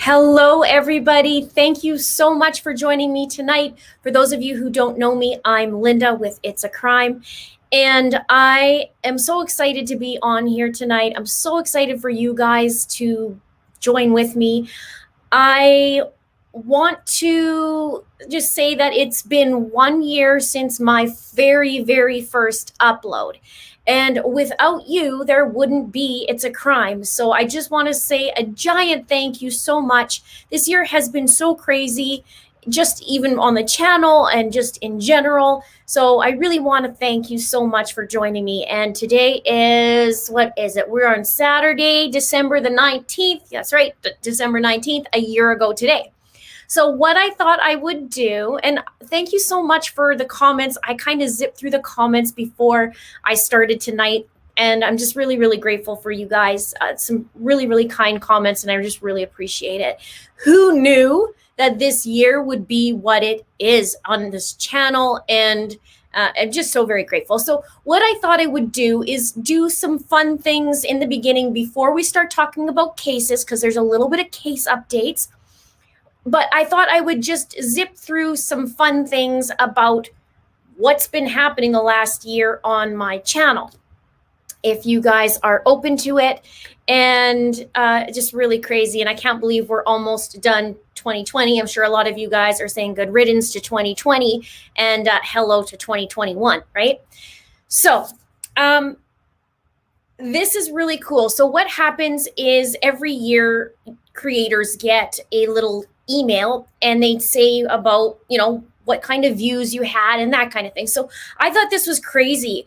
Hello, everybody. Thank you so much for joining me tonight. For those of you who don't know me, I'm Linda with It's a Crime, and I am so excited to be on here tonight. I'm so excited for you guys to join with me. I want to just say that it's been 1 year since my very first upload. And without you, there wouldn't be It's a Crime. So I just want to say a giant thank you so much. This year has been so crazy, just even on the channel and just in general. So I really want to thank you so much for joining me. And today is, what is it? We're on Saturday, December the 19th. That's right, December 19th, a year ago today. So what I thought I would do, and thank you so much for the comments. I kind of zipped through the comments before I started tonight, and I'm just really grateful for you guys. Some really kind comments, and I just really appreciate it. Who knew that this year would be what it is on this channel? And I'm just so very grateful. So what I thought I would do is do some fun things in the beginning before we start talking about cases, because there's a little bit of case updates. But I thought I would just zip through some fun things about what's been happening the last year on my channel, if you guys are open to it. And just really crazy. And I can't believe we're almost done 2020. I'm sure a lot of you guys are saying good riddance to 2020 and hello to 2021, right? So this is really cool. So what happens is every year creators get a little email and they'd say about, what kind of views you had and that kind of thing. So I thought this was crazy.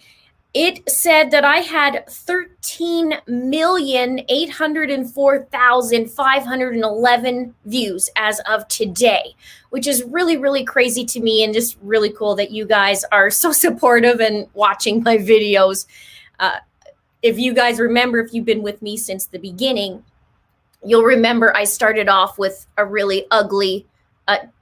It said that I had 13,804,511 views as of today, which is really crazy to me, and just really cool that you guys are so supportive and watching my videos. If you guys remember, if you've been with me since the beginning, you'll remember I started off with a really ugly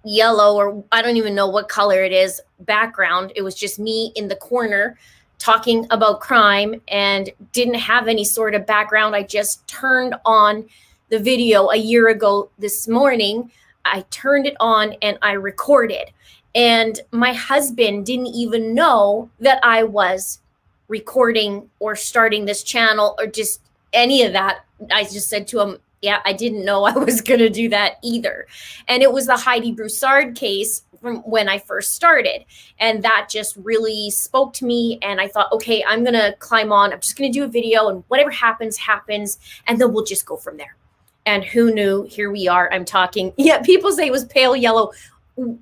yellow, or I don't even know what color it is, background. It was just me in the corner talking about crime and didn't have any sort of background. I just turned on the video a year ago this morning. I turned it on and I recorded. And my husband didn't even know that I was recording or starting this channel or just any of that. I just said to him, yeah, I didn't know I was going to do that either. And it was the Heidi Broussard case from when I first started. And that just really spoke to me. And I thought, okay, I'm going to climb on. I'm just going to do a video, and whatever happens, happens. And then we'll just go from there. And who knew? Here we are. I'm talking. Yeah, people say it was pale yellow.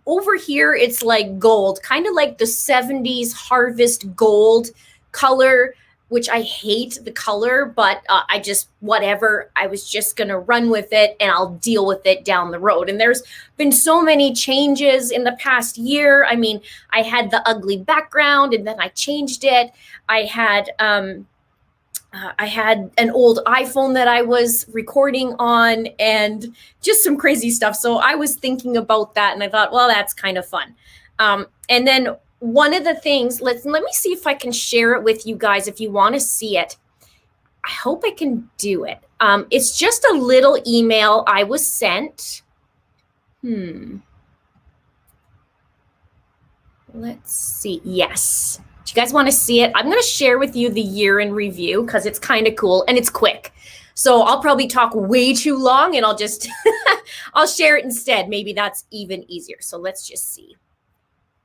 Over here, it's like gold, kind of like the 70s harvest gold color, which I hate the color, but I just, whatever, I was just going to run with it and I'll deal with it down the road. And there's been so many changes in the past year. I mean, I had the ugly background and then I changed it. I had an old iPhone that I was recording on and just some crazy stuff. So I was thinking about that and I thought, well, that's kind of fun. And then one of the things, let me see if I can share it with you guys if you want to see it. I hope I can do it. It's just a little email I was sent. Let's see. Yes. Do you guys want to see it? I'm going to share with you the year in review because it's kind of cool and it's quick. So I'll probably talk way too long and I'll just, I'll share it instead. Maybe that's even easier. So let's just see.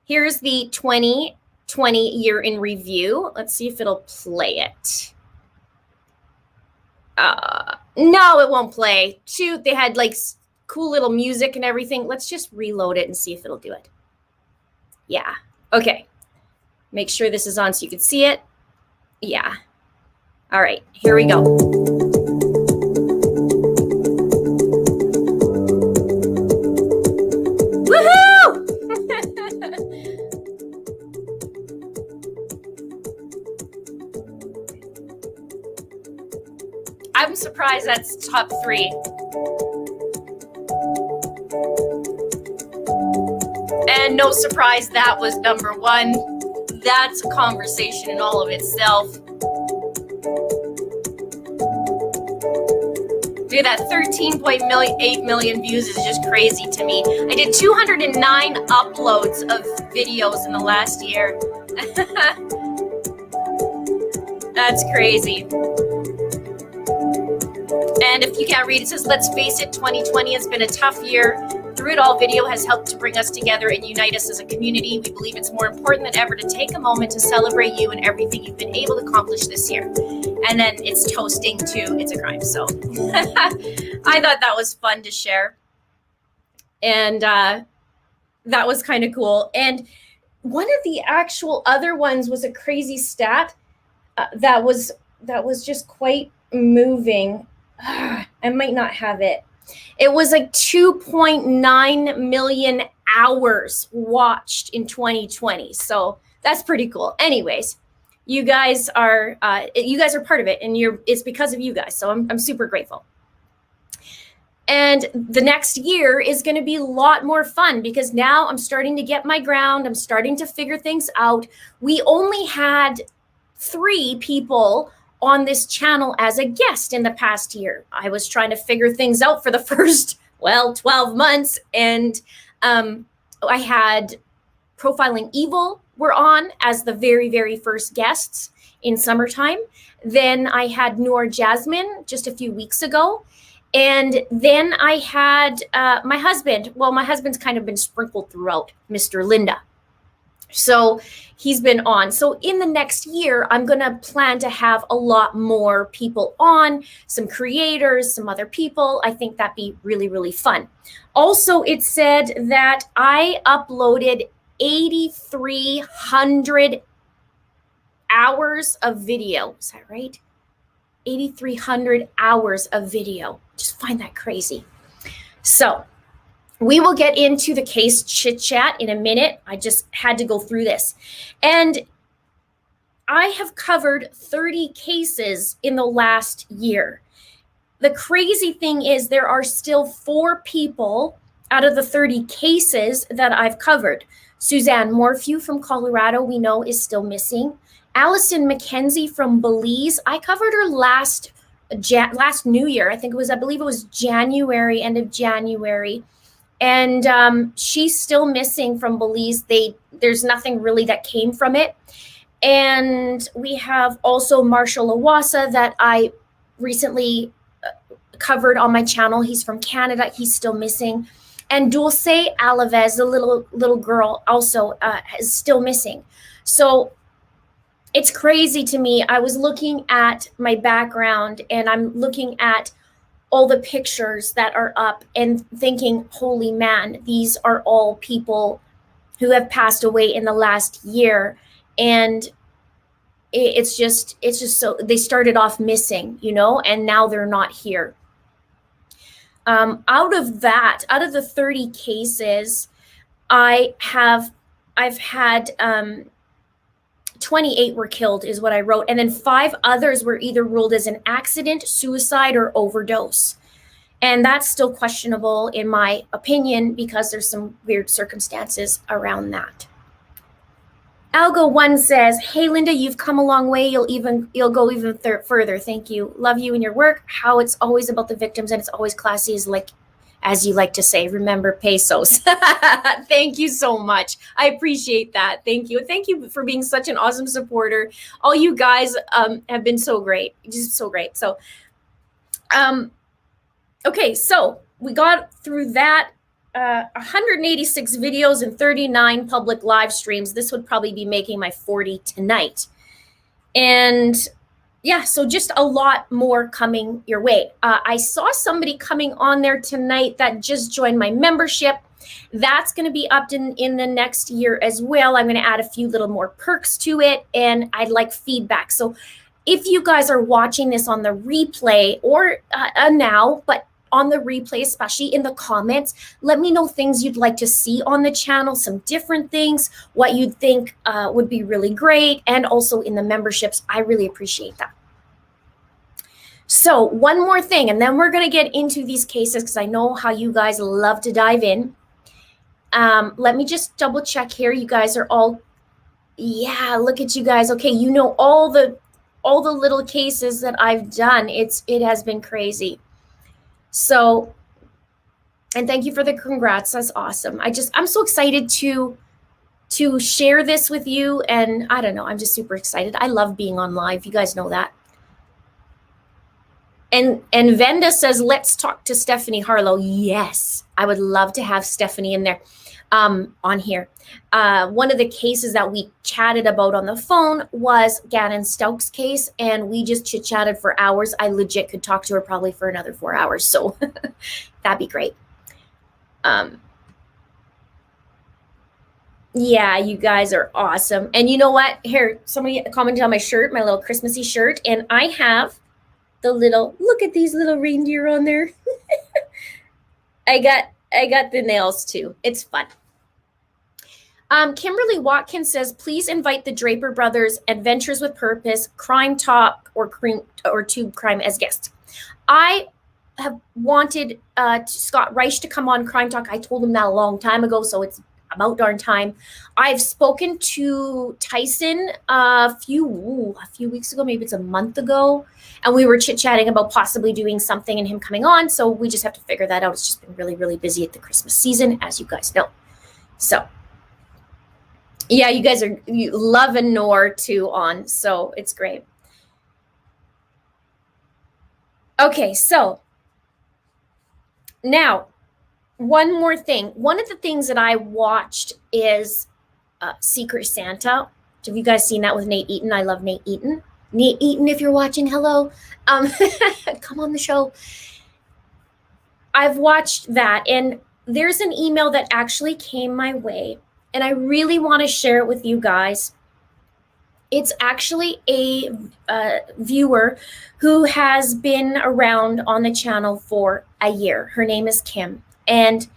Here's the 2020 year in review. Let's see if it'll play it. No, it won't play. Shoot, they had like cool little music and everything. Let's just reload it and see if it'll do it. Yeah, okay. Make sure this is on so you can see it. Yeah. All right, here we go. I'm surprised that's top 3. And no surprise that was number 1. That's a conversation in all of itself. Dude, that 13.8 million views is just crazy to me. I did 209 uploads of videos in the last year. That's crazy. And if you can't read, it says, let's face it, 2020 has been a tough year. Through it all, video has helped to bring us together and unite us as a community. We believe it's more important than ever to take a moment to celebrate you and everything you've been able to accomplish this year. And then it's toasting to It's a Crime. So I thought that was fun to share. And that was kind of cool. And one of the actual other ones was a crazy stat that was just quite moving. I might not have it. It was like 2.9 million hours watched in 2020. So that's pretty cool. Anyways, you guys are part of it, and it's because of you guys. So I'm super grateful. And the next year is going to be a lot more fun because now I'm starting to get my ground. I'm starting to figure things out. We only had 3 people on this channel as a guest in the past year. I was trying to figure things out for the first, 12 months. And I had Profiling Evil were on as the very, very first guests in summertime. Then I had Noor Jasmine just a few weeks ago. And then I had my husband. Well, my husband's kind of been sprinkled throughout, Mr. Linda. So he's been on. So in the next year, I'm going to plan to have a lot more people on, some creators, some other people. I think that'd be really, really fun. Also, it said that I uploaded 8,300 hours of video. Is that right? 8,300 hours of video. Just find that crazy. So we will get into the case chit chat in a minute. I just had to go through this. And I have covered 30 cases in the last year. The crazy thing is there are still 4 people out of the 30 cases that I've covered. Suzanne Morphew from Colorado, we know, is still missing. Allison McKenzie from Belize, I covered her last New Year. I believe it was January, end of January. And she's still missing from Belize. There's nothing really that came from it. And we have also Marshall Iwasa that I recently covered on my channel. He's from Canada. He's still missing. And Dulce Alaves, the little girl, also is still missing. So it's crazy to me. I was looking at my background and I'm looking at all the pictures that are up and thinking, holy man, these are all people who have passed away in the last year. And it's just so, they started off missing, and now they're not here. Out of the 30 cases, I've had 28 were killed is what I wrote. And then 5 others were either ruled as an accident, suicide, or overdose. And that's still questionable in my opinion because there's some weird circumstances around that. Algo1 says, hey, Linda, you've come a long way. You'll go even further. Thank you. Love you and your work. How it's always about the victims and it's always classy as you like to say, remember pesos. Thank you so much. I appreciate that. Thank you. Thank you for being such an awesome supporter. All you guys have been so great. Just so great. So, okay, so we got through that. 186 videos and 39 public live streams. This would probably be making my 40 tonight. And yeah, so just a lot more coming your way. I saw somebody coming on there tonight that just joined my membership. That's going to be upped in the next year as well. I'm going to add a few little more perks to it, and I'd like feedback. So if you guys are watching this on the replay or now, but on the replay, especially in the comments, let me know things you'd like to see on the channel, some different things, what you'd think would be really great, and also in the memberships. I really appreciate that. So one more thing, and then we're going to get into these cases because I know how you guys love to dive in. Let me just double check here. You guys are all, yeah, look at you guys. Okay, you know all the little cases that I've done. It has been crazy. So, and thank you for the congrats. That's awesome. I'm so excited to share this with you. And I don't know, I'm just super excited. I love being on live. You guys know that. And Venda says, let's talk to Stephanie Harlow. Yes, I would love to have Stephanie in there on here. One of the cases that we chatted about on the phone was Gannon Stauch's case, and we just chit-chatted for hours. I legit could talk to her probably for another 4 hours, so that'd be great. Yeah, you guys are awesome. And you know what? Here, somebody commented on my shirt, my little Christmassy shirt, and I have the little, look at these little reindeer on there. I got the nails too. It's fun. Kimberly Watkins says, please invite the Draper Brothers Adventures with Purpose, Crime Talk, or Tube Crime as guests. I have wanted Scott Reich to come on Crime Talk. I told him that a long time ago, so it's about darn time. I've spoken to Tyson a few weeks ago, maybe it's a month ago, and we were chit-chatting about possibly doing something and him coming on, so we just have to figure that out. It's just been really, really busy at the Christmas season, as you guys know. So, yeah, you guys are loving Nor too on, so it's great. Okay, so now, one more thing. One of the things that I watched is Secret Santa. Have you guys seen that with Nate Eaton? I love Nate Eaton. Nate Eaton, if you're watching, hello. Come on the show. I've watched that, and there's an email that actually came my way, and I really want to share it with you guys. It's actually a viewer who has been around on the channel for a year. Her name is Kim. And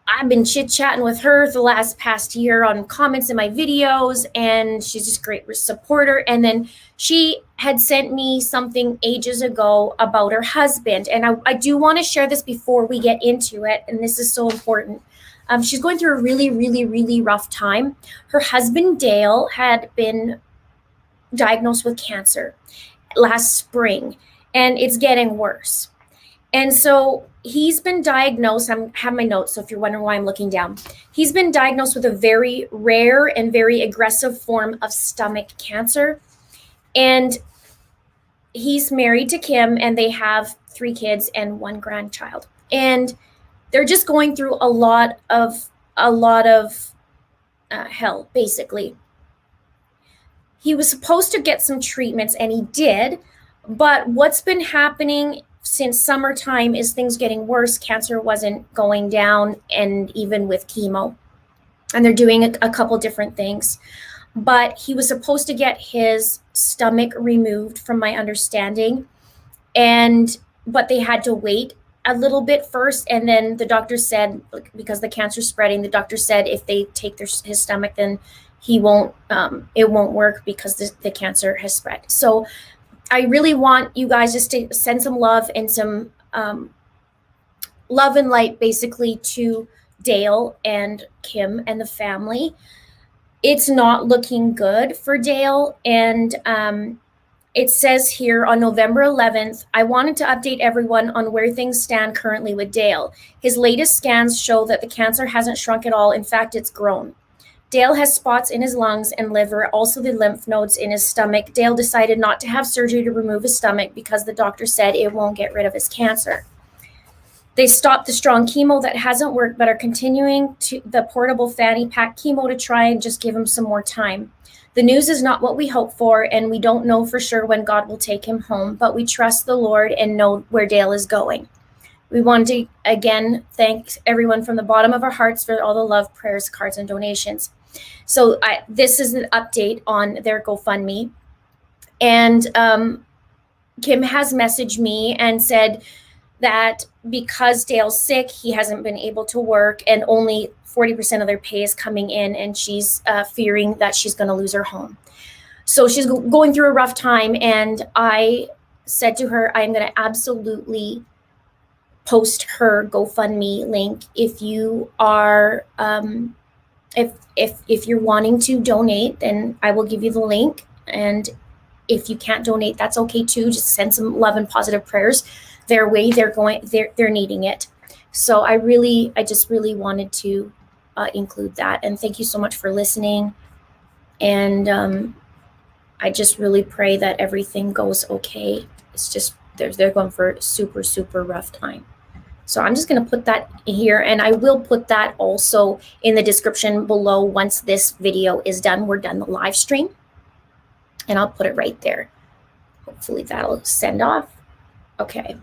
I've been chit-chatting with her the past year on comments in my videos, and she's just a great supporter. And then she had sent me something ages ago about her husband. And I do want to share this before we get into it, and this is so important. She's going through a really, really, really rough time. Her husband, Dale, had been diagnosed with cancer last spring, and it's getting worse. And so he's been diagnosed, I have my notes, so if you're wondering why I'm looking down, he's been diagnosed with a very rare and very aggressive form of stomach cancer. And he's married to Kim, and they have 3 kids and 1 grandchild. And they're just going through a lot of hell, basically. He was supposed to get some treatments, and he did. But what's been happening since summertime is things getting worse. Cancer wasn't going down, and even with chemo. And they're doing a couple different things. But he was supposed to get his stomach removed, from my understanding. But they had to wait a little bit first. And then the doctor said, because the cancer's spreading, the doctor said if they take his stomach, then it won't work because the cancer has spread. So I really want you guys just to send some love and some love and light, basically, to Dale and Kim and the family. It's not looking good for Dale. And it says here, on November 11th, I wanted to update everyone on where things stand currently with Dale. His latest scans show that the cancer hasn't shrunk at all. In fact, it's grown. Dale has spots in his lungs and liver, also the lymph nodes in his stomach. Dale decided not to have surgery to remove his stomach because the doctor said it won't get rid of his cancer. They stopped the strong chemo that hasn't worked, but are continuing to the portable fanny pack chemo to try and just give him some more time. The news is not what we hope for, and we don't know for sure when God will take him home, but we trust the Lord and know where Dale is going. We want to, again, thank everyone from the bottom of our hearts for all the love, prayers, cards, and donations. So this is an update on their GoFundMe. And Kim has messaged me and said that because Dale's sick, he hasn't been able to work, and only 40% of their pay is coming in, and she's fearing that she's going to lose her home. So she's going through a rough time, and I said to her, I'm going to absolutely post her GoFundMe link. If you are if you're wanting to donate, then I will give you the link. And if you can't donate, that's okay too. Just send some love and positive prayers. their way. They're needing it. So I just really wanted to include that. And thank you so much for listening. And I just really pray that everything goes okay. It's just they're going for a super, super rough time. So I'm just going to put that here, and I will put that also in the description below once this video is done. We're done the live stream, and I'll put it right there. Hopefully that'll send off. Okay.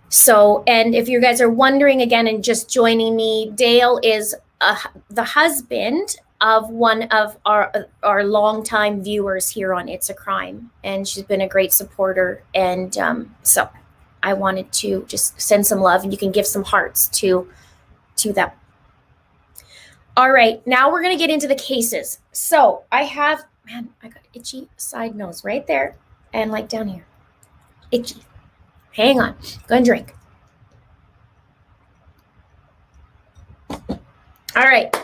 So, and if you guys are wondering again and just joining me, Dale is the husband of one of our longtime viewers here on It's a Crime, and she's been a great supporter. And so I wanted to just send some love, and you can give some hearts to them. All right, now we're gonna get into the cases. So I got itchy side nose right there, and like down here, itchy. Hang on, go and drink. All right.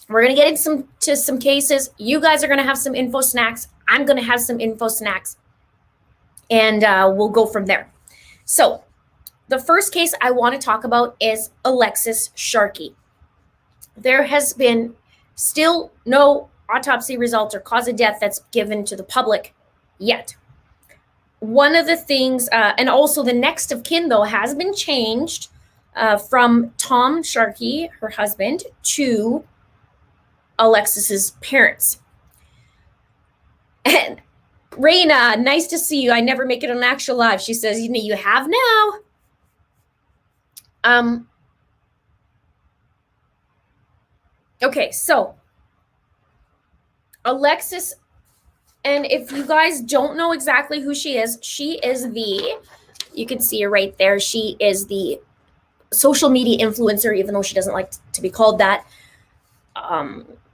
We're going to get into some cases. You guys are going to have some info snacks. I'm going to have some info snacks. And we'll go from there. So the first case I want to talk about is Alexis Sharkey. There has been still no autopsy results or cause of death that's given to the public yet. One of the things, and also the next of kin, though, has been changed from Tom Sharkey, her husband, to Alexis's parents. And Raina, nice to see you. I never make it on actual live. She says, you have now. Okay, so Alexis, and if you guys don't know exactly who she is you can see her right there. She is the social media influencer, even though she doesn't like to be called that.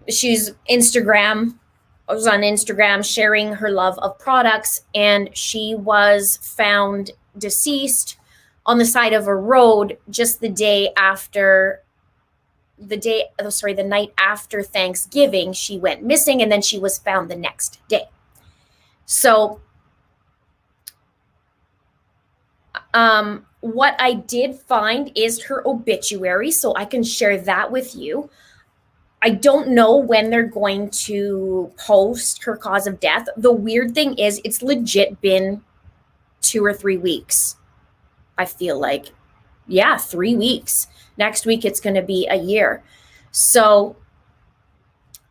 She's was on Instagram sharing her love of products, and she was found deceased on the side of a road just the night after Thanksgiving. She went missing, and then she was found the next day. So what I did find is her obituary, so I can share that with you. I don't know when they're going to post her cause of death. The weird thing is it's legit been 2 or 3 weeks. I feel like, 3 weeks. Next week, it's going to be a year. So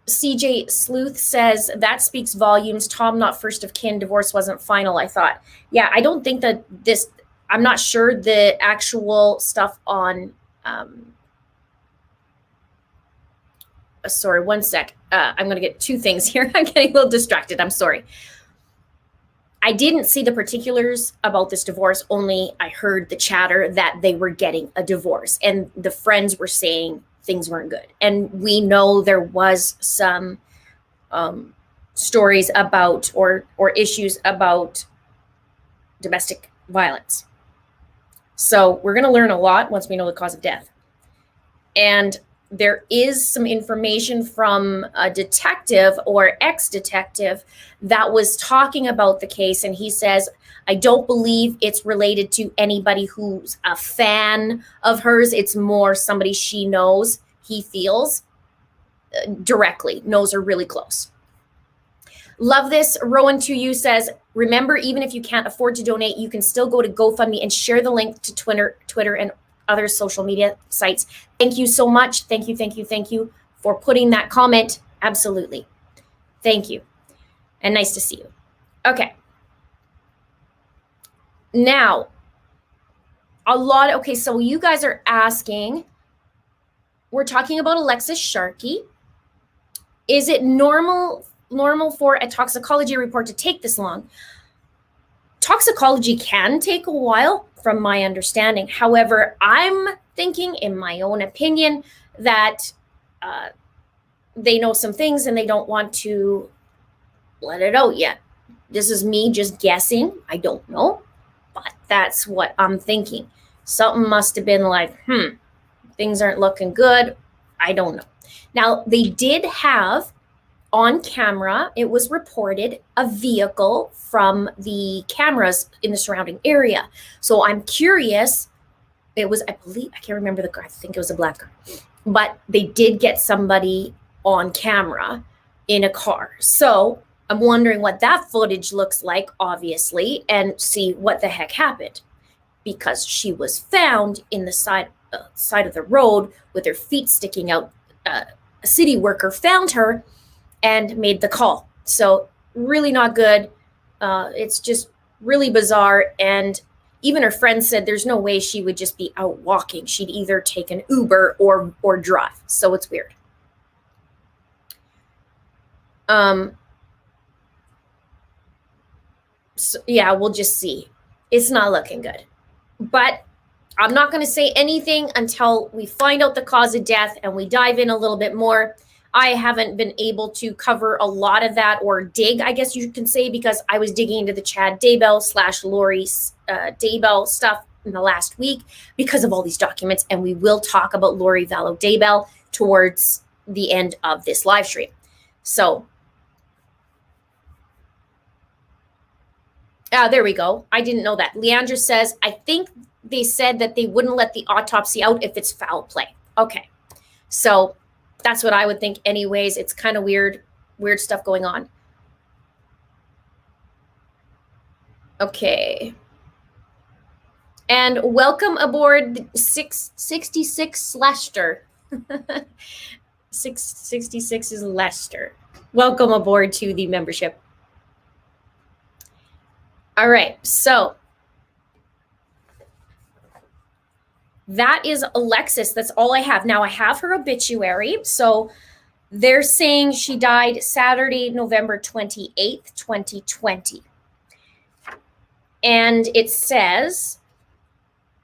CJ Sleuth says, that speaks volumes. Tom, not first of kin. Divorce wasn't final, I thought. Yeah, I don't think that I'm not sure the actual stuff on, sorry, one sec. I'm going to get 2 things here. I'm getting a little distracted. I'm sorry. I didn't see the particulars about this divorce, only I heard the chatter that they were getting a divorce, and the friends were saying things weren't good. And we know there was some stories about or issues about domestic violence. So we're going to learn a lot once we know the cause of death. And there is some information from a detective or ex-detective that was talking about the case. And he says, I don't believe it's related to anybody who's a fan of hers. It's more somebody she knows, he feels directly, knows her really close. Love this. Rowan to you says, remember, even if you can't afford to donate, you can still go to GoFundMe and share the link to Twitter and other social media sites. Thank you so much. Thank you for putting that comment. Absolutely. Thank you. And nice to see you. Okay. Now, so you guys are asking, we're talking about Alexis Sharkey. Is it normal for a toxicology report to take this long? Toxicology can take a while, from my understanding. However, I'm thinking, in my own opinion, that they know some things and they don't want to let it out yet. This is me just guessing. I don't know, but that's what I'm thinking. Something must have been like, things aren't looking good. I don't know. Now, they did have on camera, it was reported a vehicle from the cameras in the surrounding area. So I'm curious. It was, I believe, I can't remember the car. I think it was a black car, but they did get somebody on camera in a car. So I'm wondering what that footage looks like, obviously, and see what the heck happened, because she was found in the side of the road with her feet sticking out. A city worker found her and made the call. So really not good. It's just really bizarre. And even her friends said there's no way she would just be out walking. She'd either take an Uber or drive. So it's weird. So yeah, we'll just see. It's not looking good. But I'm not going to say anything until we find out the cause of death and we dive in a little bit more. I haven't been able to cover a lot of that, or dig, I guess you can say, because I was digging into the Chad Daybell / Lori Daybell stuff in the last week because of all these documents. And we will talk about Lori Vallow Daybell towards the end of this live stream. So there we go. I didn't know that. Leandra says, I think they said that they wouldn't let the autopsy out if it's foul play. Okay. So that's what I would think anyways. It's kind of weird stuff going on. Okay. And welcome aboard 666 Lester. 666 is Lester. Welcome aboard to the membership. All right, so that is Alexis. That's all I have. Now I have her obituary. So they're saying she died Saturday, November 28th, 2020. And it says,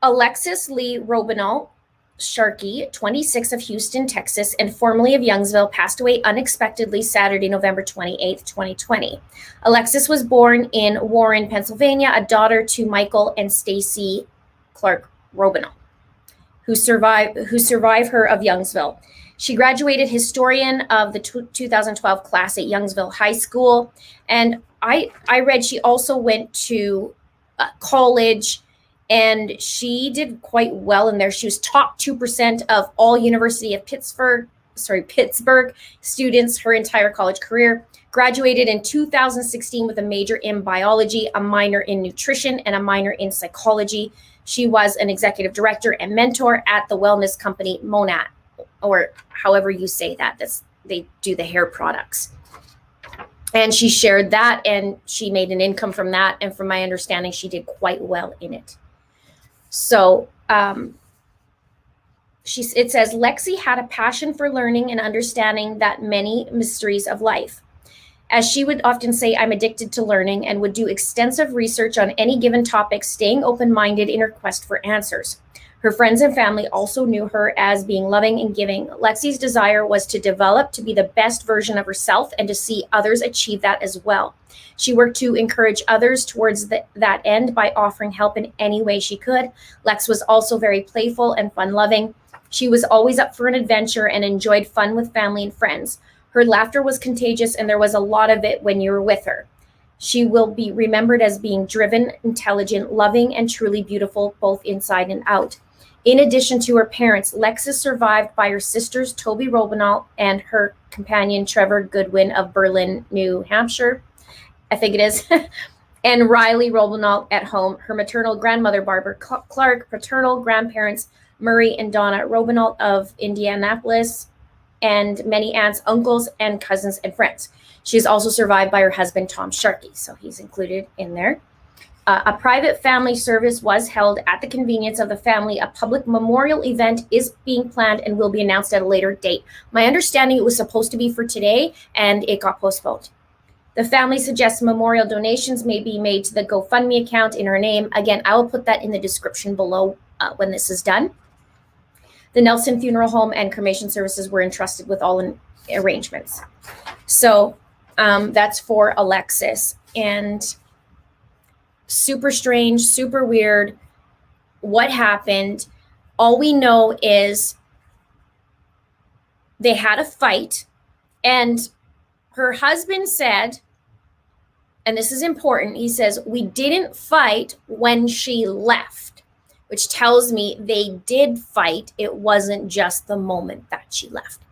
Alexis Lee Robinal Sharkey, 26 of Houston, Texas, and formerly of Youngsville, passed away unexpectedly Saturday, November 28th, 2020. Alexis was born in Warren, Pennsylvania, a daughter to Michael and Stacy Clark Robinal, who survived her of Youngsville. She graduated historian of the 2012 class at Youngsville High School. And I read she also went to college, and she did quite well in there. She was top 2% of all University of Pittsburgh students her entire college career. Graduated in 2016 with a major in biology, a minor in nutrition, and a minor in psychology. She was an executive director and mentor at the wellness company Monat, or however you say that. They do the hair products. And she shared that, and she made an income from that. And from my understanding, she did quite well in it. So it says, Lexi had a passion for learning and understanding that many mysteries of life. As she would often say, I'm addicted to learning, and would do extensive research on any given topic, staying open-minded in her quest for answers. Her friends and family also knew her as being loving and giving. Lexi's desire was to develop to be the best version of herself and to see others achieve that as well. She worked to encourage others towards that end by offering help in any way she could. Lex was also very playful and fun-loving. She was always up for an adventure and enjoyed fun with family and friends. Her laughter was contagious, and there was a lot of it when you were with her. She will be remembered as being driven, intelligent, loving, and truly beautiful, both inside and out. In addition to her parents, Lex is survived by her sisters, Toby Robinal and her companion, Trevor Goodwin of Berlin, New Hampshire, I think it is, and Riley Robinal at home, her maternal grandmother, Barbara Clark, paternal grandparents, Murray and Donna Robinal of Indianapolis, and many aunts, uncles, and cousins and friends. She is also survived by her husband, Tom Sharkey, so he's included in there. A private family service was held at the convenience of the family. A public memorial event is being planned and will be announced at a later date. My understanding, it was supposed to be for today, and it got postponed. The family suggests memorial donations may be made to the GoFundMe account in her name. Again, I will put that in the description below when this is done. The Nelson Funeral Home and cremation services were entrusted with all arrangements. So that's for Alexis. And super strange, super weird. What happened? All we know is they had a fight, and her husband said, and this is important, he says, we didn't fight when she left, which tells me they did fight. It wasn't just the moment that she left.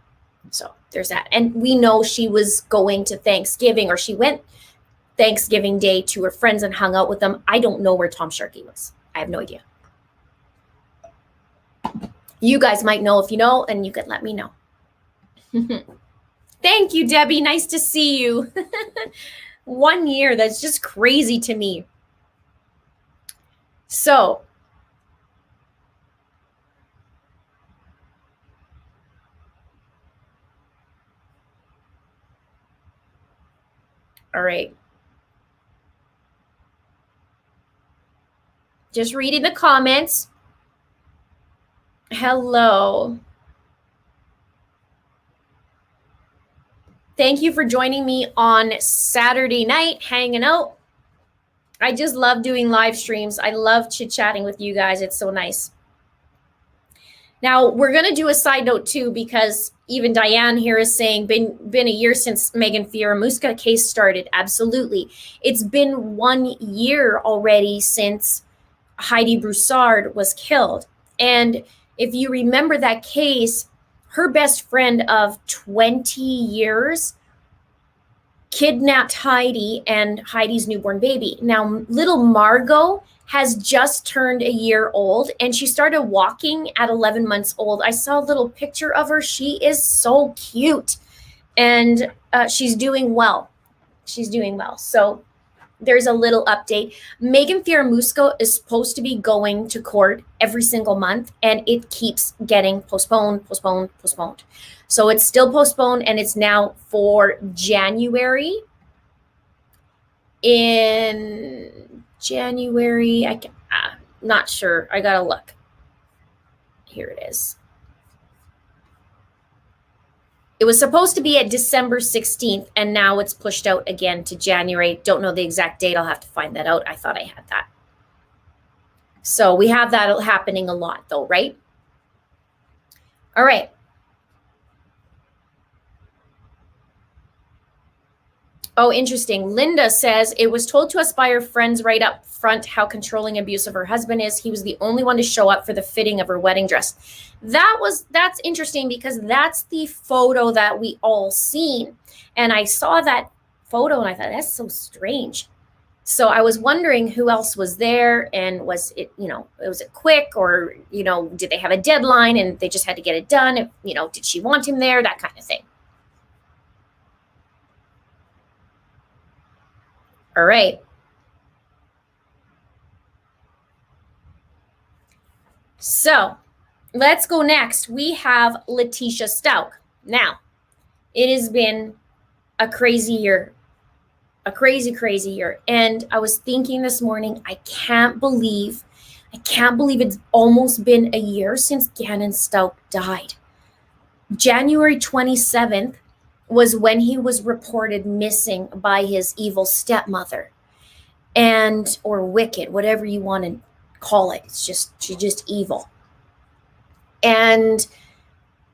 So there's that. And we know she was going to Thanksgiving, or she went Thanksgiving Day to her friends and hung out with them. I don't know where Tom Sharkey was. I have no idea. You guys might know if you know, and you can let me know. Thank you, Debbie. Nice to see you. 1 year. That's just crazy to me. So, all right. Just reading the comments. Hello. Thank you for joining me on Saturday night, hanging out. I just love doing live streams. I love chit-chatting with you guys. It's so nice. Now, we're going to do a side note too, because even Diane here is saying, been a year since Megan Fieramusca case started. Absolutely. It's been 1 year already since Heidi Broussard was killed. And if you remember that case, her best friend of 20 years kidnapped Heidi and Heidi's newborn baby. Now, little Margot has just turned a year old, and she started walking at 11 months old. I saw a little picture of her. She is so cute, and she's doing well. She's doing well. So there's a little update. Megan Fieramusca is supposed to be going to court every single month, and it keeps getting postponed. So it's still postponed, and it's now for January. In January, I'm not sure. I gotta look. Here it is. It was supposed to be at December 16th, and now it's pushed out again to January. Don't know the exact date. I'll have to find that out. I thought I had that. So we have that happening a lot though, right? All right. Oh, interesting. Linda says, it was told to us by her friends right up front how controlling and abusive her husband is. He was the only one to show up for the fitting of her wedding dress. That's interesting, because that's the photo that we all seen. And I saw that photo and I thought, that's so strange. So I was wondering who else was there, and was it, was it quick, or, did they have a deadline and they just had to get it done? Did she want him there? That kind of thing. All right. So let's go next. We have Letecia Stauch. Now, it has been a crazy year, a crazy year. And I was thinking this morning, I can't believe it's almost been a year since Gannon Stauch died. January 27th was when he was reported missing by his evil stepmother, or wicked, whatever you want to call it. She's just evil. And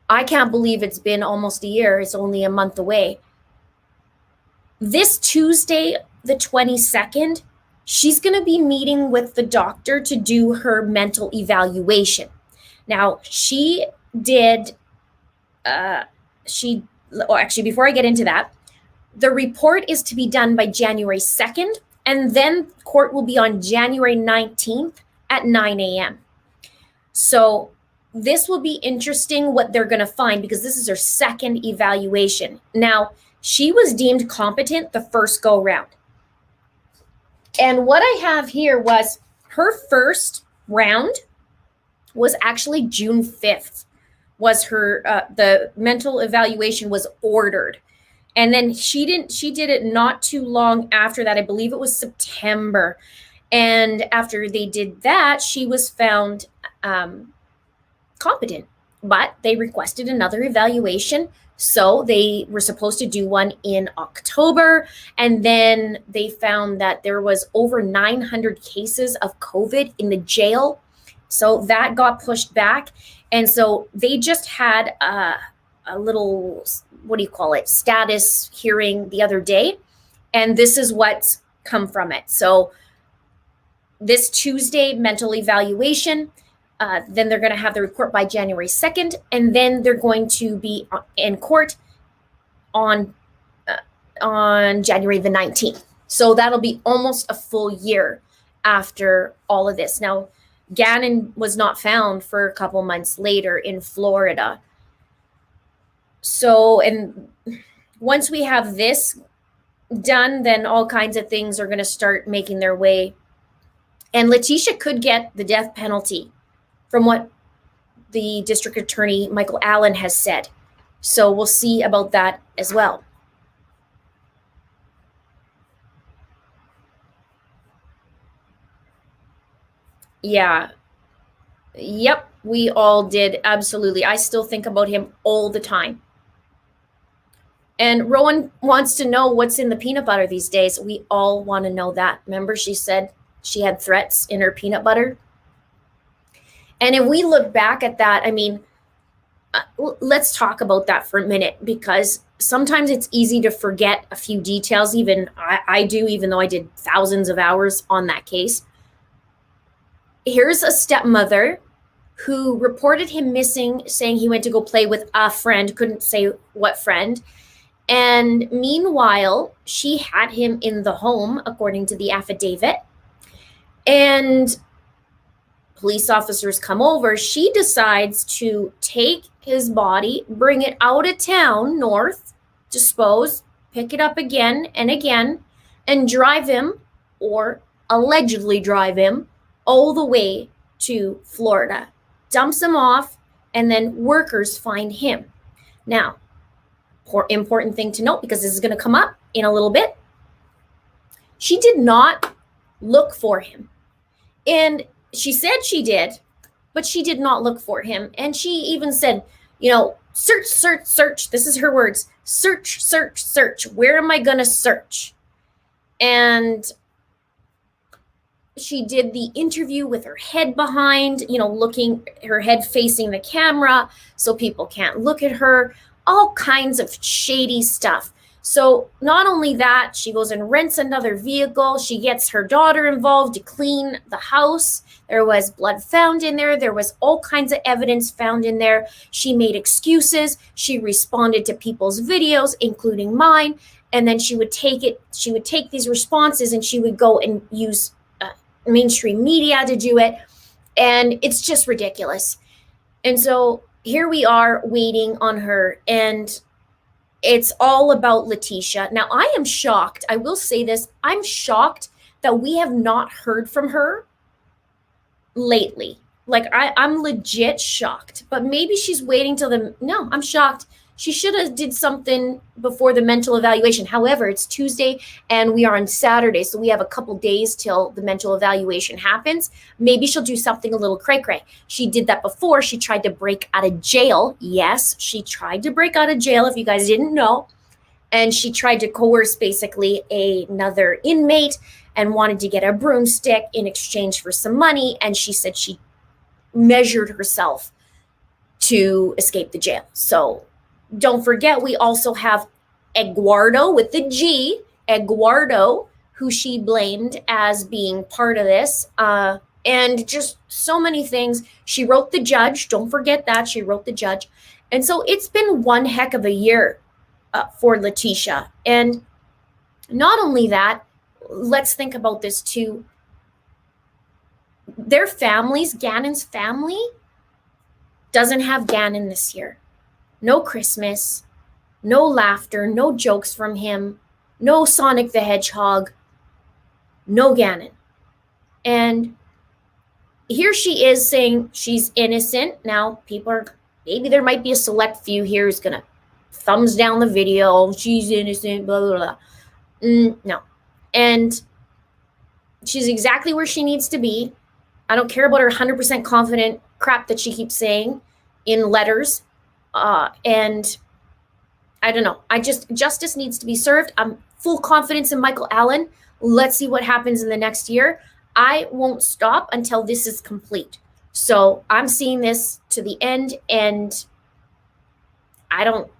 I can't believe it's been almost a year. It's only a month away. This Tuesday, the 22nd, she's going to be meeting with the doctor to do her mental evaluation. Now, actually, before I get into that, the report is to be done by January 2nd, and then court will be on January 19th at 9 a.m. So this will be interesting what they're going to find, because this is her second evaluation. Now, she was deemed competent the first go round. And what I have here was her first round was actually June 5th. Was her the mental evaluation was ordered, and then she did it not too long after that. I believe it was September, and after they did that, she was found competent, but they requested another evaluation. So they were supposed to do one in October, and then they found that there was over 900 cases of COVID in the jail. So that got pushed back. And so they just had a a little, what do you call it, status hearing the other day, and this is what's come from it. So this Tuesday, mental evaluation. Then they're going to have the report by January 2nd, and then they're going to be in court on January the 19th. So that'll be almost a full year after all of this. Now, Gannon was not found for a couple months later in Florida. So, and once we have this done, then all kinds of things are going to start making their way. And Letecia could get the death penalty, from what the district attorney, Michael Allen, has said. So we'll see about that as well. Yeah. Yep, we all did. Absolutely. I still think about him all the time. And Rowan wants to know what's in the peanut butter these days. We all want to know that. Remember, she said she had threats in her peanut butter? And if we look back at that, I mean, let's talk about that for a minute, because sometimes it's easy to forget a few details. Even I do, even though I did thousands of hours on that case. Here's a stepmother who reported him missing, saying he went to go play with a friend, couldn't say what friend. And meanwhile, she had him in the home, according to the affidavit. And police officers come over. She decides to take his body, bring it out of town north, dispose, pick it up again and again, and drive him, or allegedly drive him, all the way to Florida. Dumps him off, and then workers find him. Now, important thing to note, because this is going to come up in a little bit. She did not look for him. And she said she did, but she did not look for him. And she even said, search, search, search. This is her words. Search, search, search. Where am I going to search? And she did the interview with her head behind, her head facing the camera so people can't look at her. All kinds of shady stuff. So not only that, she goes and rents another vehicle. She gets her daughter involved to clean the house. There was blood found in there. There was all kinds of evidence found in there. She made excuses. She responded to people's videos, including mine. And then she would take these responses, and she would go and use mainstream media to do it. And it's just ridiculous. And so here we are waiting on her, and it's all about Letecia. Now, I am shocked. I will say this. I'm shocked that we have not heard from her lately. Like, I'm legit shocked. But maybe she's waiting till no, I'm shocked. She should have did something before the mental evaluation. However, it's Tuesday and we are on Saturday, so we have a couple days till the mental evaluation happens. Maybe she'll do something a little cray-cray. She did that before. She tried to break out of jail. Yes, she tried to break out of jail, if you guys didn't know. And she tried to coerce basically another inmate and wanted to get a broomstick in exchange for some money. And she said she measured herself to escape the jail. So don't forget, we also have Eduardo with the G, Eduardo, who she blamed as being part of this. And just so many things. She wrote the judge. Don't forget that. She wrote the judge. And so it's been one heck of a year for Letecia. And not only that, let's think about this too. Their families, Gannon's family, doesn't have Gannon this year. No Christmas, no laughter, no jokes from him, no Sonic the Hedgehog, no Gannon. And here she is saying she's innocent. Now, maybe there might be a select few here who's going to thumbs down the video. She's innocent, blah, blah, blah. No. And she's exactly where she needs to be. I don't care about her 100% confident crap that she keeps saying in letters. And I don't know. Justice needs to be served. I'm full confidence in Michael Allen. Let's see what happens in the next year. I won't stop until this is complete. So I'm seeing this to the end, and I don't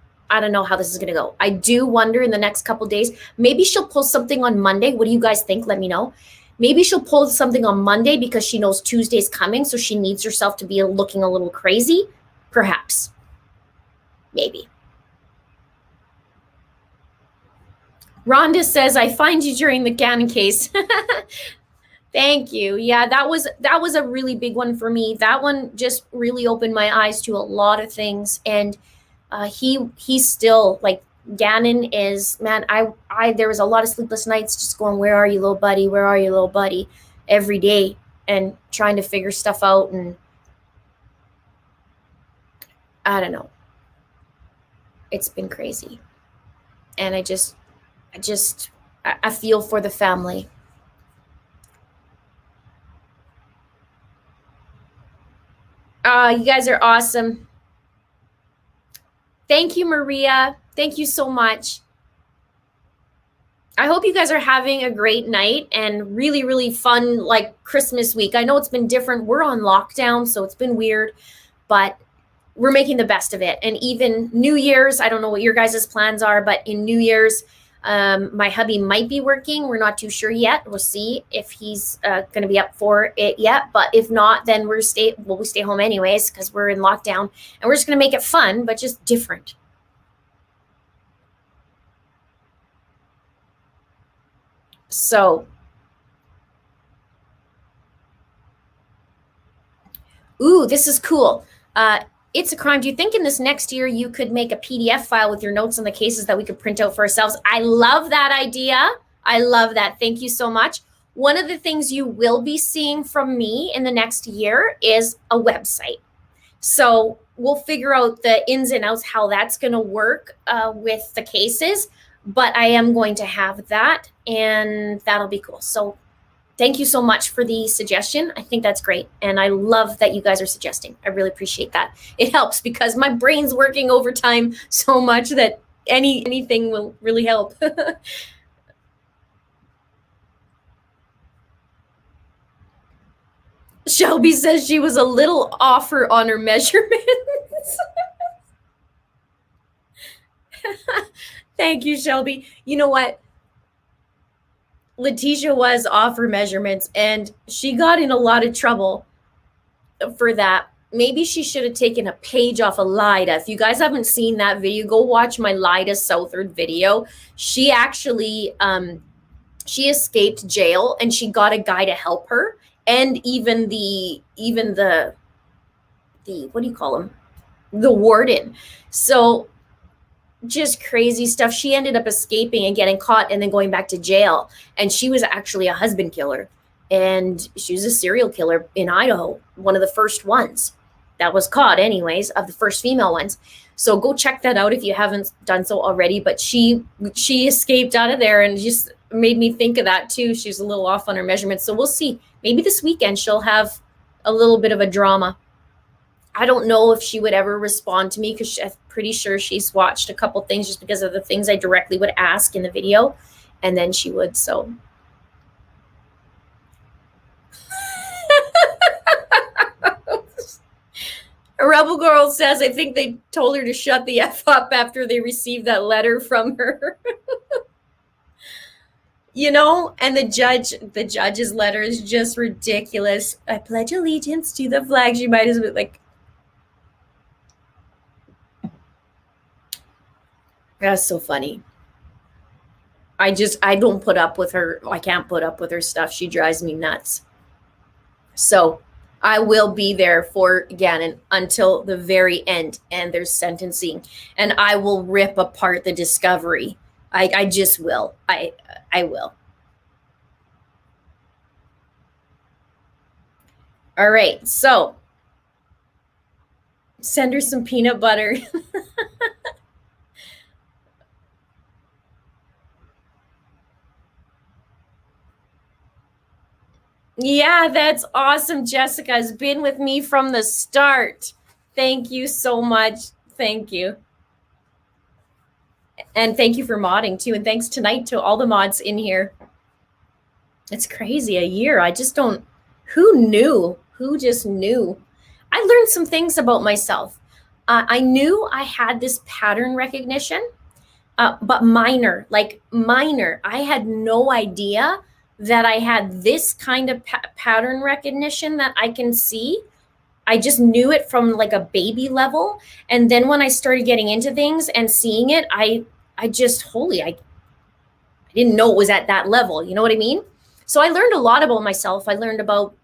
know how this is going to go. I do wonder in the next couple days, maybe she'll pull something on Monday. What do you guys think? Let me know. Maybe she'll pull something on Monday because she knows Tuesday's coming, so she needs herself to be looking a little crazy. Perhaps. Maybe. Rhonda says, I find you during the Gannon case. Thank you. Yeah, that was a really big one for me. That one just really opened my eyes to a lot of things. And he's still like, Gannon is, man, I there was a lot of sleepless nights just going, where are you, little buddy? Where are you, little buddy? Every day, and trying to figure stuff out. And I don't know. It's been crazy. And I feel for the family. You guys are awesome. Thank you, Maria. Thank you so much. I hope you guys are having a great night and really, really fun, like, Christmas week. I know it's been different. We're on lockdown, so it's been weird, but we're making the best of it. And even New Year's, I don't know what your guys' plans are, but in New Year's, my hubby might be working. We're not too sure yet. We'll see if he's going to be up for it yet. But if not, then we stay home anyways because we're in lockdown, and we're just going to make it fun, but just different. So, ooh, this is cool. It's a crime. Do you think in this next year you could make a PDF file with your notes on the cases that we could print out for ourselves? I love that idea. I love that. Thank you so much. One of the things you will be seeing from me in the next year is a website. So we'll figure out the ins and outs, how that's going to work with the cases. But I am going to have that, and that'll be cool. So thank you so much for the suggestion. I think that's great. And I love that you guys are suggesting. I really appreciate that. It helps because my brain's working overtime so much that anything will really help. Shelby says she was a little offer on her measurements. Thank you, Shelby. You know what? Letecia was off her measurements, and she got in a lot of trouble for that. Maybe she should have taken a page off of Lida. If you guys haven't seen that video, go watch my Lida Southard video. She actually, she escaped jail, and she got a guy to help her, and even the what do you call him? The warden. So just crazy stuff. She ended up escaping and getting caught and then going back to jail. And she was actually a husband killer. And she was a serial killer in Idaho, one of the first ones that was caught anyways, of the first female ones. So go check that out if you haven't done so already. But she escaped out of there, and just made me think of that too. She's a little off on her measurements. So we'll see. Maybe this weekend she'll have a little bit of a drama. I don't know if she would ever respond to me because I'm pretty sure she's watched a couple things just because of the things I directly would ask in the video, and then she would. So a Rebel Girl says, I think they told her to shut the F up after they received that letter from her. You know, and the judge's letter is just ridiculous. I pledge allegiance to the flag. She might as well, like, that's so funny. I don't put up with her. I can't put up with her stuff. She drives me nuts. So I will be there for Gannon until the very end, and there's sentencing, and I will rip apart the discovery. I just will. I will. All right. So send her some peanut butter. Yeah, that's awesome. Jessica has been with me from the start. Thank you so much. Thank you. And thank you for modding too. And thanks tonight to all the mods in here. It's crazy, a year. I just don't, who knew? Who just knew? I learned some things about myself. I knew I had this pattern recognition, but minor, like minor. I had no idea that I had this kind of pattern recognition that I can see. I just knew it from like a baby level. And then when I started getting into things and seeing it, I just, I didn't know it was at that level. You know what I mean? So I learned a lot about myself. I learned about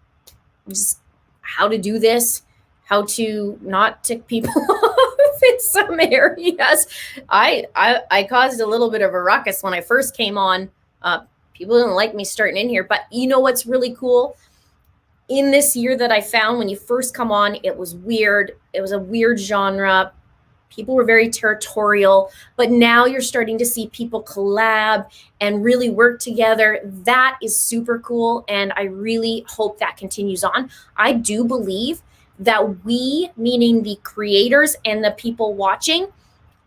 just how to do this, how to not tick people off in some areas. I caused a little bit of a ruckus when I first came on. People didn't like me starting in here, but you know what's really cool? In this year that I found, when you first come on, it was weird. It was a weird genre. People were very territorial, but now you're starting to see people collab and really work together. That is super cool. And I really hope that continues on. I do believe that we, meaning the creators and the people watching,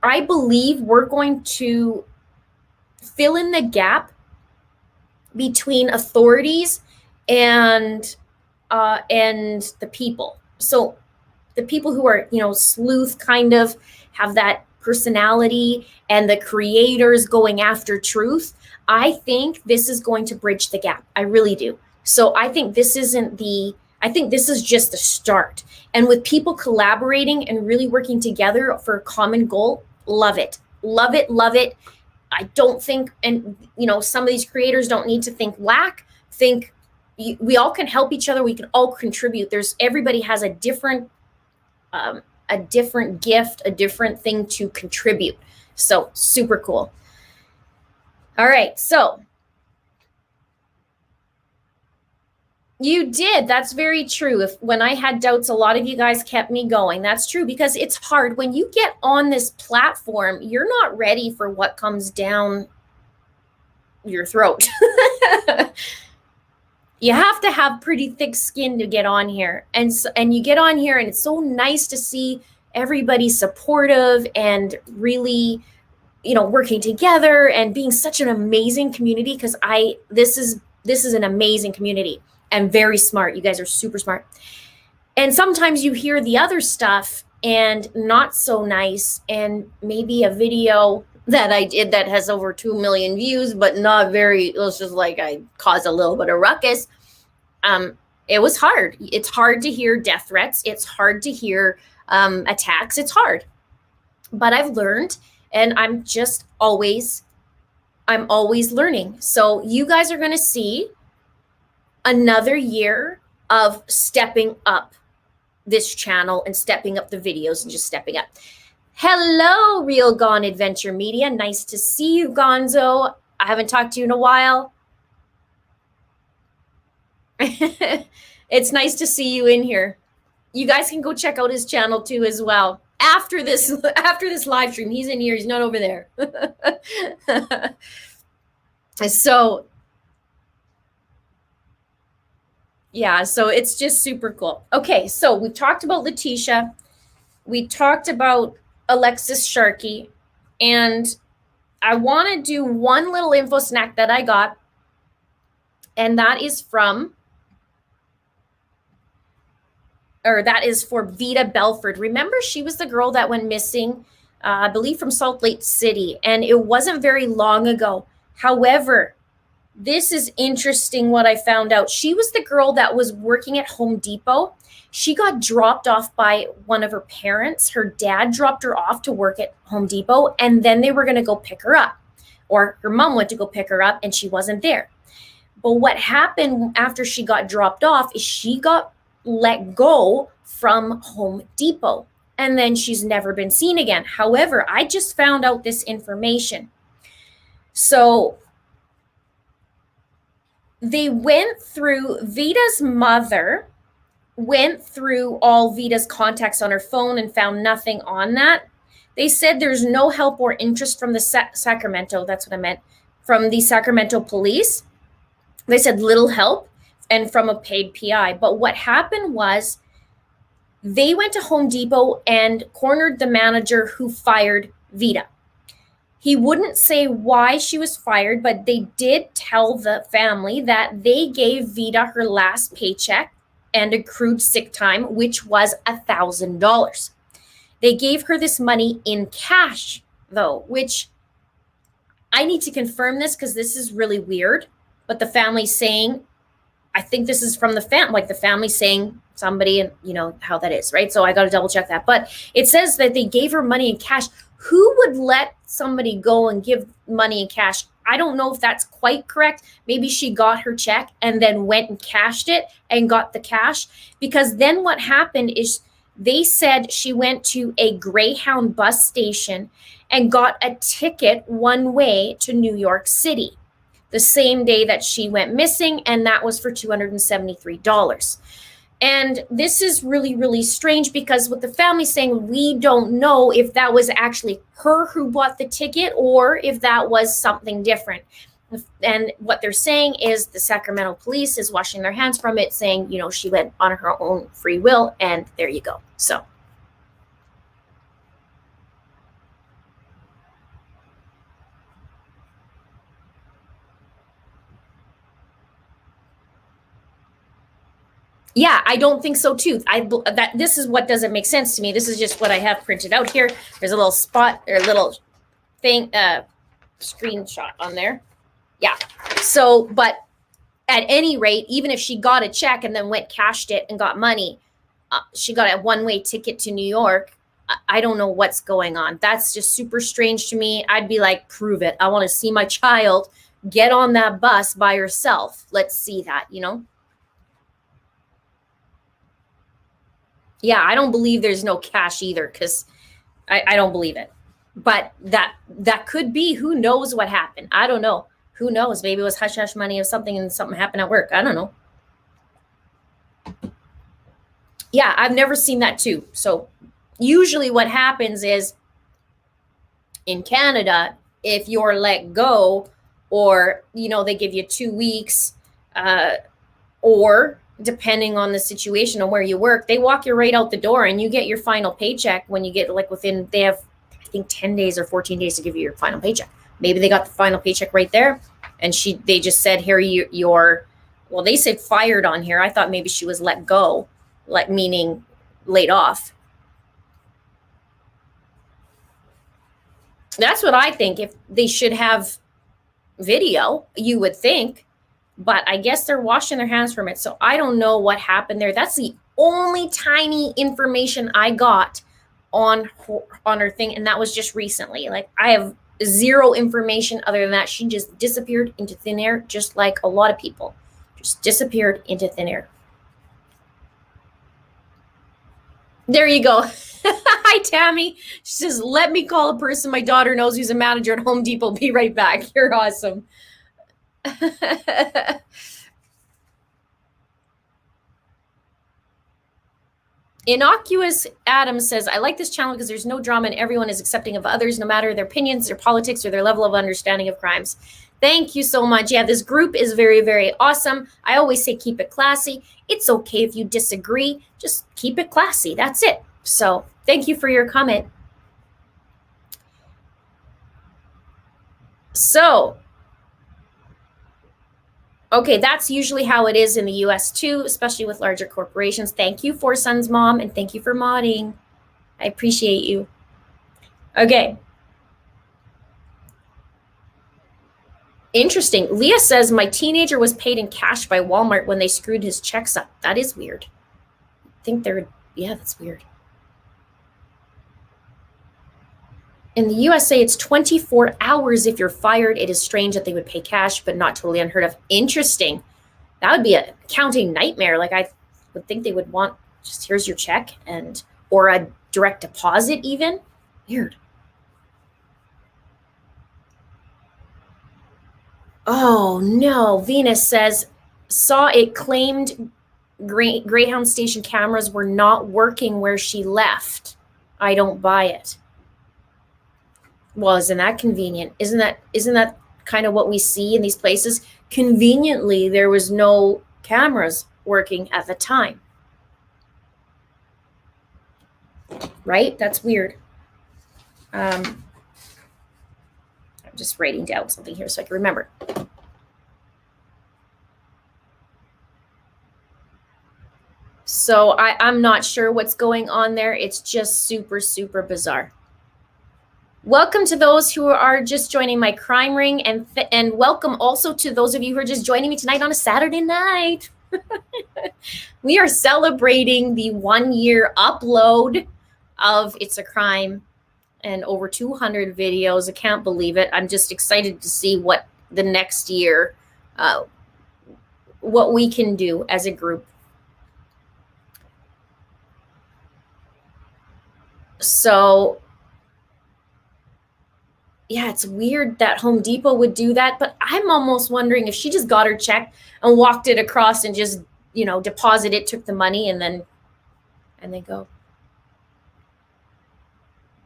I believe we're going to fill in the gap between authorities and the people. So the people who are, sleuth kind of have that personality, and the creators going after truth. I think this is going to bridge the gap. I really do. So I think this is just the start. And with people collaborating and really working together for a common goal, love it. Love it, love it. I don't think, and some of these creators don't need to think lack, think we all can help each other. We can all contribute. Everybody has a different gift, a different thing to contribute. So super cool. All right. So you did. That's very true. When I had doubts, a lot of you guys kept me going. That's true, because it's hard when you get on this platform. You're not ready for what comes down your throat. You have to have pretty thick skin to get on here. And you get on here, and it's so nice to see everybody supportive and really, working together and being such an amazing community. Because this is an amazing community and very smart. You guys are super smart. And sometimes you hear the other stuff and not so nice, and maybe a video that I did that has over 2 million views, but not very, it's just like I caused a little bit of ruckus. It was hard. It's hard to hear death threats. It's hard to hear attacks. It's hard. But I've learned, and I'm always learning. So you guys are going to see another year of stepping up this channel and stepping up the videos and just stepping up. Hello, Real Gone Adventure Media. Nice to see you, Gonzo. I haven't talked to you in a while. It's nice to see you in here. You guys can go check out his channel too as well. After this live stream, he's in here. He's not over there. So yeah, so it's just super cool. Okay, so we talked about Letecia. We talked about Alexis Sharkey, and I want to do one little info snack that I got, and that is for Vida Belford. Remember, she was the girl that went missing, I believe from Salt Lake City, and it wasn't very long ago. However, this is interesting what I found out. She was the girl that was working at Home Depot. She got dropped off by one of her parents. Her dad dropped her off to work at Home Depot, and then they were going to go pick her up. Or her mom went to go pick her up, and she wasn't there. But what happened after she got dropped off is she got let go from Home Depot, and then she's never been seen again. However, I just found out this information. So they went through, Vida's mother went through all Vida's contacts on her phone and found nothing on that. They said there's no help or interest from the Sacramento, that's what I meant, from the Sacramento police. They said little help, and from a paid PI. But what happened was they went to Home Depot and cornered the manager who fired Vida. He wouldn't say why she was fired, but they did tell the family that they gave Vida her last paycheck and accrued sick time, which was $1,000. They gave her this money in cash, though, which I need to confirm this because this is really weird. But the family's saying, I think this is from the the family saying somebody, and you know how that is, right? So I got to double check that. But it says that they gave her money in cash. Who would let somebody go and give money in cash? I don't know if that's quite correct. Maybe she got her check and then went and cashed it and got the cash. Because then what happened is they said she went to a Greyhound bus station and got a ticket one way to New York City the same day that she went missing, and that was for $273. And this is really, really strange because with the family saying, we don't know if that was actually her who bought the ticket or if that was something different. And what they're saying is the Sacramento police is washing their hands from it, saying, you know, she went on her own free will, and there you go. So. Yeah, I don't think so too. This is what doesn't make sense to me. This is just what I have printed out here. There's a little spot or a little thing, screenshot on there. Yeah. So, but at any rate, even if she got a check and then went cashed it and got money, she got a one-way ticket to New York. I don't know what's going on. That's just super strange to me. I'd be like, prove it. I want to see my child get on that bus by herself. Let's see that, you know? Yeah, I don't believe there's no cash either because I don't believe it. But that could be. Who knows what happened? I don't know. Who knows? Maybe it was hush hush money or something and something happened at work. I don't know. Yeah, I've never seen that too. So usually what happens is in Canada, if you're let go or, you know, they give you 2 weeks or depending on the situation and where you work, they walk you right out the door and you get your final paycheck when you get like within, they have, I think 10 days or 14 days to give you your final paycheck. Maybe they got the final paycheck right there. And they just said, here, you're, well, they said fired on here. I thought maybe she was let go, like meaning laid off. That's what I think. If they should have video, you would think. But I guess they're washing their hands from it. So I don't know what happened there. That's the only tiny information I got on her thing. And that was just recently. Like I have zero information other than that. She just disappeared into thin air, just like a lot of people just disappeared into thin air. There you go. Hi, Tammy. She says, let me call a person my daughter knows who's a manager at Home Depot. Be right back. You're awesome. Innocuous Adam says, I like this channel because there's no drama and everyone is accepting of others, no matter their opinions, their politics, or their level of understanding of crimes. Thank you so much. Yeah, this group is very, very awesome. I always say keep it classy. It's okay if you disagree. Just keep it classy. That's it. So thank you for your comment. So, okay, that's usually how it is in the US too, especially with larger corporations. Thank you, Four Sons Mom, and thank you for modding. I appreciate you. Okay. Interesting. Leah says, my teenager was paid in cash by Walmart when they screwed his checks up. That is weird. I think yeah, that's weird. In the USA, it's 24 hours if you're fired. It is strange that they would pay cash, but not totally unheard of. Interesting. That would be a accounting nightmare. Like I would think they would want just here's your check or a direct deposit even. Weird. Oh no, Venus says, saw it claimed Greyhound station cameras were not working where she left. I don't buy it. Well, isn't that convenient? Isn't that kind of what we see in these places? Conveniently, there was no cameras working at the time. Right? That's weird. I'm just writing down something here so I can remember. So I'm not sure what's going on there. It's just super, super bizarre. Welcome to those who are just joining my crime ring, and welcome also to those of you who are just joining me tonight on a Saturday night. We are celebrating the 1-year upload of It's a Crime and over 200 videos. I can't believe it. I'm just excited to see what the next year, what we can do as a group. So yeah, it's weird that Home Depot would do that, but I'm almost wondering if she just got her check and walked it across and just, deposited it, took the money, and then go.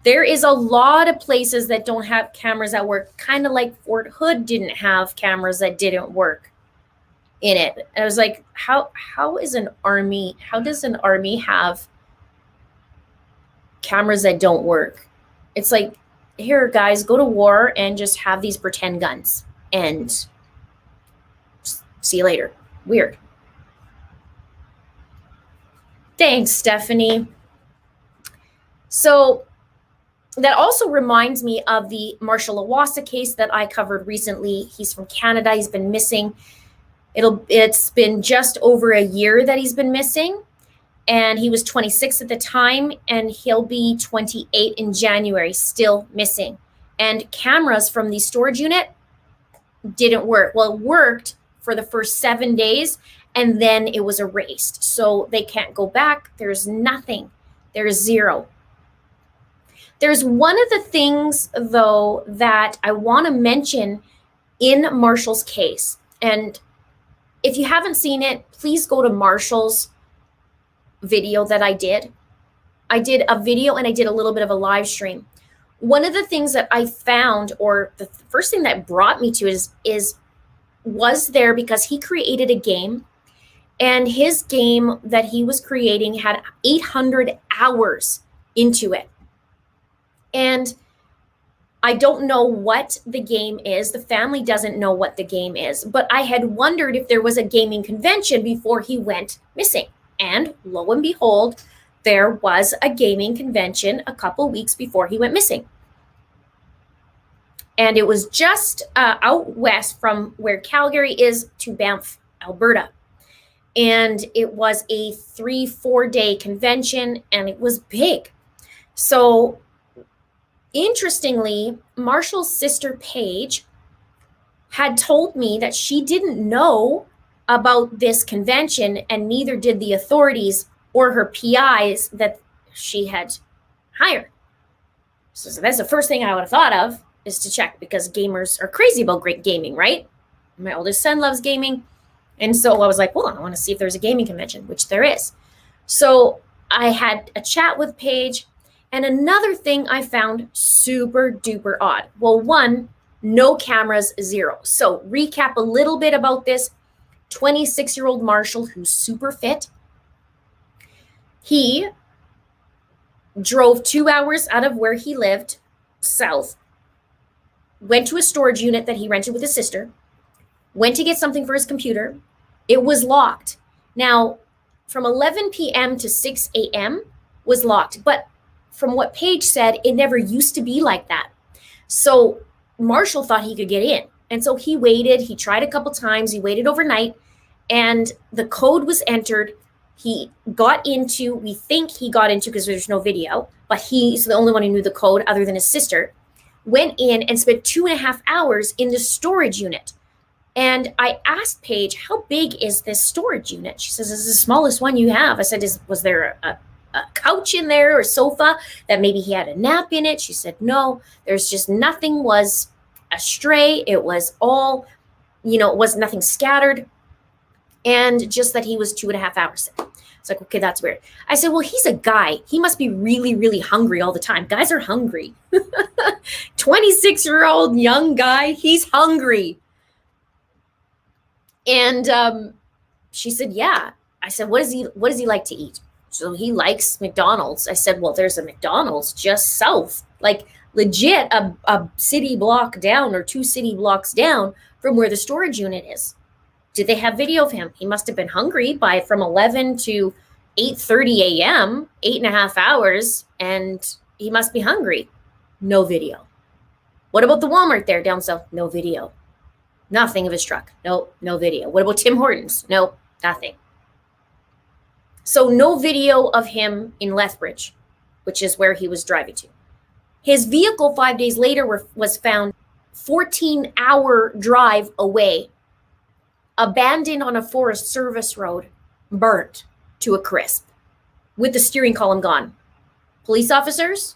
There is a lot of places that don't have cameras that work, kind of like Fort Hood didn't have cameras that didn't work in it. And I was like, how does an army have cameras that don't work? It's like, here, guys, go to war and just have these pretend guns and see you later. Weird. Thanks, Stephanie. So that also reminds me of the Marshall Iwasa case that I covered recently. He's from Canada. He's been missing. It's been just over a year that he's been missing. And he was 26 at the time, and he'll be 28 in January, still missing. And cameras from the storage unit didn't work. Well, it worked for the first 7 days, and then it was erased. So they can't go back. There's nothing. There's zero. There's one of the things, though, that I want to mention in Marshall's case. And if you haven't seen it, please go to Marshall's video that I did. I did a video and I did a little bit of a live stream. One of the things that I found, or the first thing that brought me to it was there because he created a game, and his game that he was creating had 800 hours into it. And I don't know what the game is. The family doesn't know what the game is, but I had wondered if there was a gaming convention before he went missing. And lo and behold, there was a gaming convention a couple weeks before he went missing. And it was just out west from where Calgary is to Banff, Alberta. And it was a 3-4 day convention, and it was big. So interestingly, Marshall's sister Paige had told me that she didn't know about this convention, and neither did the authorities or her PIs that she had hired. So that's the first thing I would have thought of, is to check, because gamers are crazy about great gaming, right? My oldest son loves gaming. And so I was like, well, I want to see if there's a gaming convention, which there is. So I had a chat with Paige. And another thing I found super duper odd. Well, one, no cameras, zero. So recap a little bit about this. 26-year-old Marshall, who's super fit. He drove 2 hours out of where he lived, south, went to a storage unit that he rented with his sister, went to get something for his computer. It was locked. Now, from 11 p.m. to 6 a.m. was locked. But from what Paige said, it never used to be like that. So Marshall thought he could get in. And so he waited. He tried a couple times. He waited overnight. And the code was entered. We think he got into, because there's no video, but he's the only one who knew the code other than his sister, went in and spent 2.5 hours in the storage unit. And I asked Paige, how big is this storage unit? She says, it's the smallest one you have. I said, was there a couch in there or a sofa that maybe he had a nap in it? She said, no, there's just nothing was astray. It was all, it was nothing scattered. And just that he was 2.5 hours in. It's like, okay, that's weird. I said, well, he's a guy. He must be really, really hungry all the time. Guys are hungry. 26-year-old young guy, he's hungry. And she said, yeah. I said, what does he like to eat? So he likes McDonald's. I said, well, there's a McDonald's just south, like legit a city block down or 2 city blocks down from where the storage unit is. Did they have video of him? He must have been hungry from 11 to 8:30 a.m., 8.5 hours, and he must be hungry. No video. What about the Walmart there down south? No video. Nothing of his truck. Nope, no video. What about Tim Hortons? Nope, nothing. So no video of him in Lethbridge, which is where he was driving to. His vehicle 5 days later was found 14-hour drive away, abandoned on a Forest Service road, burnt to a crisp, with the steering column gone. Police officers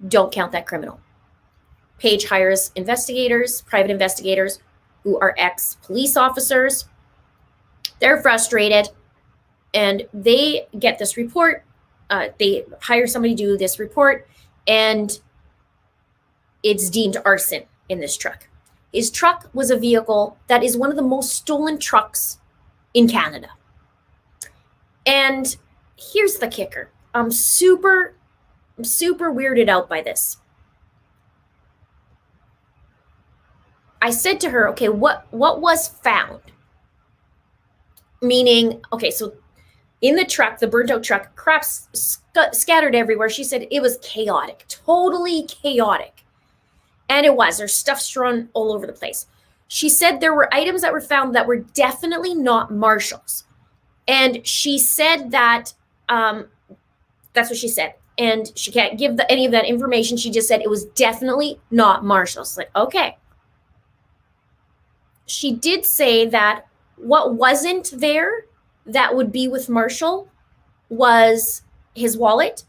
don't count that criminal. Page hires investigators, private investigators, who are ex-police officers. They're frustrated, and they get this report. They hire somebody to do this report, and it's deemed arson in this truck. His truck was a vehicle that is one of the most stolen trucks in Canada. And here's the kicker. I'm super weirded out by this. I said to her, okay, what was found? Meaning, okay, so in the truck, the burnt out truck, crap's scattered everywhere. She said it was chaotic, totally chaotic. And it was. There's stuff strewn all over the place. She said there were items that were found that were definitely not Marshall's. And she said that, that's what she said. And she can't give any of that information. She just said it was definitely not Marshall's. Like, okay. She did say that what wasn't there that would be with Marshall was his wallet,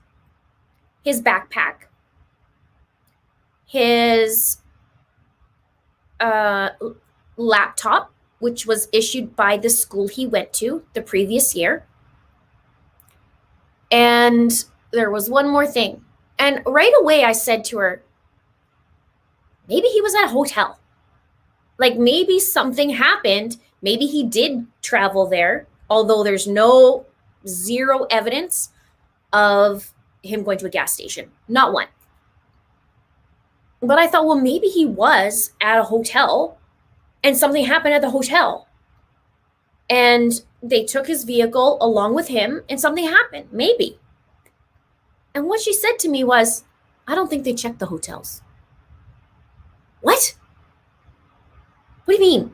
his backpack, his laptop, which was issued by the school he went to the previous year. And there was one more thing. And right away I said to her, maybe he was at a hotel. Like maybe something happened. Maybe he did travel there, although there's zero evidence of him going to a gas station. Not one. But I thought, well, maybe he was at a hotel and something happened at the hotel. And they took his vehicle along with him and something happened. Maybe. And what she said to me was, I don't think they checked the hotels. What? What do you mean?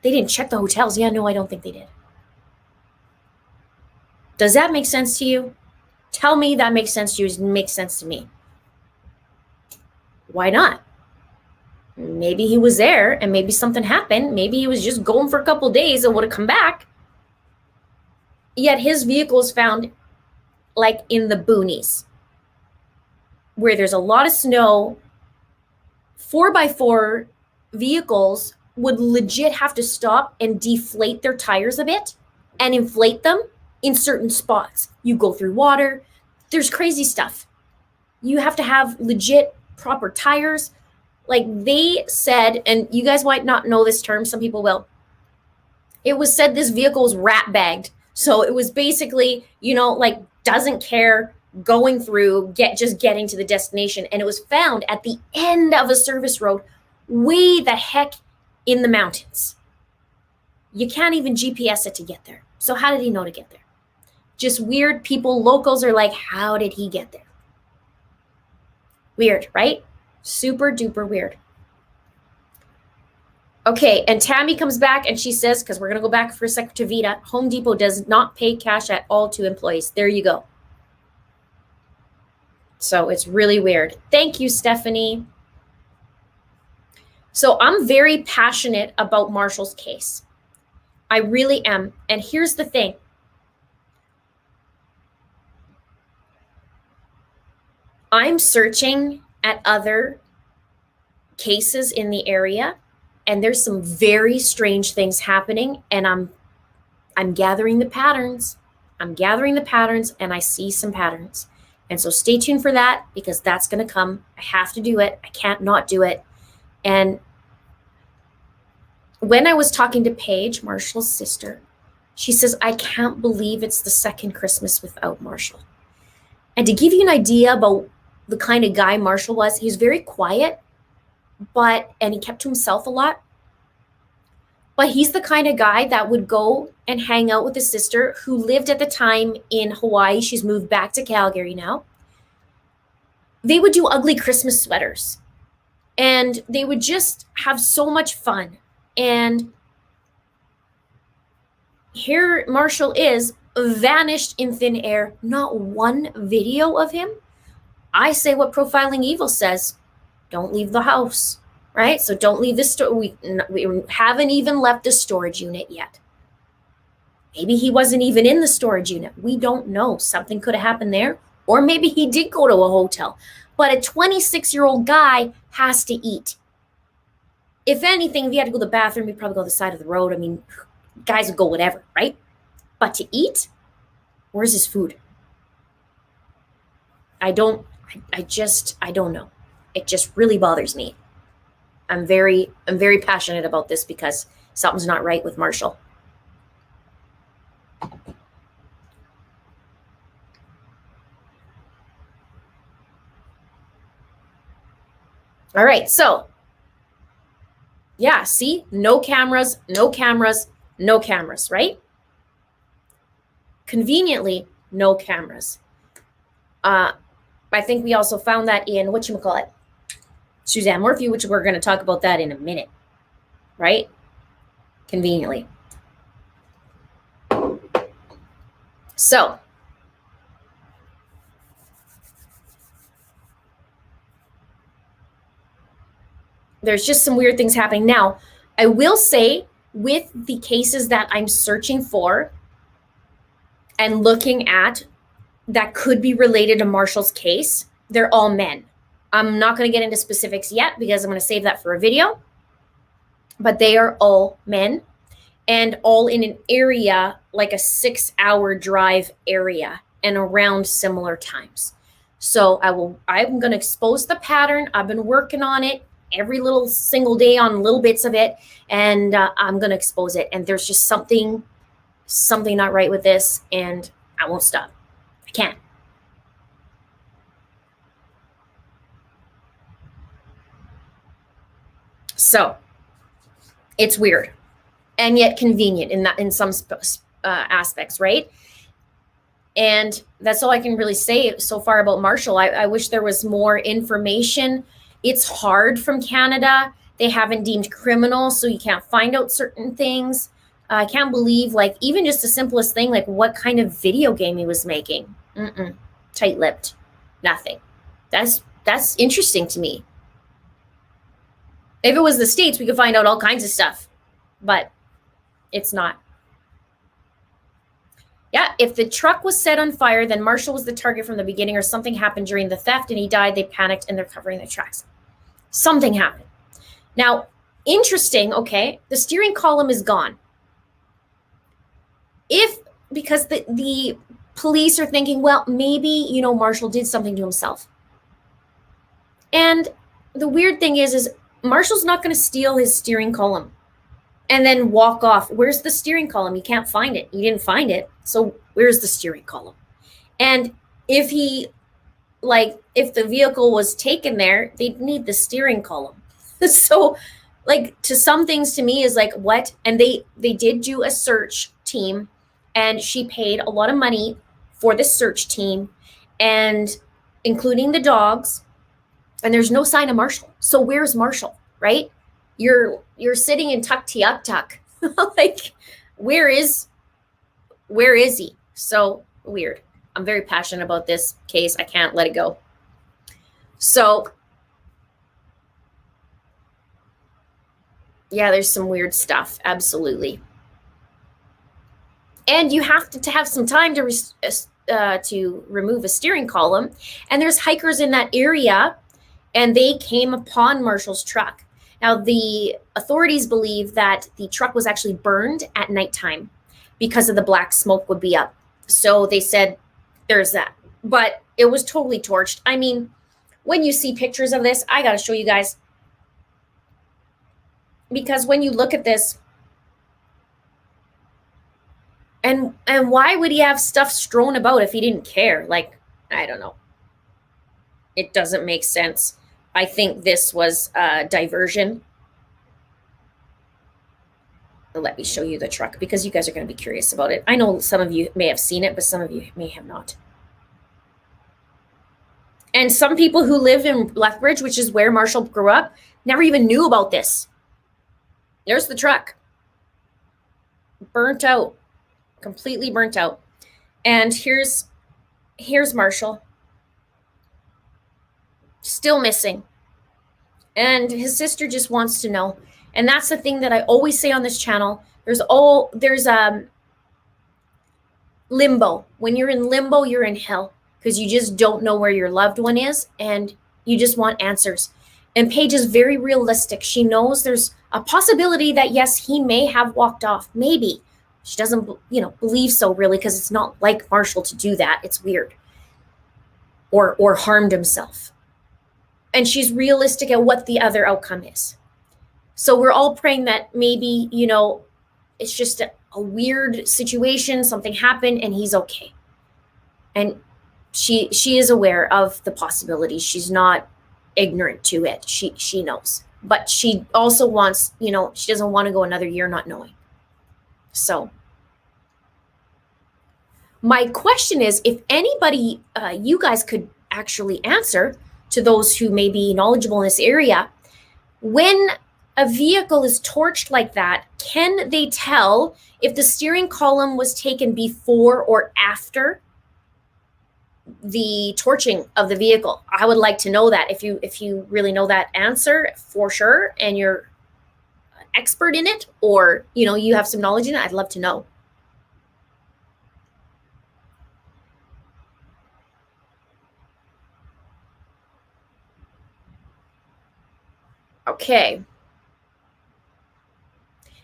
They didn't check the hotels? Yeah, no, I don't think they did. Does that make sense to you? Tell me that makes sense to you. It makes sense to me. Why not? Maybe he was there and maybe something happened. Maybe he was just going for a couple days and would have come back. Yet his vehicle is found like in the boonies where there's a lot of snow. 4x4 vehicles would legit have to stop and deflate their tires a bit and inflate them in certain spots. You go through water. There's crazy stuff. You have to have legit proper tires. Like they said, and you guys might not know this term, some people will. It was said this vehicle was rat bagged. So it was basically, like doesn't care, going through, just getting to the destination. And it was found at the end of a service road, way the heck in the mountains. You can't even GPS it to get there. So how did he know to get there? Just weird people, locals are like, how did he get there? Weird, right? Super duper weird. Okay, and Tammy comes back and she says, because we're going to go back for a second to Vida, Home Depot does not pay cash at all to employees. There you go. So it's really weird. Thank you, Stephanie. So I'm very passionate about Marshall's case. I really am. And here's the thing. I'm searching at other cases in the area, and there's some very strange things happening, and I'm gathering the patterns. I'm gathering the patterns, and I see some patterns. And so stay tuned for that, because that's going to come. I have to do it. I can't not do it. And when I was talking to Paige, Marshall's sister, she says, I can't believe it's the second Christmas without Marshall. And to give you an idea about the kind of guy Marshall was, he was very quiet, and he kept to himself a lot. But he's the kind of guy that would go and hang out with his sister, who lived at the time in Hawaii. She's moved back to Calgary now. They would do ugly Christmas sweaters, and they would just have so much fun. And here Marshall is, vanished in thin air. Not one video of him. I say what Profiling Evil says: don't leave the house, right? So don't leave the store. We haven't even left the storage unit yet. Maybe he wasn't even in the storage unit. We don't know. Something could have happened there. Or maybe he did go to a hotel. But a 26-year-old guy has to eat. If anything, if he had to go to the bathroom, he'd probably go to the side of the road. I mean, guys would go whatever, right? But to eat, where's his food? I don't know. It just really bothers me. I'm very passionate about this because something's not right with Marshall. All right, so yeah, see, no cameras, right? Conveniently, no cameras. I think we also found that in whatchamacallit, Suzanne Morphew, which we're going to talk about that in a minute, right? Conveniently. So, there's just some weird things happening. Now, I will say, with the cases that I'm searching for and looking at that could be related to Marshall's case, they're all men. I'm not going to get into specifics yet because I'm going to save that for a video. But they are all men, and all in an area like a 6-hour drive area and around similar times. So I'm going to expose the pattern. I've been working on it every little single day on little bits of it, and I'm going to expose it. And there's just something not right with this, and I won't stop. I can't. So it's weird and yet convenient in some aspects, right? And that's all I can really say so far about Marshall. I wish there was more information. It's hard from Canada. They haven't deemed criminal, so you can't find out certain things. I can't believe, like, even just the simplest thing, like what kind of video game he was making. Tight-lipped. Nothing. That's interesting to me. If it was the States, we could find out all kinds of stuff, but it's not. Yeah, if the truck was set on fire, then Marshall was the target from the beginning, or something happened during the theft and he died. They panicked and they're covering their tracks. Something happened. Now, interesting, okay, the steering column is gone. Because the police are thinking, well, maybe, Marshall did something to himself. And the weird thing is Marshall's not going to steal his steering column and then walk off. Where's the steering column? You can't find it. You didn't find it. So where's the steering column? And if the vehicle was taken there, they'd need the steering column. So, to some things, to me, is like, what? And they did do a search team, and she paid a lot of money for the search team, and including the dogs. And there's no sign of Marshall. So where's Marshall, right? You're sitting in Tuktoyaktuk. Where is he? So weird. I'm very passionate about this case. I can't let it go. So yeah, there's some weird stuff. Absolutely. And you have to have some time to remove a steering column. And there's hikers in that area, and they came upon Marshall's truck. Now, the authorities believe that the truck was actually burned at nighttime because of the black smoke would be up. So they said there's that. But it was totally torched. I mean, when you see pictures of this, I got to show you guys. Because when you look at this, and why would he have stuff strewn about if he didn't care? I don't know. It doesn't make sense. I think this was a diversion. let me show you the truck because you guys are going to be curious about it. I know some of you may have seen it, but some of you may have not. And some people who live in Lethbridge, which is where Marshall grew up, never even knew about this. There's the truck. Burnt out. Completely burnt out. And here's Marshall. Still missing. And his sister just wants to know. And that's the thing that I always say on this channel. There's limbo. When you're in limbo, you're in hell because you just don't know where your loved one is and you just want answers. And Paige is very realistic. She knows there's a possibility that, yes, he may have walked off. Maybe. She doesn't, believe so really because it's not like Marshall to do that. It's weird. Or harmed himself. And she's realistic at what the other outcome is. So we're all praying that maybe, it's just a weird situation, something happened, and he's okay. And she is aware of the possibilities. She's not ignorant to it. She knows. But she also wants, she doesn't want to go another year not knowing. So my question is, if anybody, you guys could actually answer to those who may be knowledgeable in this area, when a vehicle is torched like that, can they tell if the steering column was taken before or after the torching of the vehicle? I would like to know that. If you really know that answer for sure and you're an expert in it, or you have some knowledge in it, I'd love to know. Okay.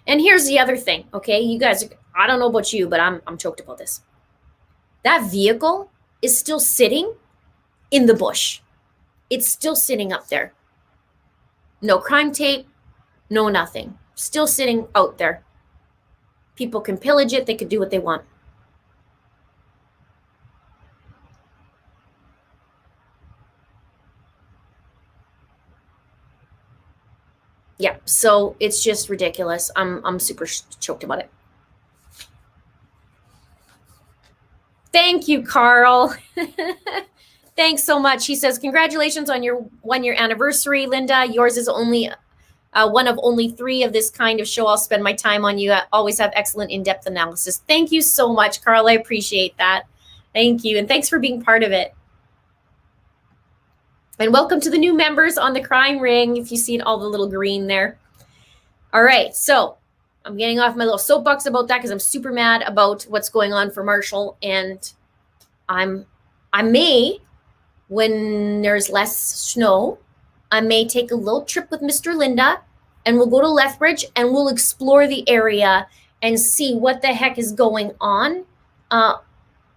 And here's the other thing, okay? You guys, I don't know about you, but I'm choked about this. That vehicle is still sitting in the bush. It's still sitting up there. No crime tape, no nothing. Still sitting out there. People can pillage it. They can do what they want. Yeah, so it's just ridiculous. I'm super choked about it. Thank you, Carl. Thanks so much. He says, congratulations on your 1-year anniversary, Linda. Yours is only one of only 3 of this kind of show. I'll spend my time on you. I always have excellent in-depth analysis. Thank you so much, Carl. I appreciate that. Thank you. And thanks for being part of it. And welcome to the new members on the Crime Ring, if you see all the little green there. All right, so I'm getting off my little soapbox about that because I'm super mad about what's going on for Marshall. And I may, when there's less snow, I may take a little trip with Mr. Linda and we'll go to Lethbridge and we'll explore the area and see what the heck is going on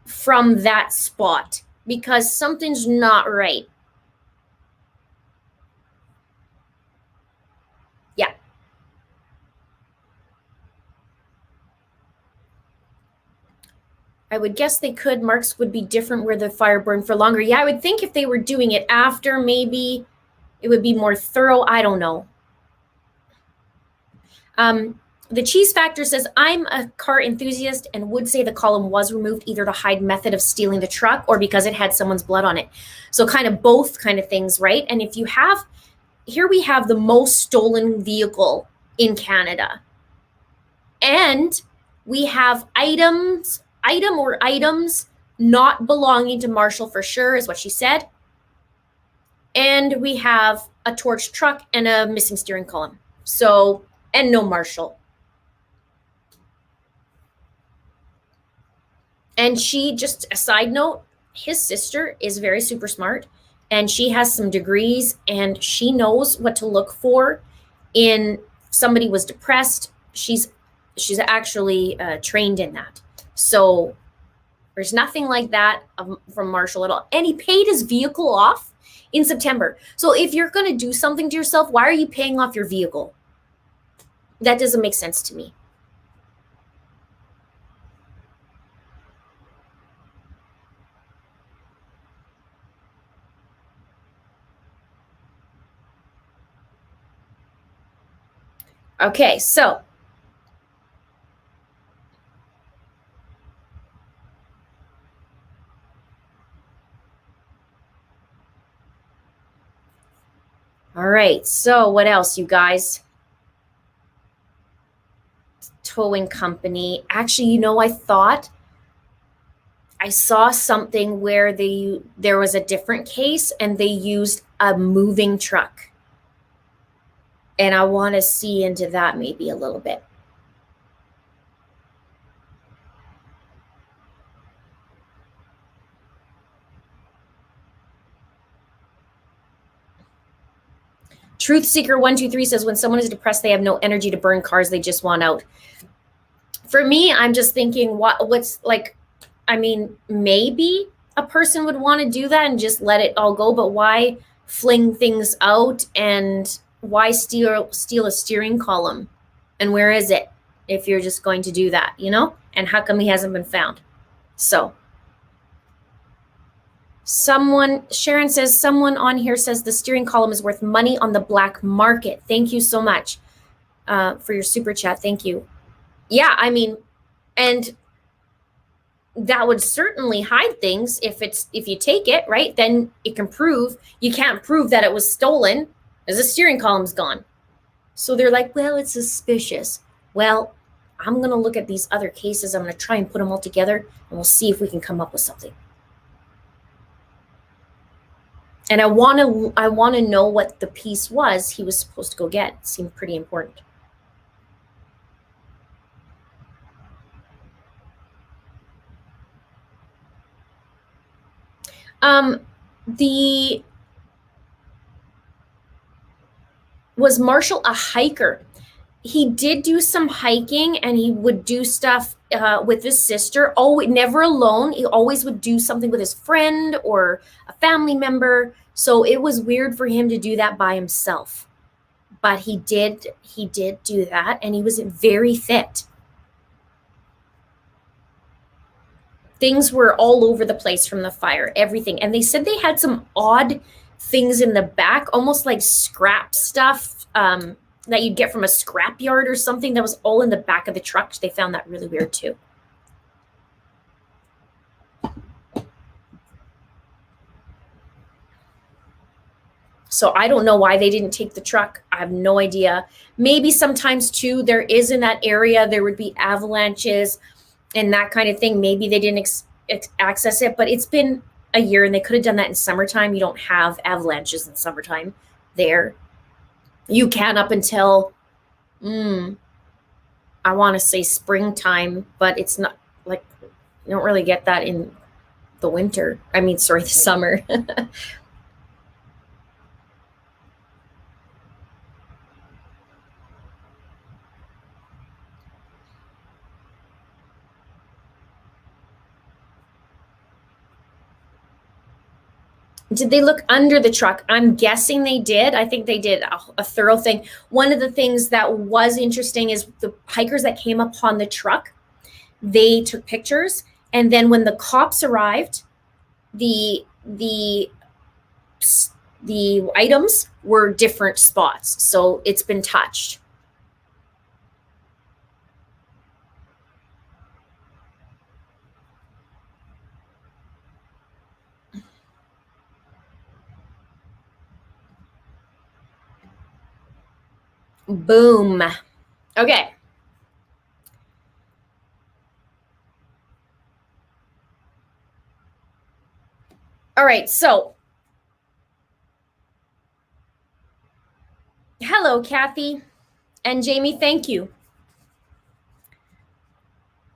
from that spot, because something's not right. Yeah. I would guess they could. Marks would be different where the fire burned for longer. Yeah, I would think if they were doing it after, maybe it would be more thorough. I don't know. The Cheese Factor says, I'm a car enthusiast and would say the column was removed either to hide method of stealing the truck or because it had someone's blood on it. So kind of both kind of things, right? And if you have, here we have the most stolen vehicle in Canada. And we have items not belonging to Marshall for sure, is what she said. And we have a torched truck and a missing steering column. So, and no Marshall. And she, just a side note, his sister is very super smart and she has some degrees and she knows what to look for in somebody was depressed. She's actually trained in that. So there's nothing like that from Marshall at all. And he paid his vehicle off in September. So if you're going to do something to yourself, why are you paying off your vehicle? That doesn't make sense to me. Okay, so All right, so what else, you guys? Towing company. Actually, I thought I saw something where there was a different case and they used a moving truck. And I want to see into that maybe a little bit. Truth Seeker 123 says when someone is depressed, they have no energy to burn cars, they just want out. For me, I'm just thinking what's like, I mean, maybe a person would want to do that and just let it all go, but why fling things out, and why steal a steering column? And where is it if you're just going to do that, And how come he hasn't been found? So Sharon says, someone on here says the steering column is worth money on the black market. Thank you so much for your super chat. Thank you. Yeah, I mean, and that would certainly hide things if you take it, right? Then you can't prove that it was stolen as the steering column's gone. So they're like, well, it's suspicious. Well, I'm going to look at these other cases. I'm going to try and put them all together, and we'll see if we can come up with something. And I want to know what the piece was he was supposed to go get. It seemed pretty important. Was Marshall a hiker? He did do some hiking, and he would do stuff with his sister. Oh, never alone. He always would do something with his friend or a family member. So it was weird for him to do that by himself. But he did do that, and he was very fit. Things were all over the place from the fire, everything. And they said they had some odd things in the back, almost like scrap stuff that you'd get from a scrap yard or something, that was all in the back of the truck. They found that really weird too. So I don't know why they didn't take the truck. I have no idea. Maybe sometimes too, there is in that area, there would be avalanches and that kind of thing. Maybe they didn't access it, but it's been a year, and they could have done that in summertime. You don't have avalanches in summertime there. You can up until, I want to say springtime, but it's not like, you don't really get that in the winter. The summer. Did they look under the truck? I'm guessing they did. I think they did a thorough thing. One of the things that was interesting is the hikers that came upon the truck, they took pictures. And then when the cops arrived, the items were different spots. So it's been touched. Boom. Okay. All right. So, hello, Kathy and Jamie. Thank you.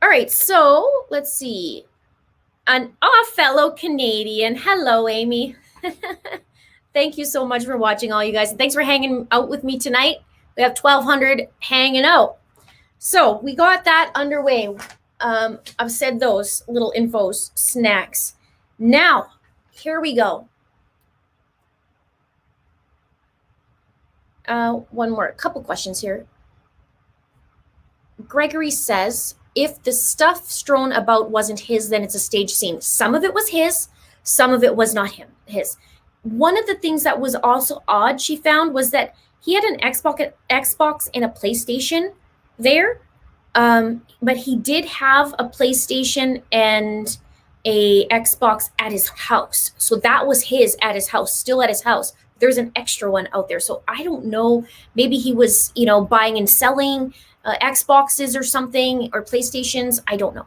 All right. So let's see. Fellow Canadian. Hello, Amy. Thank you so much for watching, all you guys. And thanks for hanging out with me tonight. We have 1,200 hanging out. So we got that underway. I've said those little infos, snacks. Now, here we go. One more, a couple questions here. Gregory says, if the stuff strewn about wasn't his, then it's a stage scene. Some of it was his, some of it was not his. One of the things that was also odd she found was that he had an Xbox and a PlayStation there, but he did have a PlayStation and a Xbox at his house. So that was his at his house, still at his house. there's an extra one out there. So I don't know, maybe he was, buying and selling Xboxes or something, or PlayStations. I don't know.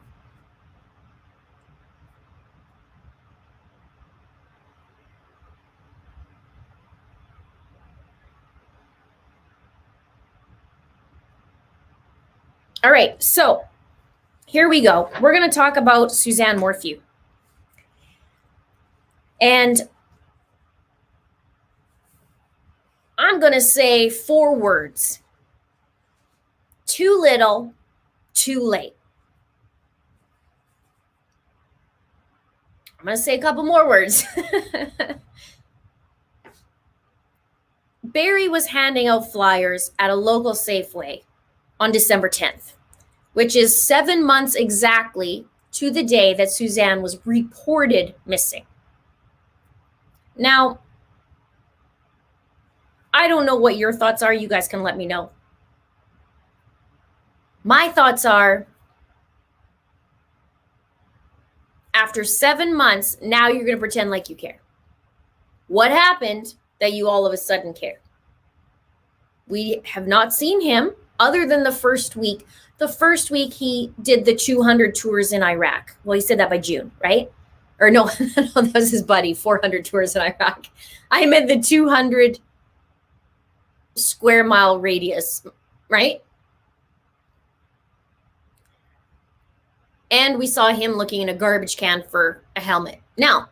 All right, so here we go. We're going to talk about Suzanne Morphew. And I'm going to say 4 words. Too little, too late. I'm going to say a couple more words. Barry was handing out flyers at a local Safeway on December 10th, which is 7 months exactly to the day that Suzanne was reported missing. Now, I don't know what your thoughts are. You guys can let me know. My thoughts are, after 7 months, now you're going to pretend like you care. What happened that you all of a sudden care? We have not seen him other than the first week. The first week he did the 200 tours in Iraq. Well, he said that by June, right? Or no, that was his buddy, 400 tours in Iraq. I meant the 200 square mile radius, right? And we saw him looking in a garbage can for a helmet. Now,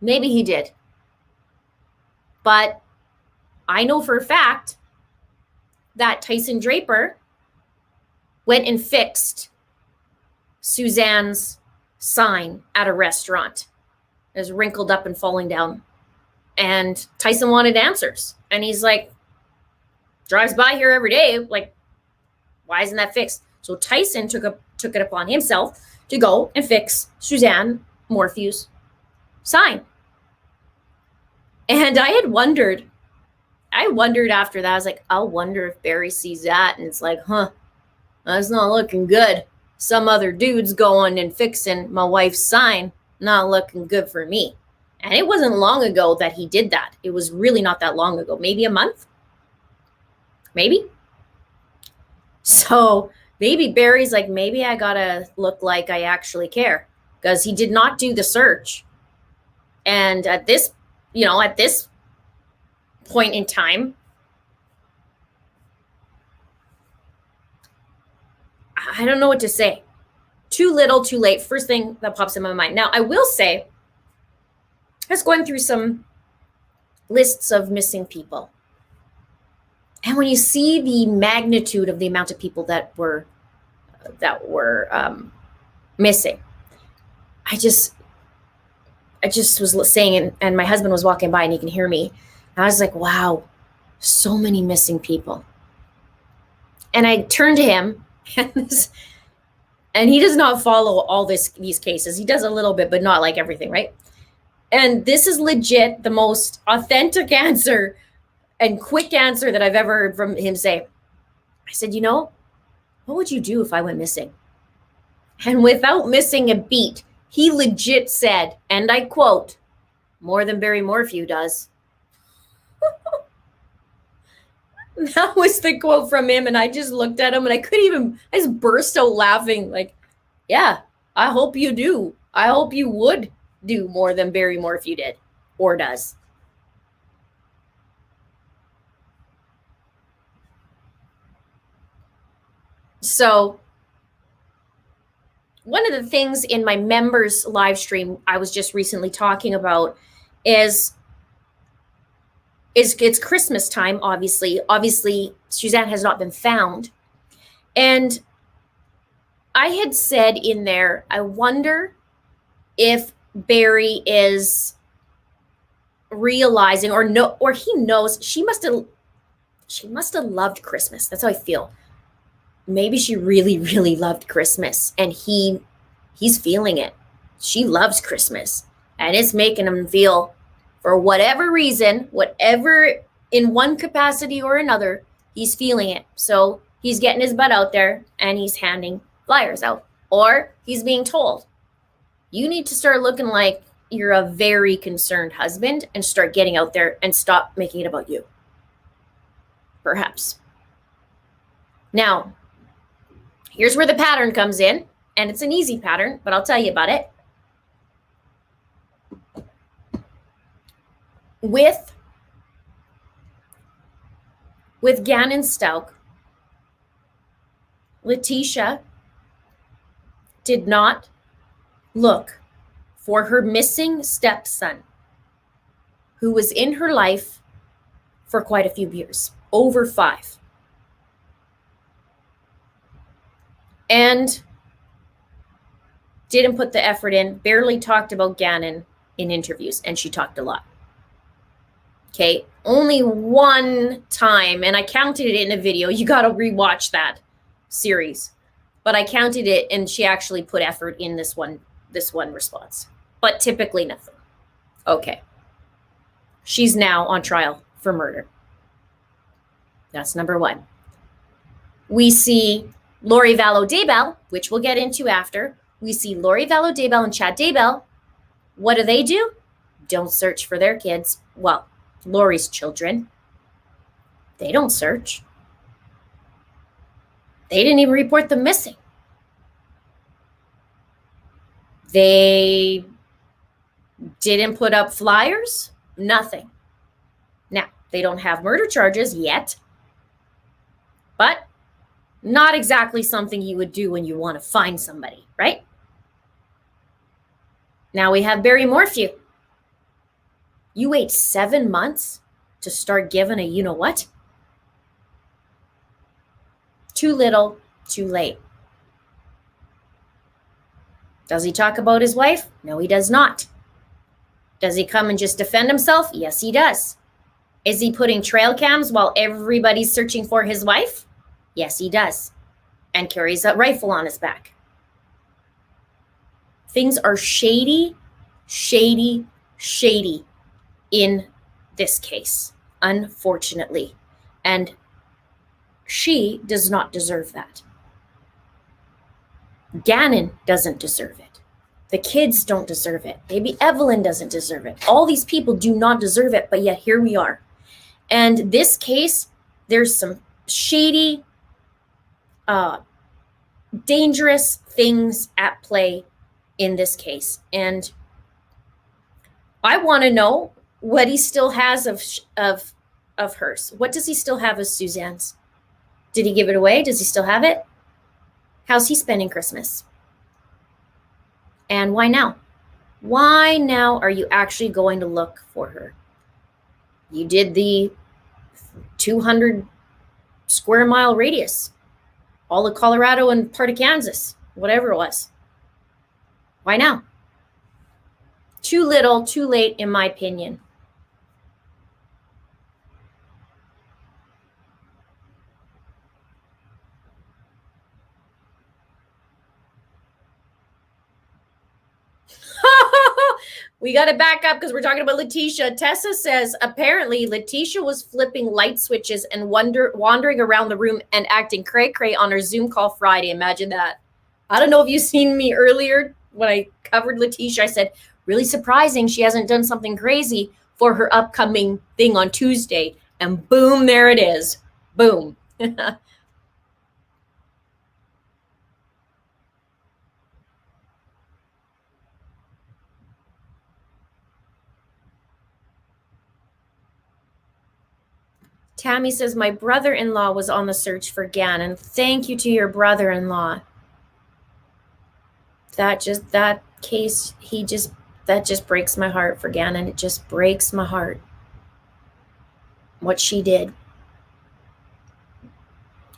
maybe he did. But I know for a fact that Tyson Draper went and fixed Suzanne's sign at a restaurant. It was wrinkled up and falling down. And Tyson wanted answers. And he's like, drives by here every day. Like, why isn't that fixed? So Tyson took it upon himself to go and fix Suzanne Morphew's sign. And I wondered after that, I was like, I'll wonder if Barry sees that and it's like, that's not looking good. Some other dude's going and fixing my wife's sign. Not looking good for me. And it wasn't long ago that he did that. It was really not that long ago. Maybe a month? Maybe? So maybe Barry's like, maybe I gotta look like I actually care, because he did not do the search. And at this point in time, I don't know what to say. Too little, too late. First thing that pops in my mind. Now, I will say, I was going through some lists of missing people. And when you see the magnitude of the amount of people that were missing, I just was saying, and my husband was walking by and he can hear me. And I was like, wow, so many missing people. And I turned to him, and he does not follow all these cases. He does a little bit, but not like everything, right? And this is legit the most authentic answer and quick answer that I've ever heard from him say. I said, what would you do if I went missing? And without missing a beat, he legit said, and I quote, more than Barry Morphew does. That was the quote from him. And I just looked at him and I just burst out laughing. Like, yeah, I hope you do. I hope you would do more than Barry Morphew did or does. So one of the things in my members live stream I was just recently talking about is it's Christmas time, obviously. Obviously, Suzanne has not been found. And I had said in there, I wonder if Barry is realizing or he knows she must have loved Christmas. That's how I feel. Maybe she really, really loved Christmas and he's feeling it. She loves Christmas and it's making him feel, for whatever reason, whatever in one capacity or another, he's feeling it. So he's getting his butt out there and he's handing flyers out, or he's being told, you need to start looking like, you're a very concerned husband and start getting out there and stop making it about you. Perhaps. Now, here's where the pattern comes in, and it's an easy pattern, but I'll tell you about it. With Gannon Stauch, Letecia did not look for her missing stepson, who was in her life for quite a few years, over 5. And didn't put the effort in, barely talked about Gannon in interviews, and she talked a lot. Okay, only one time, and I counted it in a video. You got to rewatch that series. But I counted it, and she actually put effort in this one response. But typically nothing. Okay. She's now on trial for murder. That's number 1. We see Lori Vallow Daybell, which we'll get into after. We see Lori Vallow Daybell and Chad Daybell. What do? Don't search for their kids. Well, Lori's children. They don't search. They didn't even report them missing. They didn't put up flyers. Nothing. Now, they don't have murder charges yet, but not exactly something you would do when you want to find somebody, right? Now we have Barry Morphew. You wait 7 months to start giving a you-know-what? Too little, too late. Does he talk about his wife? No, he does not. Does he come and just defend himself? Yes, he does. Is he putting trail cams while everybody's searching for his wife? Yes, he does. And carries a rifle on his back. Things are shady, shady, shady in this case, unfortunately. And she does not deserve that. Gannon doesn't deserve it. The kids don't deserve it. Maybe Evelyn doesn't deserve it. All these people do not deserve it, but yet here we are. And this case, there's some shady, dangerous things at play in this case. And I want to know what he still has of hers. What does he still have of Suzanne's? Did he give it away? Does he still have it? How's he spending Christmas? And why now? Why now are you actually going to look for her? You did the 200 square mile radius, all of Colorado and part of Kansas, whatever it was. Why now? Too little, too late, in my opinion. We got to back up because we're talking about Letecia. Tessa says, apparently Letecia was flipping light switches and wandering around the room and acting cray-cray on her Zoom call Friday. Imagine that. I don't know if you've seen me earlier when I covered Letecia. I said, really surprising she hasn't done something crazy for her upcoming thing on Tuesday. And boom, there it is. Boom. Tammy says, my brother-in-law was on the search for Gannon. Thank you to your brother-in-law. That just breaks my heart for Gannon. It just breaks my heart. What she did.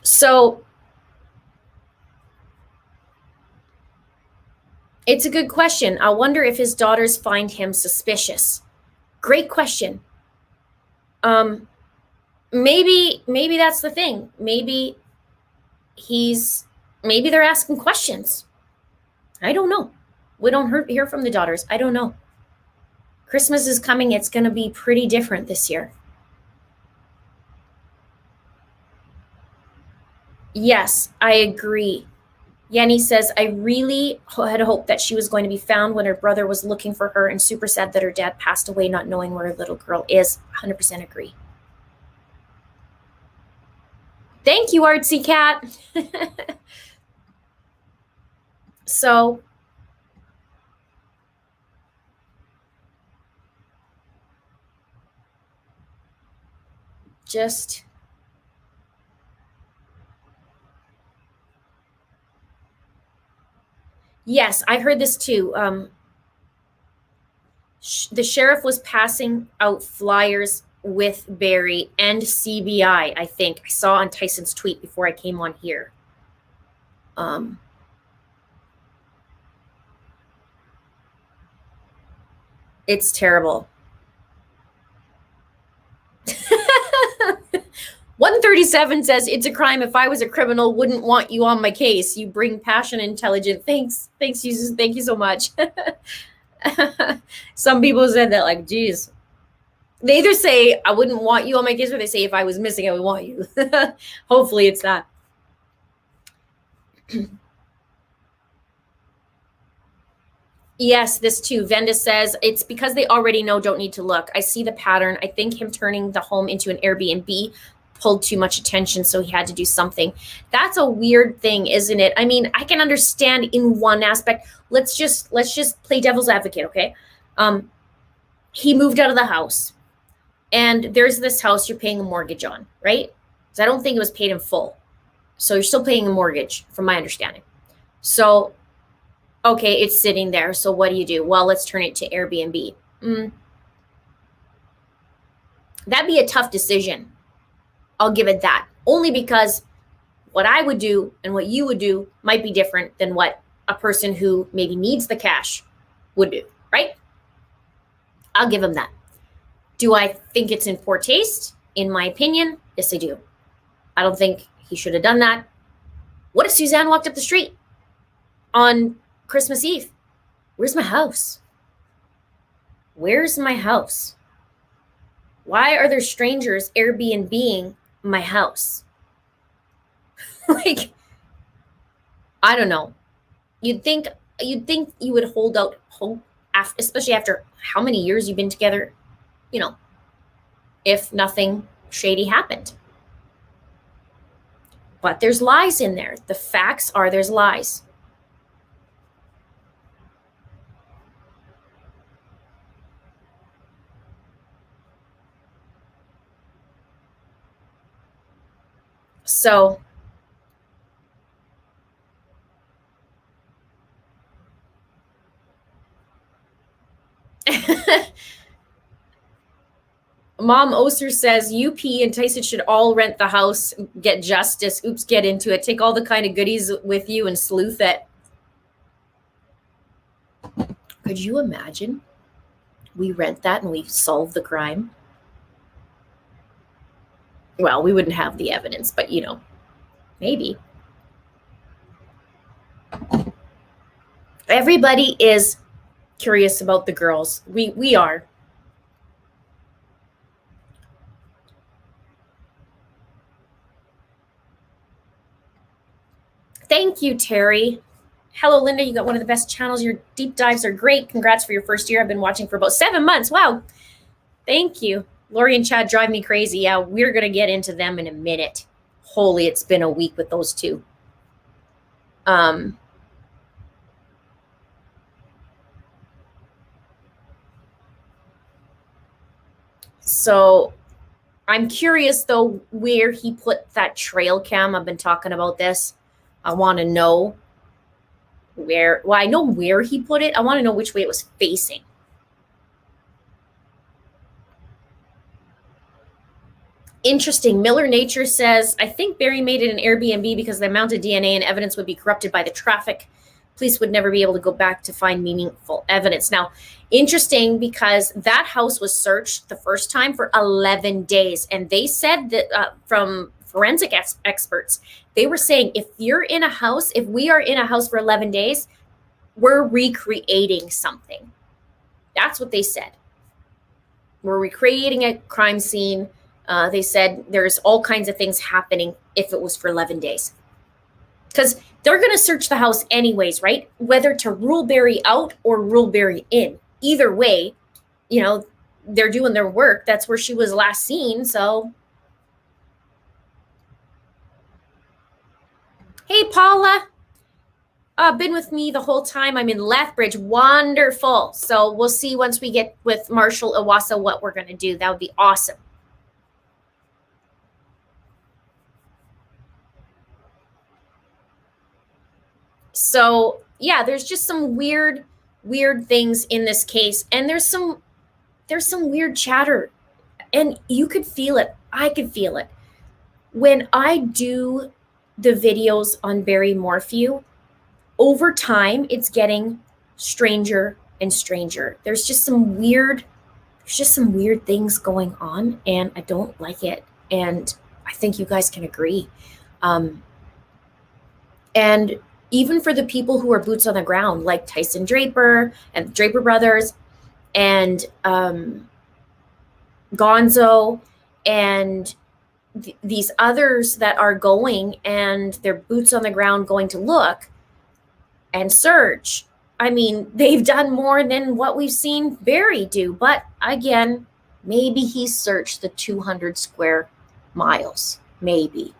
So it's a good question. I wonder if his daughters find him suspicious. Great question. Maybe that's the thing. Maybe they're asking questions. I don't know. We don't hear from the daughters. I don't know. Christmas is coming. It's going to be pretty different this year. Yes, I agree. Yanni says, I really had hoped that she was going to be found when her brother was looking for her, and super sad that her dad passed away not knowing where her little girl is. 100% agree. Thank you, Artsy Cat. So just yes, I heard this too. The sheriff was passing out flyers with Barry and CBI, I think. I saw on Tyson's tweet before I came on here. It's terrible. 137 says, it's a crime. If I was a criminal, wouldn't want you on my case. You bring passion and intelligence. Thanks, Jesus. Thank you so much. Some people said that, like, geez. They either say, I wouldn't want you on my case, or they say, if I was missing, I would want you. Hopefully it's that. Yes, this too. Venda says, it's because they already know, don't need to look. I see the pattern. I think him turning the home into an Airbnb pulled too much attention, so he had to do something. That's a weird thing, isn't it? I mean, I can understand in one aspect. Let's just play devil's advocate, okay? He moved out of the house, and there's this house you're paying a mortgage on, right? Because I don't think it was paid in full. So you're still paying a mortgage, from my understanding. So, okay, it's sitting there. So what do? Well, let's turn it to Airbnb. That'd be a tough decision. I'll give it that. Only because what I would do and what you would do might be different than what a person who maybe needs the cash would do, right? I'll give him that. Do I think it's in poor taste? In my opinion, yes, I do. I don't think he should have done that. What if Suzanne walked up the street on Christmas Eve? Where's my house? Where's my house? Why are there strangers Airbnb-ing my house? Like, I don't know. You'd think you would hold out hope, especially after how many years you've been together, you know, if nothing shady happened. But there's lies in there. The facts are there's lies. So Mom Oster says UP and Tyson should all rent the house, get justice. Oops, get into it. Take all the kind of goodies with you and sleuth it. Could you imagine? We rent that and we solve the crime. Well, we wouldn't have the evidence, but you know, maybe. Everybody is curious about the girls. We are. Thank you, Terry. Hello, Linda. You got one of the best channels. Your deep dives are great. Congrats for your first year. I've been watching for about 7 months. Wow. Thank you. Lori and Chad drive me crazy. Yeah, we're going to get into them in a minute. Holy, it's been a week with those two. So I'm curious, though, where he put that trail cam. I've been talking about this. I want to know where. Well, I know where he put it. I want to know which way it was facing. Interesting. Miller Nature says, I think Barry made it an Airbnb because the amount of DNA and evidence would be corrupted by the traffic. Police would never be able to go back to find meaningful evidence. Now, interesting, because that house was searched the first time for 11 days. And they said that from forensic experts, they were saying if we are in a house for 11 days, we're recreating something. That's what they said. We're recreating a crime scene. They said there's all kinds of things happening if it was for 11 days. Because they're going to search the house anyways, right? Whether to rule Barry out or rule Barry in. Either way, you know, they're doing their work. That's where she was last seen. So, hey, Paula. Been with me the whole time. I'm in Lethbridge. Wonderful. So we'll see once we get with Marshall Iwasa what we're going to do. That would be awesome. So yeah, there's just some weird things in this case, and there's some weird chatter, and you could feel it. I could feel it when I do the videos on Barry Morphew. Over time, it's getting stranger and stranger. There's just some weird things going on, and I don't like it. And I think you guys can agree. And even for the people who are boots on the ground, like Tyson Draper and the Draper brothers and Gonzo and these others that are going and they're boots on the ground going to look and search. I mean, they've done more than what we've seen Barry do. But again, maybe he searched the 200 square miles. Maybe.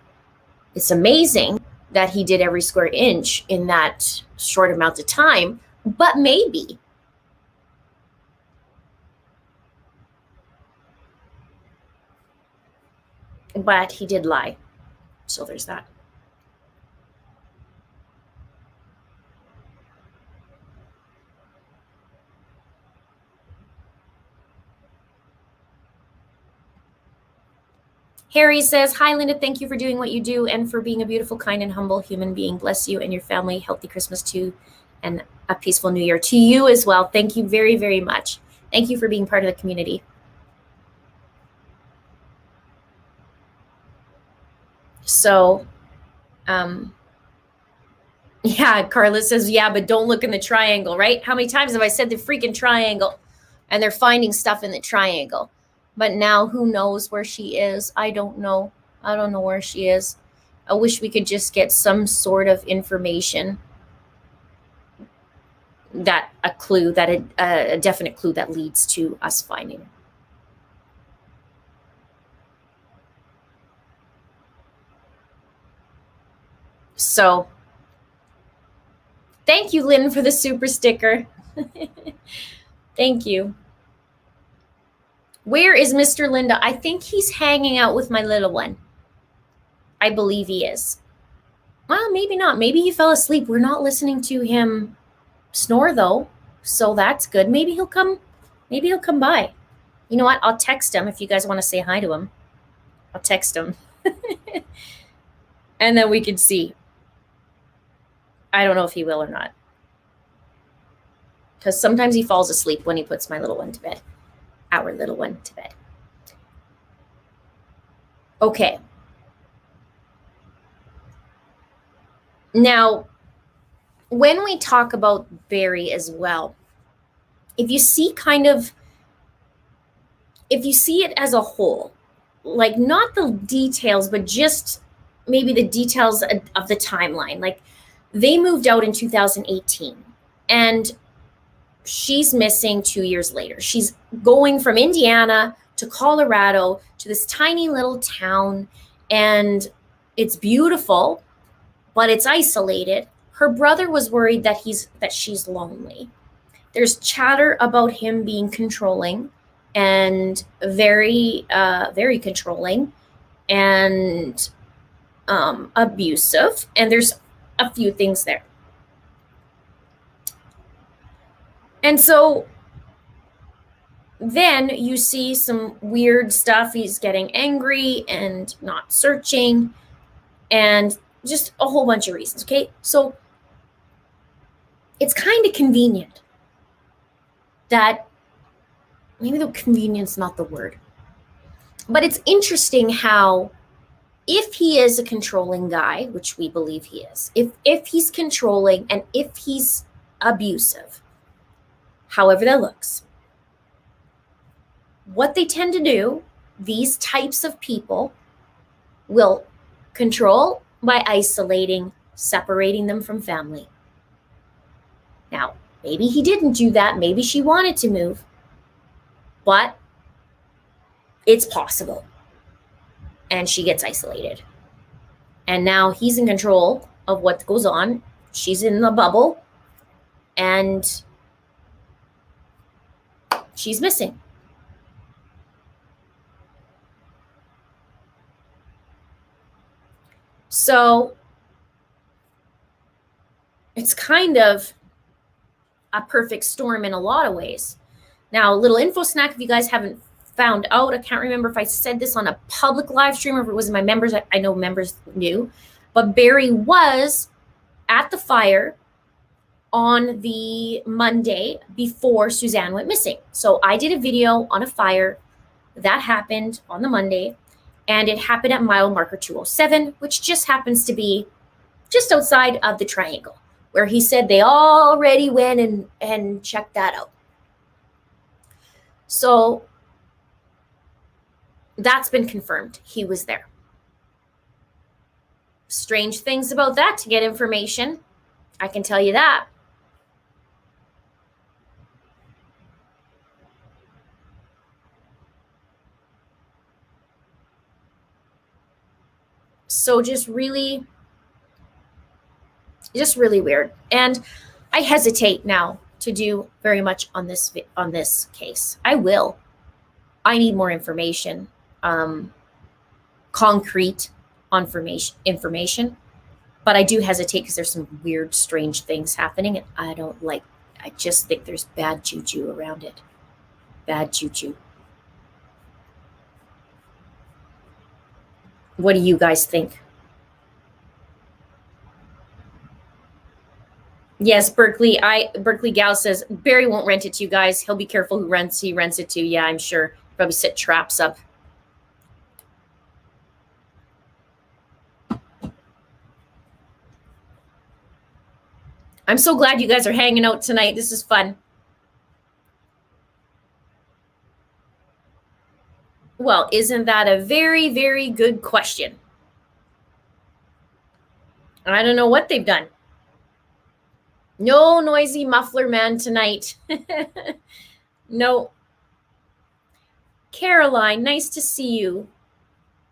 It's amazing that he did every square inch in that short amount of time, but maybe. But he did lie. So there's that. Harry says, hi, Linda. Thank you for doing what you do and for being a beautiful, kind, and humble human being. Bless you and your family. Healthy Christmas too, and a peaceful New Year to you as well. Thank you very, very much. Thank you for being part of the community. So, yeah, Carla says, yeah, but don't look in the triangle, right? How many times have I said the freaking triangle? And they're finding stuff in the triangle. But now who knows where she is? I don't know. I don't know where she is. I wish we could just get some sort of information, that a clue, that a definite clue that leads to us finding her. So thank you, Lynn, for the super sticker. Thank you. Where is Mr. Linda? I think he's hanging out with my little one. I believe he is. Well, maybe not. Maybe he fell asleep. We're not listening to him snore though, so that's good. Maybe he'll come by. You know what? I'll text him if you guys want to say hi to him. I'll text him. And then we can see. I don't know if he will or not. Because sometimes he falls asleep when he puts my little one to bed. Our little one to bed. Okay. Now, when we talk about Barry as well, if you see it as a whole, like not the details, but just maybe the details of the timeline, like they moved out in 2018 and she's missing 2 years later. She's going from Indiana to Colorado to this tiny little town, and it's beautiful, but it's isolated. Her brother was worried that she's lonely. There's chatter about him being controlling and very, very controlling and abusive, and there's a few things there. And so then you see some weird stuff. He's getting angry and not searching and just a whole bunch of reasons, okay? So it's kind of convenient that, maybe the convenience is not the word, but it's interesting how if he is a controlling guy, which we believe he is, if he's controlling and if he's abusive, however that looks, what they tend to do, these types of people will control by isolating, separating them from family. Now, maybe he didn't do that. Maybe she wanted to move. But it's possible. And she gets isolated. And now he's in control of what goes on. She's in the bubble. And she's missing. So it's kind of a perfect storm in a lot of ways. Now, a little info snack if you guys haven't found out. I can't remember if I said this on a public live stream or if it was in my members. I know members knew. But Barry was at the fire on the Monday before Suzanne went missing. So I did a video on a fire that happened on the Monday, and it happened at mile marker 207, which just happens to be just outside of the triangle, where he said they already went and checked that out. So that's been confirmed. He was there. Strange things about that to get information. I can tell you that. So just really weird. And I hesitate now to do very much on this case. I will. I need more information, concrete information. But I do hesitate because there's some weird, strange things happening, and I don't like. I just think there's bad juju around it. Bad juju. What do you guys think? Yes, Berkeley Gal says Barry won't rent it to you guys. He'll be careful who he rents it to. Yeah, I'm sure. Probably set traps up. I'm so glad you guys are hanging out tonight. This is fun. Well, isn't that a very, very good question? I don't know what they've done. No noisy muffler man tonight. No. Caroline, nice to see you.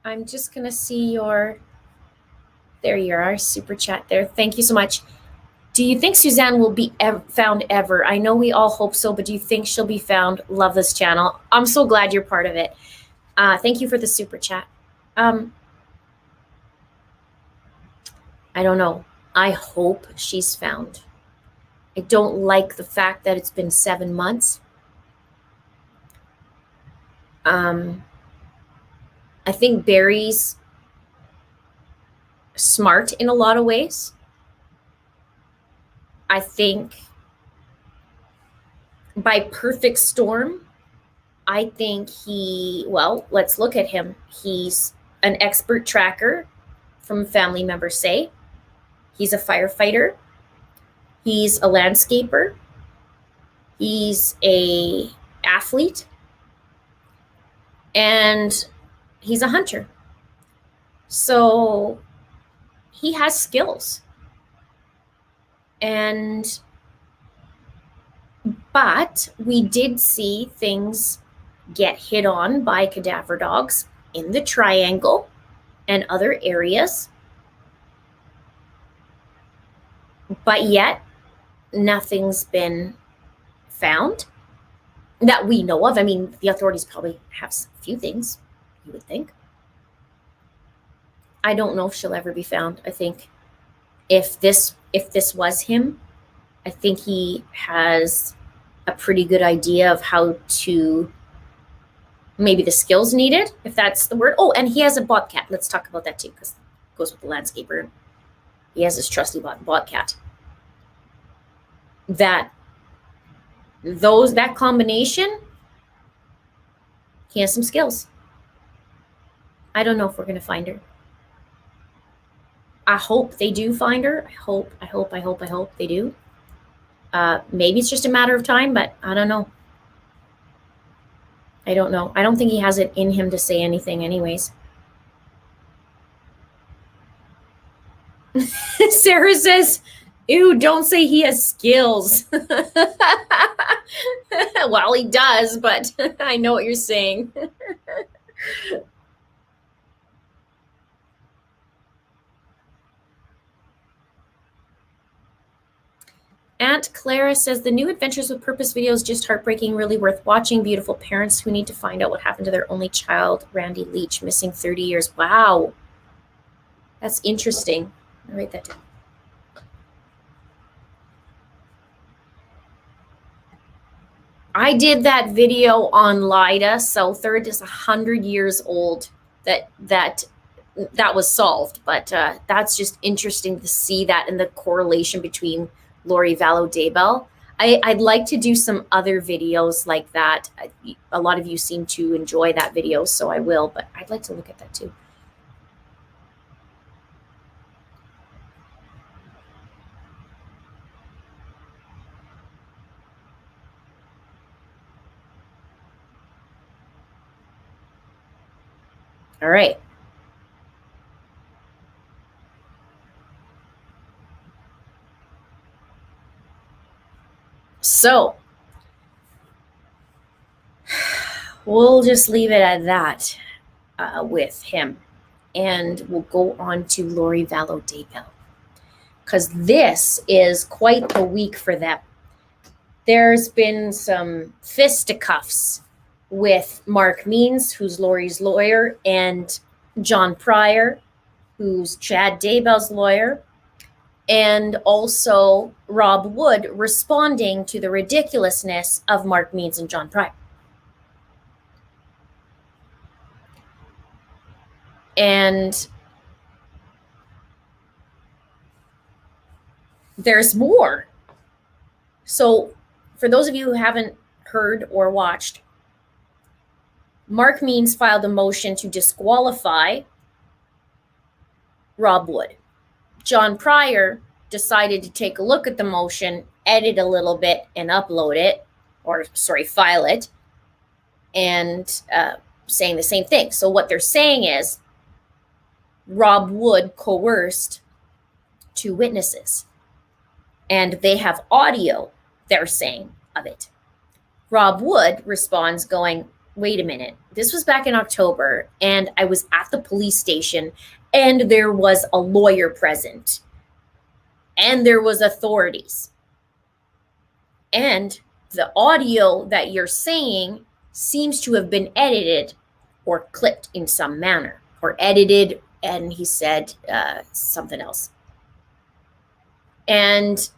I'm just going to see your... There you are, super chat there. Thank you so much. Do you think Suzanne will be found ever? I know we all hope so, but do you think she'll be found? Love this channel. I'm so glad you're part of it. Thank you for the super chat. I don't know. I hope she's found. I don't like the fact that it's been 7 months. I think Barry's smart in a lot of ways. I think by perfect storm, I think let's look at him. He's an expert tracker, from family members say. He's a firefighter. He's a landscaper. He's a athlete. And he's a hunter. So he has skills. But we did see things get hit on by cadaver dogs in the triangle and other areas. But yet, nothing's been found that we know of. I mean, the authorities probably have a few things, you would think. I don't know if she'll ever be found. I think if this was him, I think he has a pretty good idea of how to, maybe the skills needed, if that's the word. Oh, and he has a bobcat. Let's talk about that too, because it goes with the landscaper. He has his trusty bobcat. That combination, he has some skills. I don't know if we're going to find her. I hope they do find her. I hope they do. Maybe it's just a matter of time, but I don't know. I don't know. I don't think he has it in him to say anything anyways. Says Sarah says, ew, don't say he has skills. Well, he does, but I know what you're saying. Aunt Clara says, the new Adventures with Purpose video is just heartbreaking, really worth watching. Beautiful parents who need to find out what happened to their only child, Randy Leach, missing 30 years. Wow. That's interesting. I'll write that down. I did that video on Lida Southard. It's 100 years old that was solved, but that's just interesting to see that and the correlation between Lori Vallow Daybell. I'd like to do some other videos like that. A lot of you seem to enjoy that video, so I will, but I'd like to look at that too. All right. So we'll just leave it at that with him. And we'll go on to Lori Vallow Daybell, because this is quite the week for them. There's been some fisticuffs with Mark Means, who's Lori's lawyer, and John Pryor, who's Chad Daybell's lawyer, and also Rob Wood responding to the ridiculousness of Mark Means and John Pryor. And there's more. So for those of you who haven't heard or watched, Mark Means filed a motion to disqualify Rob Wood. John Pryor decided to take a look at the motion, edit a little bit, and upload it, file it, and saying the same thing. So what they're saying is Rob Wood coerced two witnesses, and they have audio, they're saying, of it. Rob Wood responds going, wait a minute, this was back in October, and I was at the police station, and there was a lawyer present, and there was authorities. And the audio that you're saying seems to have been edited or clipped in some manner, or edited, and he said something else. And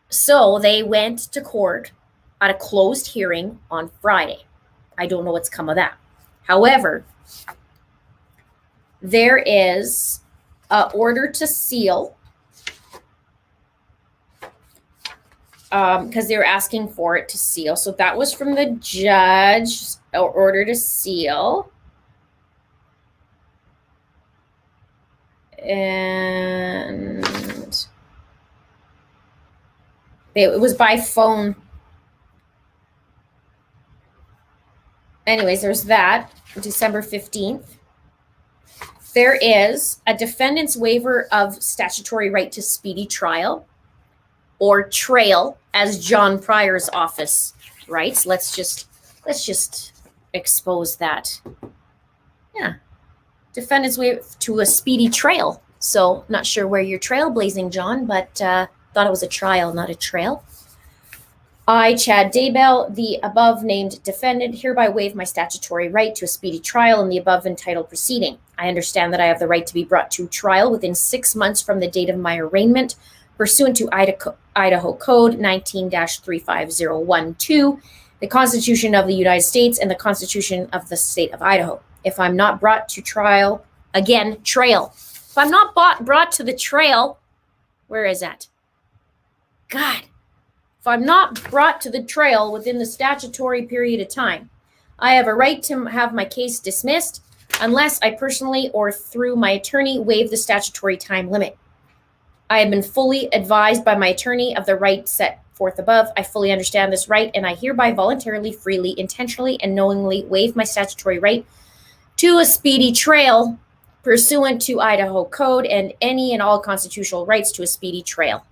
so they went to court at a closed hearing on Friday. I don't know what's come of that. However, there is an order to seal, because they were asking for it to seal. So that was from the judge, order to seal. And it was by phone. Anyways, there's that, December 15th. There is a defendant's waiver of statutory right to speedy trial, or trail, as John Pryor's office writes. Let's just expose that. Yeah. Defendant's waiver to a speedy trial. So not sure where you're trailblazing, John, but thought it was a trial, not a trail. I, Chad Daybell, the above named defendant, hereby waive my statutory right to a speedy trial in the above entitled proceeding. I understand that I have the right to be brought to trial within 6 months from the date of my arraignment, pursuant to Idaho Code 19-35012, the Constitution of the United States, and the Constitution of the State of Idaho. If I'm not brought to trial, again, trail. If I'm not brought to the trail, where is that? God. If I'm not brought to the trail within the statutory period of time, I have a right to have my case dismissed unless I personally or through my attorney waive the statutory time limit. I have been fully advised by my attorney of the right set forth above. I fully understand this right, and I hereby voluntarily, freely, intentionally, and knowingly waive my statutory right to a speedy trial pursuant to Idaho Code and any and all constitutional rights to a speedy trial.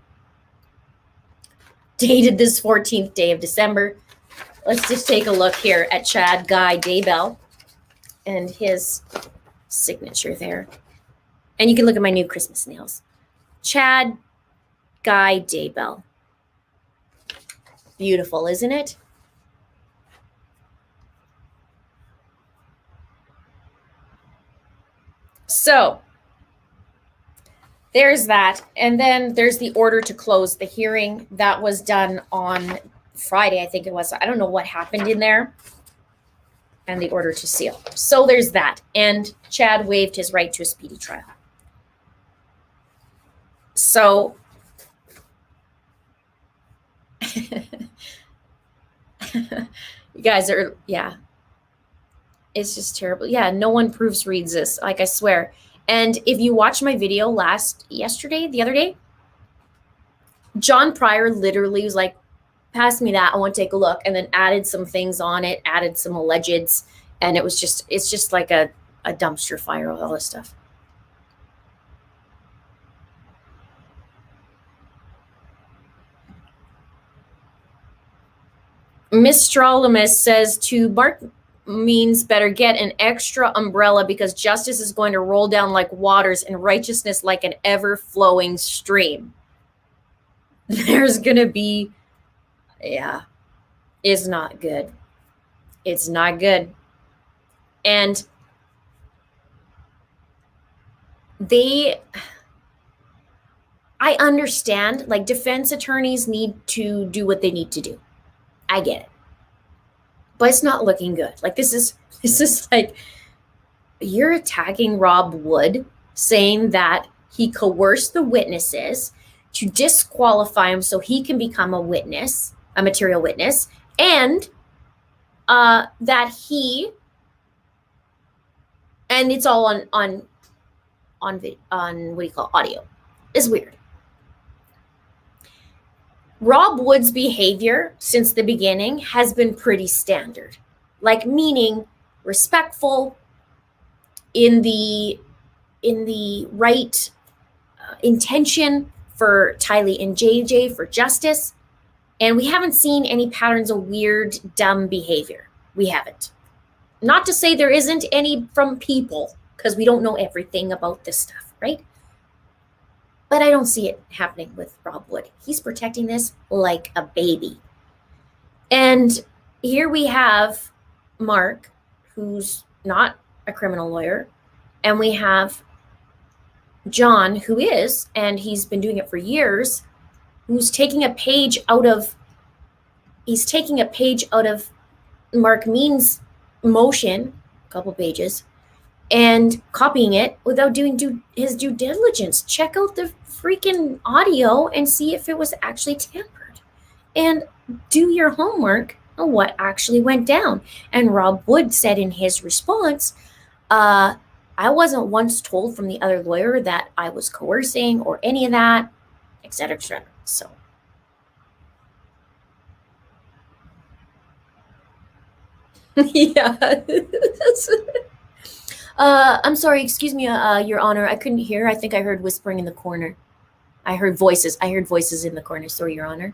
Dated this 14th day of December. Let's just take a look here at Chad Guy Daybell and his signature there. And you can look at my new Christmas nails. Chad Guy Daybell. Beautiful, isn't it? So there's that. And then there's the order to close the hearing that was done on Friday, I think it was. I don't know what happened in there. And the order to seal. So there's that. And Chad waived his right to a speedy trial. So you guys are, yeah. It's just terrible. Yeah, no one proofreads this, like I swear. And if you watch my video the other day, John Pryor literally was like, pass me that, I want to take a look, and then added some things on it, added some allegeds, and it's just like a dumpster fire with all this stuff. Miss Strolomus says to Mark means better get an extra umbrella because justice is going to roll down like waters and righteousness like an ever-flowing stream. There's going to be, yeah, it's not good. It's not good. And I understand, like, defense attorneys need to do what they need to do. I get it. But it's not looking good. Like, this is like, you're attacking Rob Wood, saying that he coerced the witnesses to disqualify him so he can become a witness, a material witness, and that he, and it's all on what do you call audio. It's weird. Rob Wood's behavior since the beginning has been pretty standard, like meaning respectful, in the right intention for Tylee and JJ for justice, and we haven't seen any patterns of weird, dumb behavior. We haven't. Not to say there isn't any from people, because we don't know everything about this stuff, right? But I don't see it happening with Rob Wood. He's protecting this like a baby. And here we have Mark, who's not a criminal lawyer, and we have John, who is, and he's been doing it for years, who's taking a page out of Mark Mean's motion, a couple pages, and copying it without doing his due diligence. Check out the freaking audio and see if it was actually tampered. And do your homework on what actually went down. And Rob Wood said in his response, I wasn't once told from the other lawyer that I was coercing or any of that, et cetera, et cetera. So. Yeah. I'm sorry, excuse me, Your Honor. I couldn't hear. I think I heard whispering in the corner. I heard voices in the corner. Sorry, Your Honor.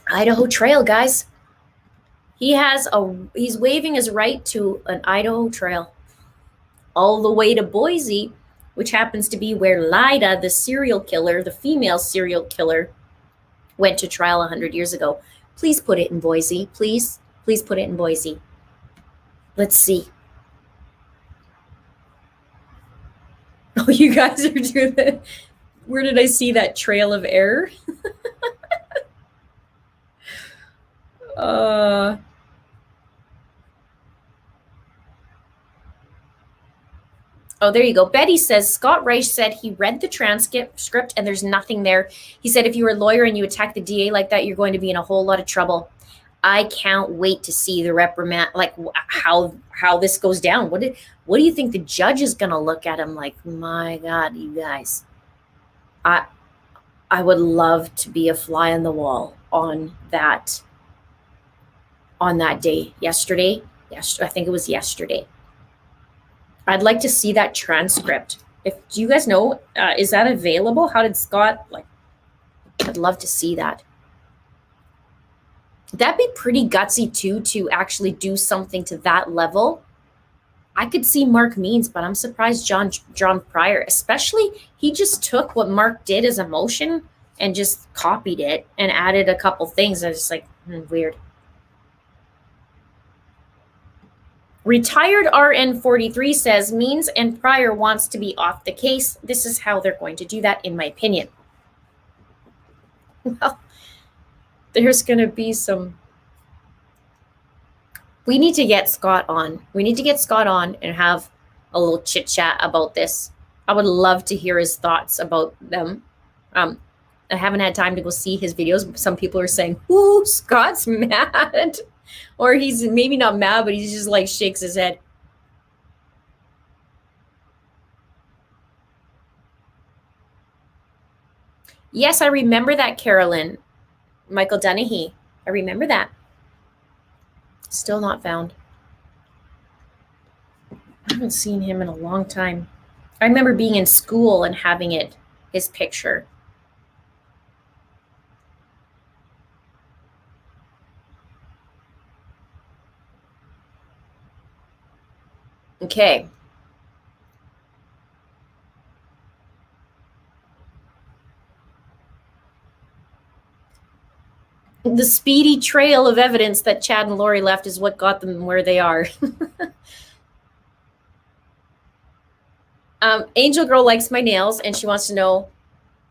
Idaho Trail, guys. He's waiving his right to an Idaho Trail all the way to Boise, which happens to be where Lida, the serial killer, the female serial killer, went to trial 100 years ago. Please put it in Boise. Please put it in Boise. Let's see. Oh, you guys are doing that. Where did I see that trail of error? Oh, there you go. Betty says, Scott Reich said he read the transcript and there's nothing there. He said, if you were a lawyer and you attack the DA like that, you're going to be in a whole lot of trouble. I can't wait to see the reprimand, like how this goes down. What do you think the judge is going to look at him like? My God, you guys, I would love to be a fly on the wall on that on that day, yesterday. Yes, I think it was yesterday. I'd like to see that transcript. Do you guys know, is that available? How did Scott, I'd love to see that. That'd be pretty gutsy too, to actually do something to that level. I could see Mark Means, but I'm surprised John Pryor, especially, he just took what Mark did as a motion and just copied it and added a couple things. I was just like, weird. Retired RN43 says Means and Pryor wants to be off the case. This is how they're going to do that, in my opinion. Well, there's going to be some. We need to get Scott on. We need to get Scott on and have a little chit chat about this. I would love to hear his thoughts about them. I haven't had time to go see his videos. Some people are saying, ooh, Scott's mad. Or he's maybe not mad, but he just like shakes his head. Yes, I remember that, Carolyn. Michael Dennehy. I remember that. Still not found. I haven't seen him in a long time. I remember being in school and having his picture. Okay. The speedy trail of evidence that Chad and Lori left is what got them where they are. Angel Girl likes my nails, and she wants to know,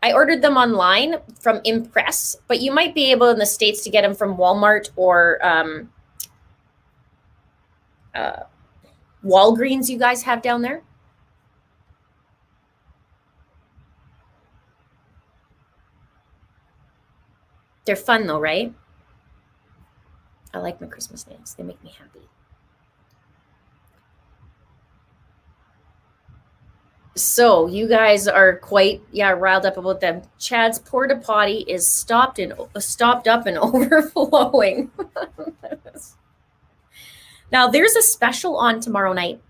I ordered them online from Impress, but you might be able in the States to get them from Walmart or Walgreens. You guys have down there? They're fun though, right? I like my Christmas nails. They make me happy. So you guys are quite riled up about them. Chad's porta potty is stopped up and overflowing. Now there's a special on tomorrow night.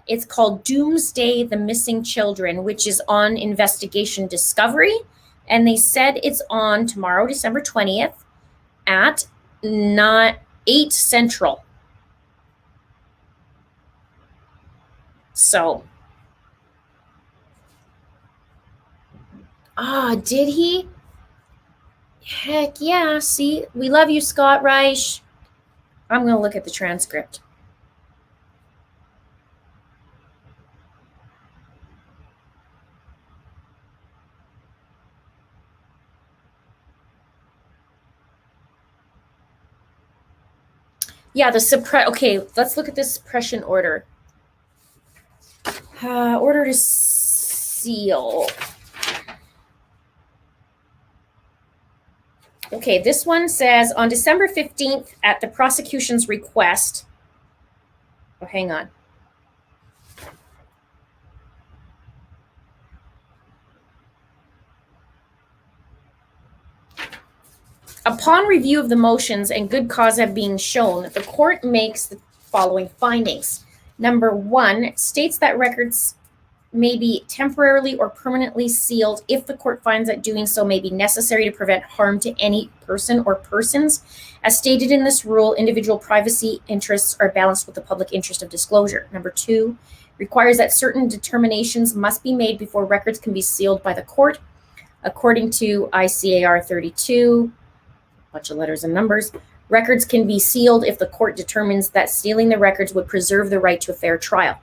It's called Doomsday: The Missing Children, which is on Investigation Discovery, and they said it's on tomorrow, December 20th, at 8 Central. So. Did he? Heck yeah. See, we love you, Scott Reich. I'm going to look at the transcript. Yeah, okay, let's look at the suppression order. Order to seal. Okay, this one says on December 15th at the prosecution's request. Oh, hang on. Upon review of the motions and good cause have been shown, the court makes the following findings. Number 1, states that records may be temporarily or permanently sealed if the court finds that doing so may be necessary to prevent harm to any person or persons. As stated in this rule, individual privacy interests are balanced with the public interest of disclosure. Number 2, requires that certain determinations must be made before records can be sealed by the court. According to ICAR 32, a bunch of letters and numbers, records can be sealed if the court determines that sealing the records would preserve the right to a fair trial.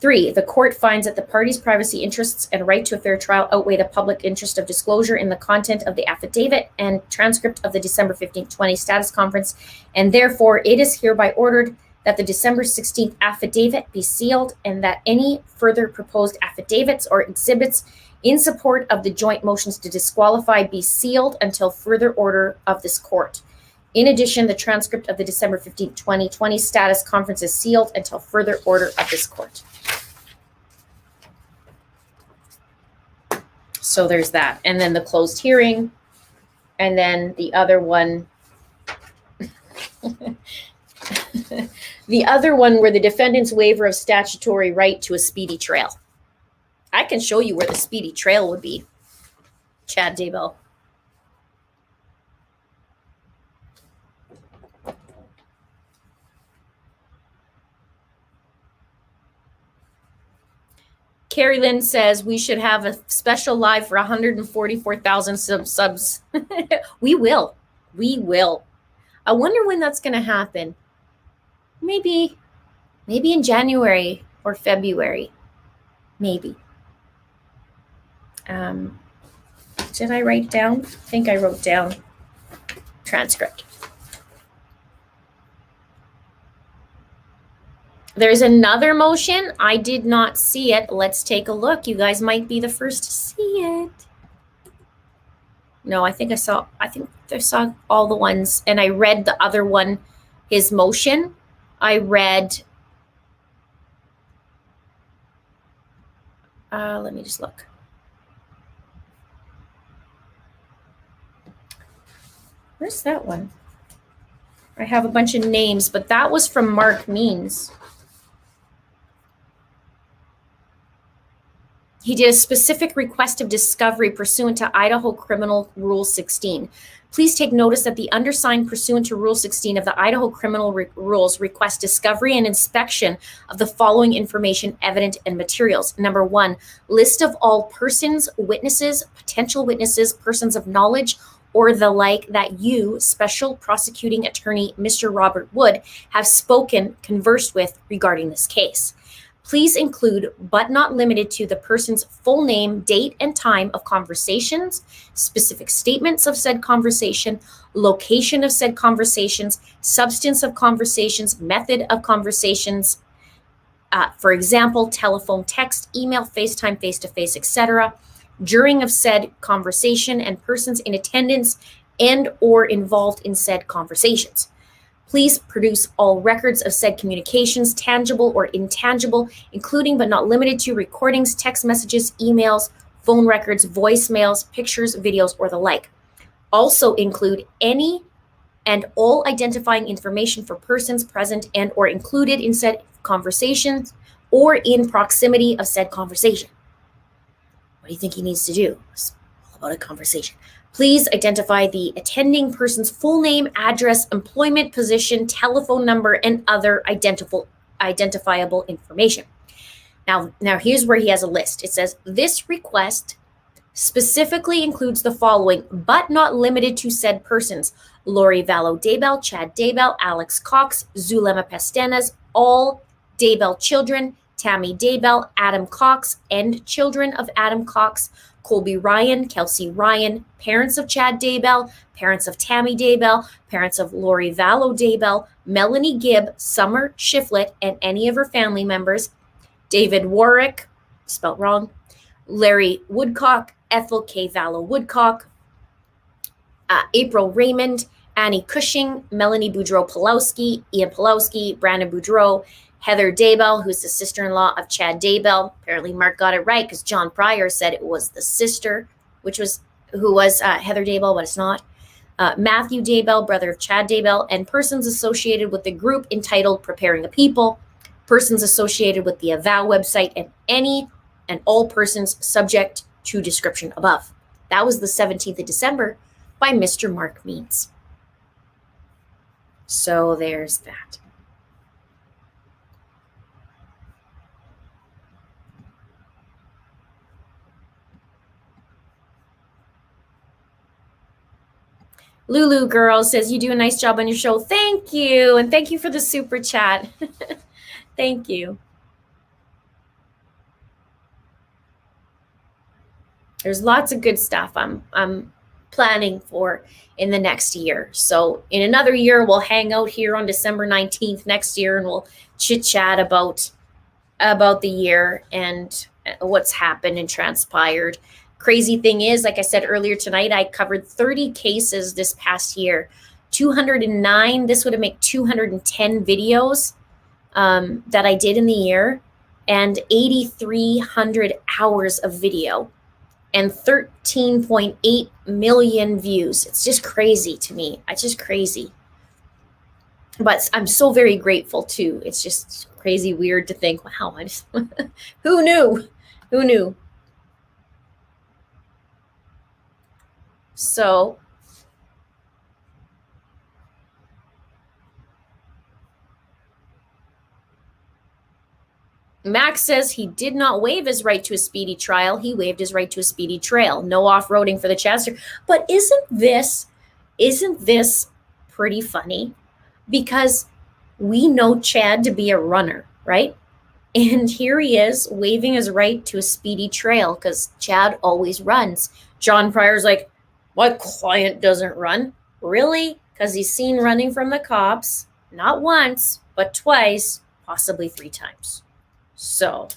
3, the court finds that the parties' privacy interests and right to a fair trial outweigh the public interest of disclosure in the content of the affidavit and transcript of the December 15, 20 status conference, and therefore it is hereby ordered that the December 16th affidavit be sealed and that any further proposed affidavits or exhibits in support of the joint motions to disqualify be sealed until further order of this court. In addition, the transcript of the December 15, 2020 status conference is sealed until further order of this court. So there's that. And then the closed hearing. And then the other one The other one were the defendant's waiver of statutory right to a speedy trial. I can show you where the speedy trial would be. Chad Daybell. Carrie Lynn says we should have a special live for 144,000 subs. We will. I wonder when that's going to happen. Maybe in January or February. Maybe. Did I write down? I think I wrote down transcript. There's another motion. I did not see it. Let's take a look. You guys might be the first to see it. No, I think I saw all the ones, and I read the other one, his motion. I read, let me just look. Where's that one? I have a bunch of names, but that was from Mark Means. He did a specific request of discovery pursuant to Idaho Criminal Rule 16. Please take notice that the undersigned pursuant to Rule 16 of the Idaho Criminal Rules request discovery and inspection of the following information, evidence, and materials. Number 1, list of all persons, witnesses, potential witnesses, persons of knowledge, or the like that you, Special Prosecuting Attorney Mr. Robert Wood, have spoken, conversed with regarding this case. Please include, but not limited to, the person's full name, date, and time of conversations, specific statements of said conversation, location of said conversations, substance of conversations, method of conversations, for example, telephone, text, email, FaceTime, face-to-face, etc., during of said conversation, and persons in attendance and or involved in said conversations. Please produce all records of said communications, tangible or intangible, including but not limited to recordings, text messages, emails, phone records, voicemails, pictures, videos, or the like. Also include any and all identifying information for persons present and or included in said conversations or in proximity of said conversation. What do you think he needs to do? It's all about a conversation. Please identify the attending person's full name, address, employment position, telephone number, and other identifiable information. Now here's where he has a list. It says, this request specifically includes the following, but not limited to said persons: Lori Vallow Daybell, Chad Daybell, Alex Cox, Zulema Pestenas, all Daybell children, Tammy Daybell, Adam Cox, and children of Adam Cox, Colby Ryan, Kelsey Ryan, parents of Chad Daybell, parents of Tammy Daybell, parents of Lori Vallow Daybell, Melanie Gibb, Summer Shiflett, and any of her family members, David Warwick, spelt wrong, Larry Woodcock, Ethel K. Vallow Woodcock, April Raymond, Annie Cushing, Melanie Boudreau-Pulowski, Ian Pulowski, Brandon Boudreau, Heather Daybell, who's the sister-in-law of Chad Daybell. Apparently Mark got it right because John Pryor said it was the sister, who was Heather Daybell, but it's not. Matthew Daybell, brother of Chad Daybell, and persons associated with the group entitled Preparing a People, persons associated with the Avow website, and any and all persons subject to description above. That was the 17th of December by Mr. Mark Means. So there's that. Lulu Girl says, you do a nice job on your show. Thank you. And thank you for the super chat. Thank you. There's lots of good stuff I'm planning for in the next year. So in another year, we'll hang out here on December 19th next year, and we'll chit chat about the year and what's happened and transpired. Crazy thing is, like I said earlier tonight, I covered 30 cases this past year, 209. This would have made 210 videos that I did in the year, and 8,300 hours of video and 13.8 million views. It's just crazy to me. It's just crazy. But I'm so very grateful too. It's just crazy weird to think, wow, I just who knew? Who knew? So Max says he did not waive his right to a speedy trial. He waived his right to a speedy trail. No off-roading for the Chester. But isn't this pretty funny? Because we know Chad to be a runner, right? And here he is waiving his right to a speedy trail because Chad always runs. John Pryor's like, my client doesn't run. Really? Because he's seen running from the cops, not once, but twice, possibly 3 times. So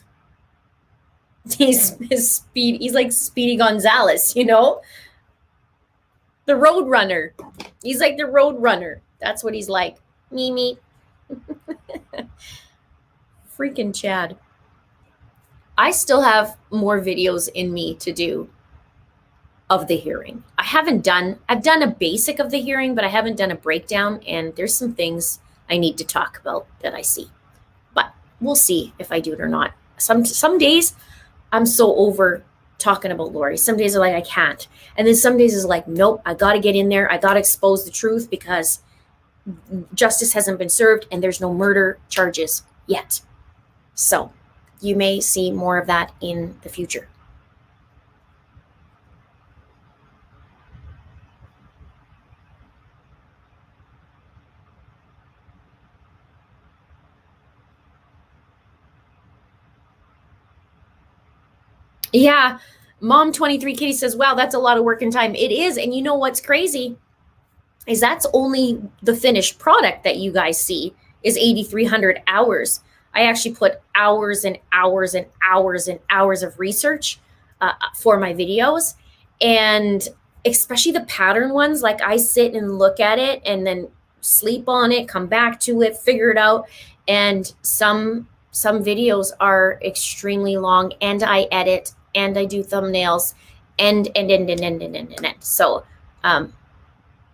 he's like Speedy Gonzalez, the road runner. He's like the road runner. That's what he's like. Me. Freaking Chad. I still have more videos in me to do of the hearing. I've done a basic of the hearing, but I haven't done a breakdown, and there's some things I need to talk about that I see. But we'll see if I do it or not. Some days I'm so over talking about Lori. Some days are like I can't. And then some days is like, nope, I got to get in there. I got to expose the truth because justice hasn't been served and there's no murder charges yet. So you may see more of that in the future. Yeah. Mom 23 Kitty says, wow, that's a lot of work and time. It is. And you know what's crazy is that's only the finished product that you guys see is 8,300 hours. I actually put hours and hours and hours and hours of research for my videos. And especially the pattern ones, like I sit and look at it and then sleep on it, come back to it, figure it out. And some videos are extremely long, and I edit and I do thumbnails and. So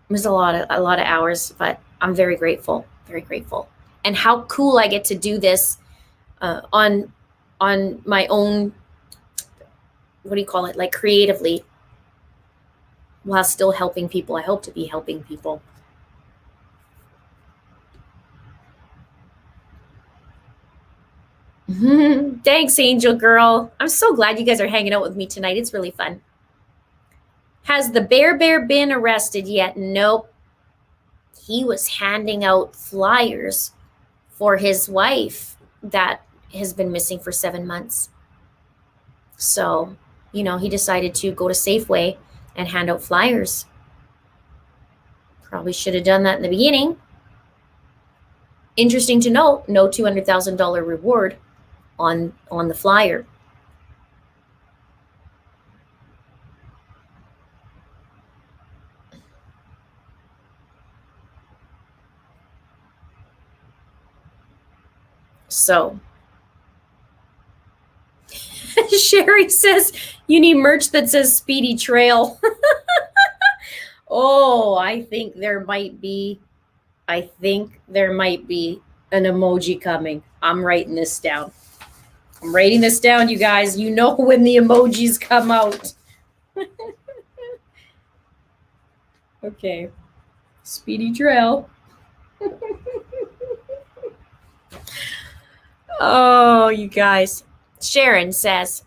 there's a lot of hours, but I'm very grateful, very grateful. And how cool I get to do this on my own, what do you call it, like creatively, while still helping people. I hope to be helping people. Thanks, Angel Girl. I'm so glad you guys are hanging out with me tonight. It's really fun. Has the Bear been arrested yet? Nope. He was handing out flyers for his wife that has been missing for 7 months. So, he decided to go to Safeway and hand out flyers. Probably should have done that in the beginning. Interesting to note, no $200,000 reward on the flyer. So Sherry says you need merch that says Speedy Trail. Oh, I think there might be an emoji coming. I'm writing this down. You guys. You know when the emojis come out. Okay. Speedy Trail. Oh, you guys. Sharon says,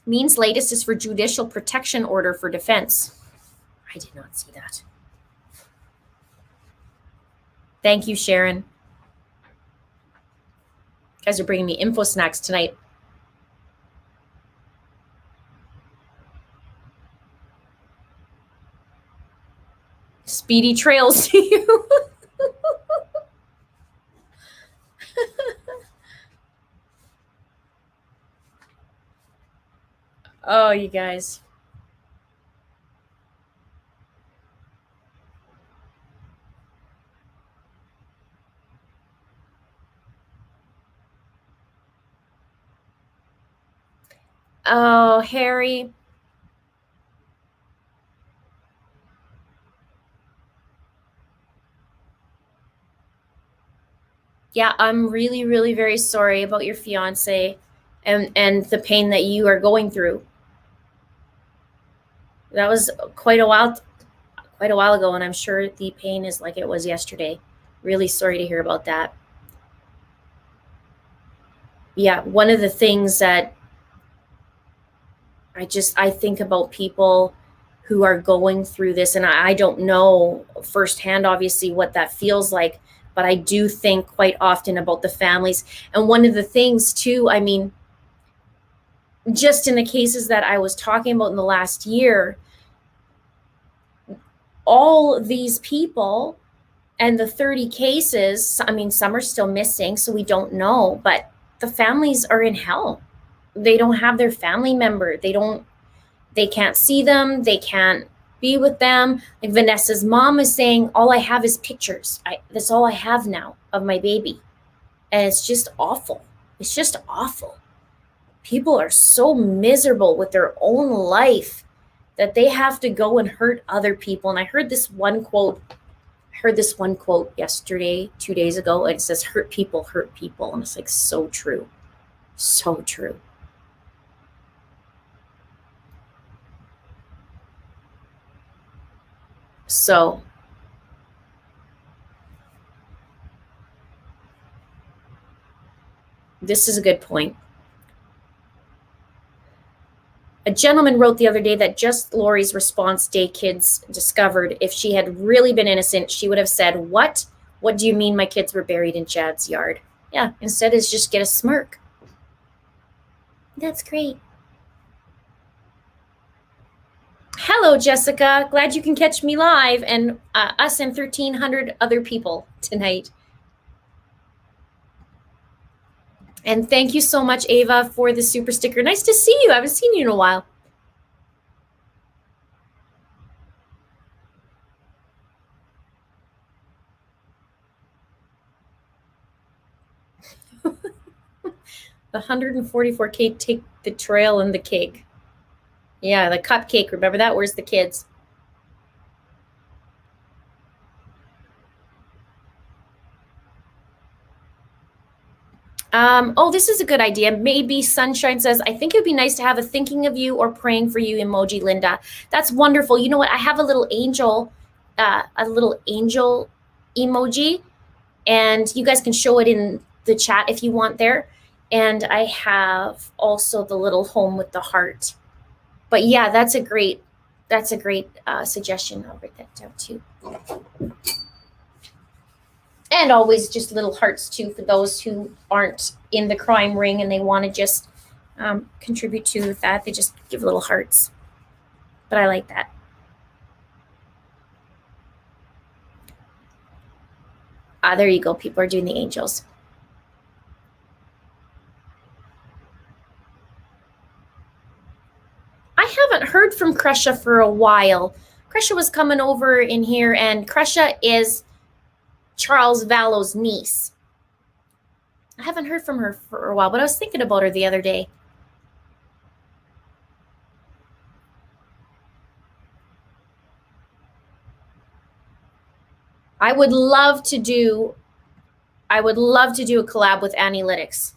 means latest is for judicial protection order for defense. I did not see that. Thank you, Sharon. You guys are bringing me info snacks tonight. Speedy trails to you. Oh, you guys. Oh, Harry. Yeah, I'm really, really very sorry about your fiance and the pain that you are going through. That was quite a while ago, and I'm sure the pain is like it was yesterday. Really sorry to hear about that. Yeah, one of the things that I think about people who are going through this, and I don't know firsthand, obviously, what that feels like, but I do think quite often about the families. And one of the things, too, I mean, just in the cases that I was talking about in the last year, all these people and the 30 cases, I mean, some are still missing, so we don't know, but the families are in hell. They don't have their family member. They can't see them. They can't be with them. Like Vanessa's mom is saying, all I have is pictures. That's all I have now of my baby. And it's just awful. It's just awful. People are so miserable with their own life that they have to go and hurt other people. And I heard this one quote. Yesterday, 2 days ago. And it says, hurt people, hurt people. And it's like so true. So true. So this is a good point. A gentleman wrote the other day that just Lori's response day kids discovered, if she had really been innocent, she would have said, What? What do you mean my kids were buried in Chad's yard? Yeah, instead is just get a smirk. That's great. Hello, Jessica. Glad you can catch me live and us and 1,300 other people tonight. And thank you so much, Ava, for the super sticker. Nice to see you. I haven't seen you in a while. The 144K take the trail and the cake. Yeah, the cupcake. Remember that? Where's the kids? Oh, this is a good idea. Maybe Sunshine says, I think it would be nice to have a thinking of you or praying for you emoji, Linda. That's wonderful. You know what? I have a little angel emoji, and you guys can show it in the chat if you want there. And I have also the little home with the heart. But yeah, that's a great suggestion. I'll write that down too. And always just little hearts too for those who aren't in the crime ring and they want to just contribute to that. They just give little hearts. But I like that. There you go. People are doing the angels. I haven't heard from Kresha for a while. Kresha was coming over in here, and Kresha is Charles Vallow's niece. I haven't heard from her for a while, but I was thinking about her the other day. I would love to do a collab with Analytics.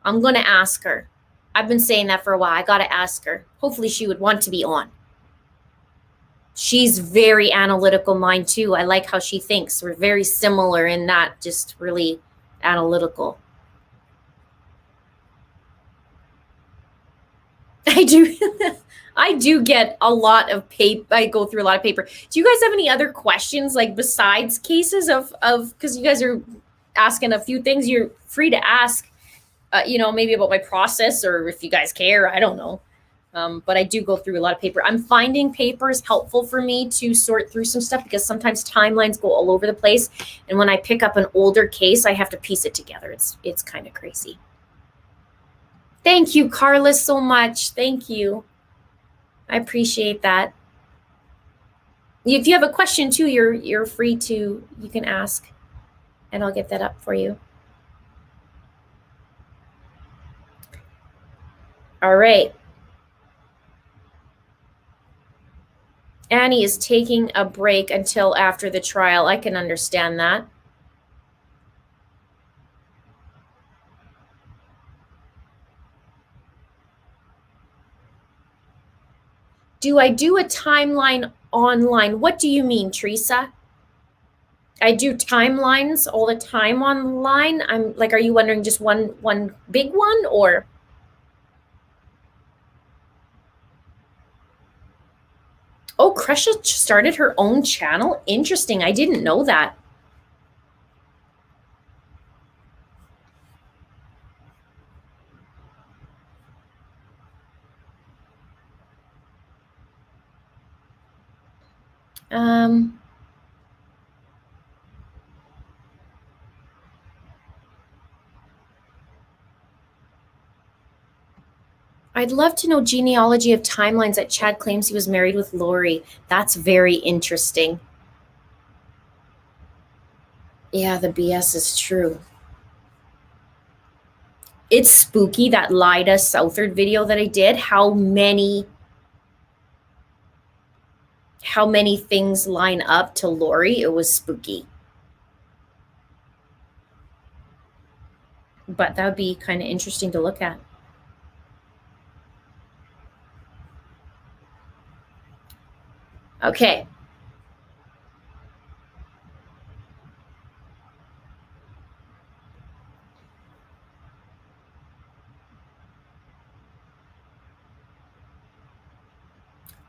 I'm going to ask her. I've been saying that for a while. I got to ask her. Hopefully she would want to be on. She's very analytical mind too. I like how she thinks. We're very similar in that, just really analytical. I do. I do get a lot of paper. I go through a lot of paper. Do you guys have any other questions, like besides cases of because you guys are asking a few things? You're free to ask, maybe about my process, or if you guys care, I don't know. But I do go through a lot of paper. I'm finding papers helpful for me to sort through some stuff because sometimes timelines go all over the place. And when I pick up an older case, I have to piece it together. It's kind of crazy. Thank you, Carla, so much. Thank you. I appreciate that. If you have a question too, you're free to, you can ask and I'll get that up for you. All right. Annie is taking a break until after the trial. I can understand that. Do I do a timeline online? What do you mean, Teresa? I do timelines all the time online. I'm like, are you wondering just one big one, or? Oh, Krusha started her own channel? Interesting. I didn't know that. I'd love to know genealogy of timelines that Chad claims he was married with Lori. That's very interesting. Yeah, the BS is true. It's spooky, that Lida Southard video that I did. How many things line up to Lori? It was spooky. But that would be kind of interesting to look at. Okay.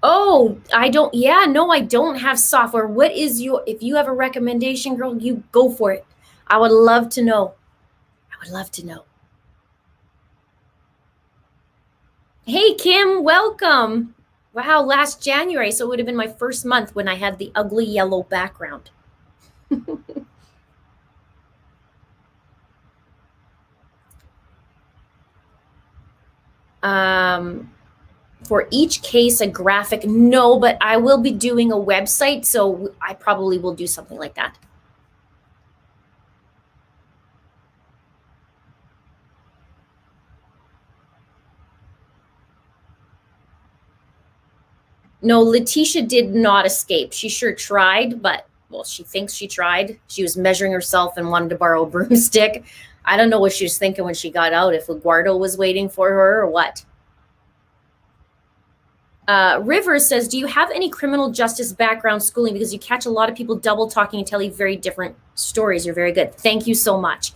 Oh, I don't, yeah, no, I don't have software. What is if you have a recommendation, girl, you go for it. I would love to know. I would love to know. Hey, Kim, welcome. Wow, last January, so it would have been my first month when I had the ugly yellow background. For each case, a graphic, no, but I will be doing a website, so I probably will do something like that. No, Letecia did not escape. She sure tried, but, well, she thinks she tried. She was measuring herself and wanted to borrow a broomstick. I don't know what she was thinking when she got out, if Eduardo was waiting for her or what. Rivers says, do you have any criminal justice background schooling? Because you catch a lot of people double talking and tell you very different stories. You're very good. Thank you so much.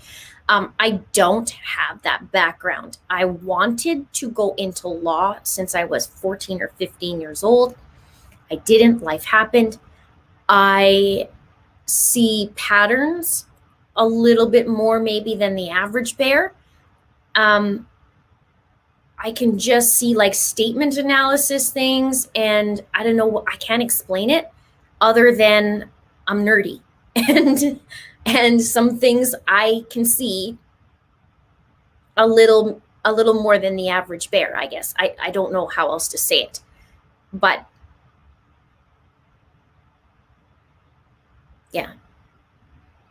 I don't have that background. I wanted to go into law since I was 14 or 15 years old. I didn't. Life happened. I see patterns a little bit more maybe than the average bear. I can just see like statement analysis things, and I don't know, I can't explain it other than I'm nerdy. And some things I can see a little more than the average bear, I guess. I don't know how else to say it. But yeah.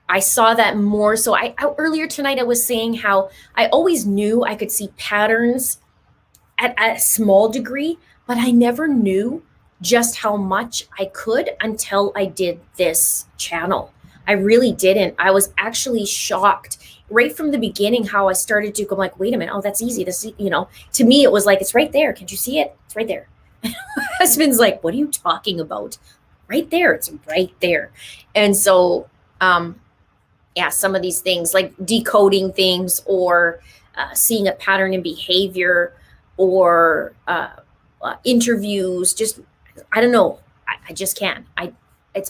I saw that more. So I earlier tonight I was saying how I always knew I could see patterns at a small degree, but I never knew just how much I could until I did this channel. I really didn't. I was actually shocked right from the beginning how I started to go like, wait a minute, oh, that's easy. This, to me, it was like, it's right there. Can't you see it? It's right there. My husband's like, what are you talking about? Right there. It's right there. And so, yeah, some of these things like decoding things or seeing a pattern in behavior or interviews, just, I don't know. I just can't.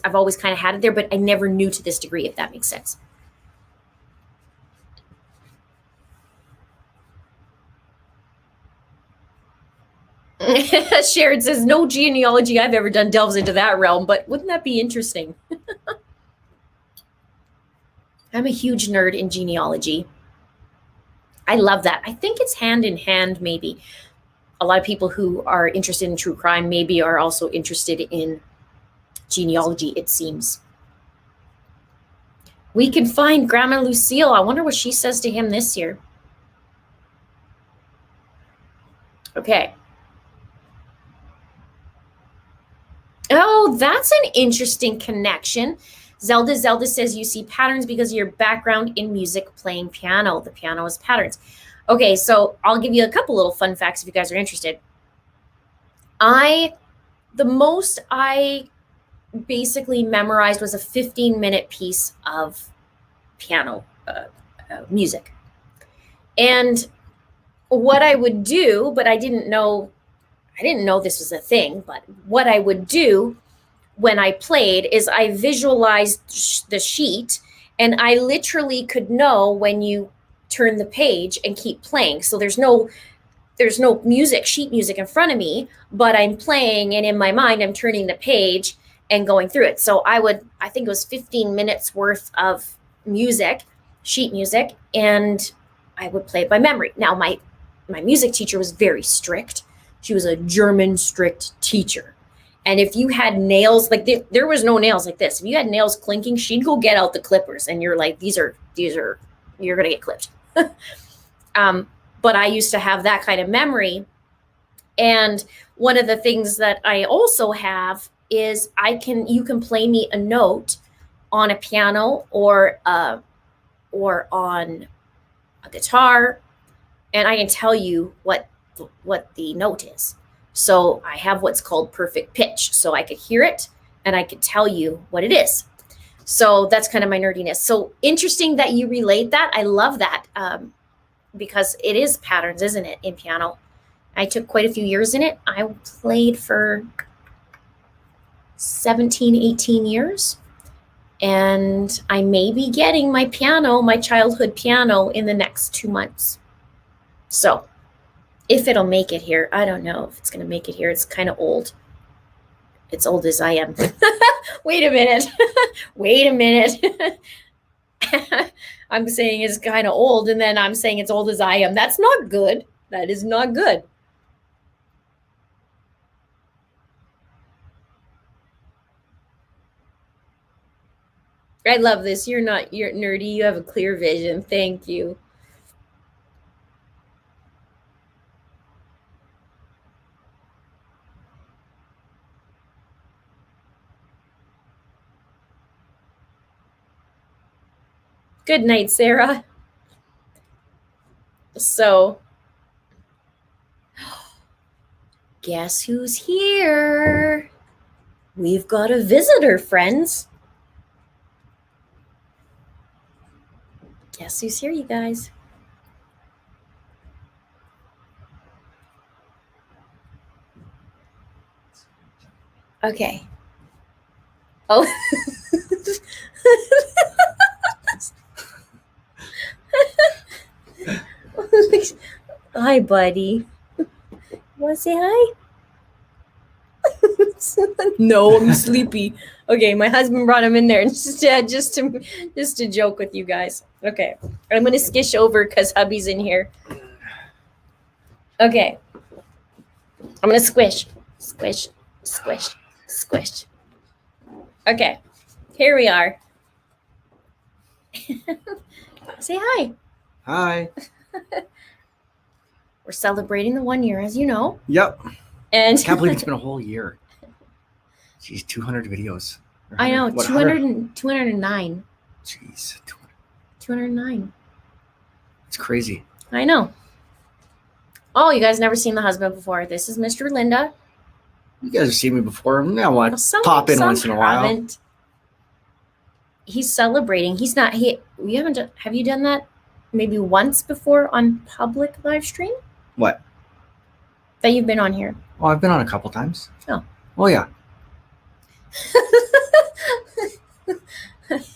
I've always kind of had it there, but I never knew to this degree, if that makes sense. Sharon says, no genealogy I've ever done delves into that realm, but wouldn't that be interesting? I'm a huge nerd in genealogy. I love that. I think it's hand in hand, maybe. A lot of people who are interested in true crime maybe are also interested in genealogy, it seems. We can find Grandma Lucille. I wonder what she says to him this year. Okay. Oh, that's an interesting connection. Zelda says you see patterns because of your background in music playing piano. The piano is patterns. Okay, so I'll give you a couple little fun facts if you guys are interested. I the most I basically memorized was a 15-minute piece of piano music. And what I would do, but I didn't know this was a thing, but what I would do when I played is I visualized the sheet, and I literally could know when you turn the page and keep playing. So there's no sheet music in front of me, but I'm playing, and in my mind I'm turning the page and going through it. So I think it was 15 minutes worth of music, sheet music, and I would play it by memory. Now my music teacher was very strict. She was a German strict teacher. And if you had nails, like there was no nails like this. If you had nails clinking, she'd go get out the clippers, and you're like, these are you're gonna get clipped. But I used to have that kind of memory. And one of the things that I also have is you can play me a note on a piano or on a guitar, and I can tell you what the note is. So I have what's called perfect pitch. So I could hear it and I could tell you what it is. So that's kind of my nerdiness. So interesting that you relate that. I love that because it is patterns, isn't it, in piano? I took quite a few years in it. I played for 17, 18 years. And I may be getting my childhood piano, in the next 2 months. So if it'll make it here, I don't know if it's going to make it here. It's kind of old. It's old as I am. Wait a minute. Wait a minute. I'm saying it's kind of old, and then I'm saying it's old as I am. That's not good. That is not good. I love this. You're nerdy. You have a clear vision. Thank you. Good night, Sarah. So, guess who's here? We've got a visitor, friends. Guess who's here, you guys? Okay. Oh. Hi, buddy. Want to say hi? No, I'm sleepy. Okay, my husband brought him in there just to joke with you guys. Okay, I'm gonna skish over because hubby's in here. Okay, I'm gonna squish, squish, squish, squish. Okay, here we are. Say hi. Hi. We're celebrating the 1 year, as you know. Yep. And I can't believe it's been a whole year. Jeez, 200 videos. I know, 209. Jeez. 209. It's crazy. I know. Oh, you guys never seen the husband before. This is Mr. Linda. You guys have seen me before. Now what? Pop in once in a while. Haven't. He's celebrating. He's not. We haven't. Have you done that? Maybe once before on public live stream? What? That you've been on here. Oh, I've been on a couple times. Oh. Oh, yeah.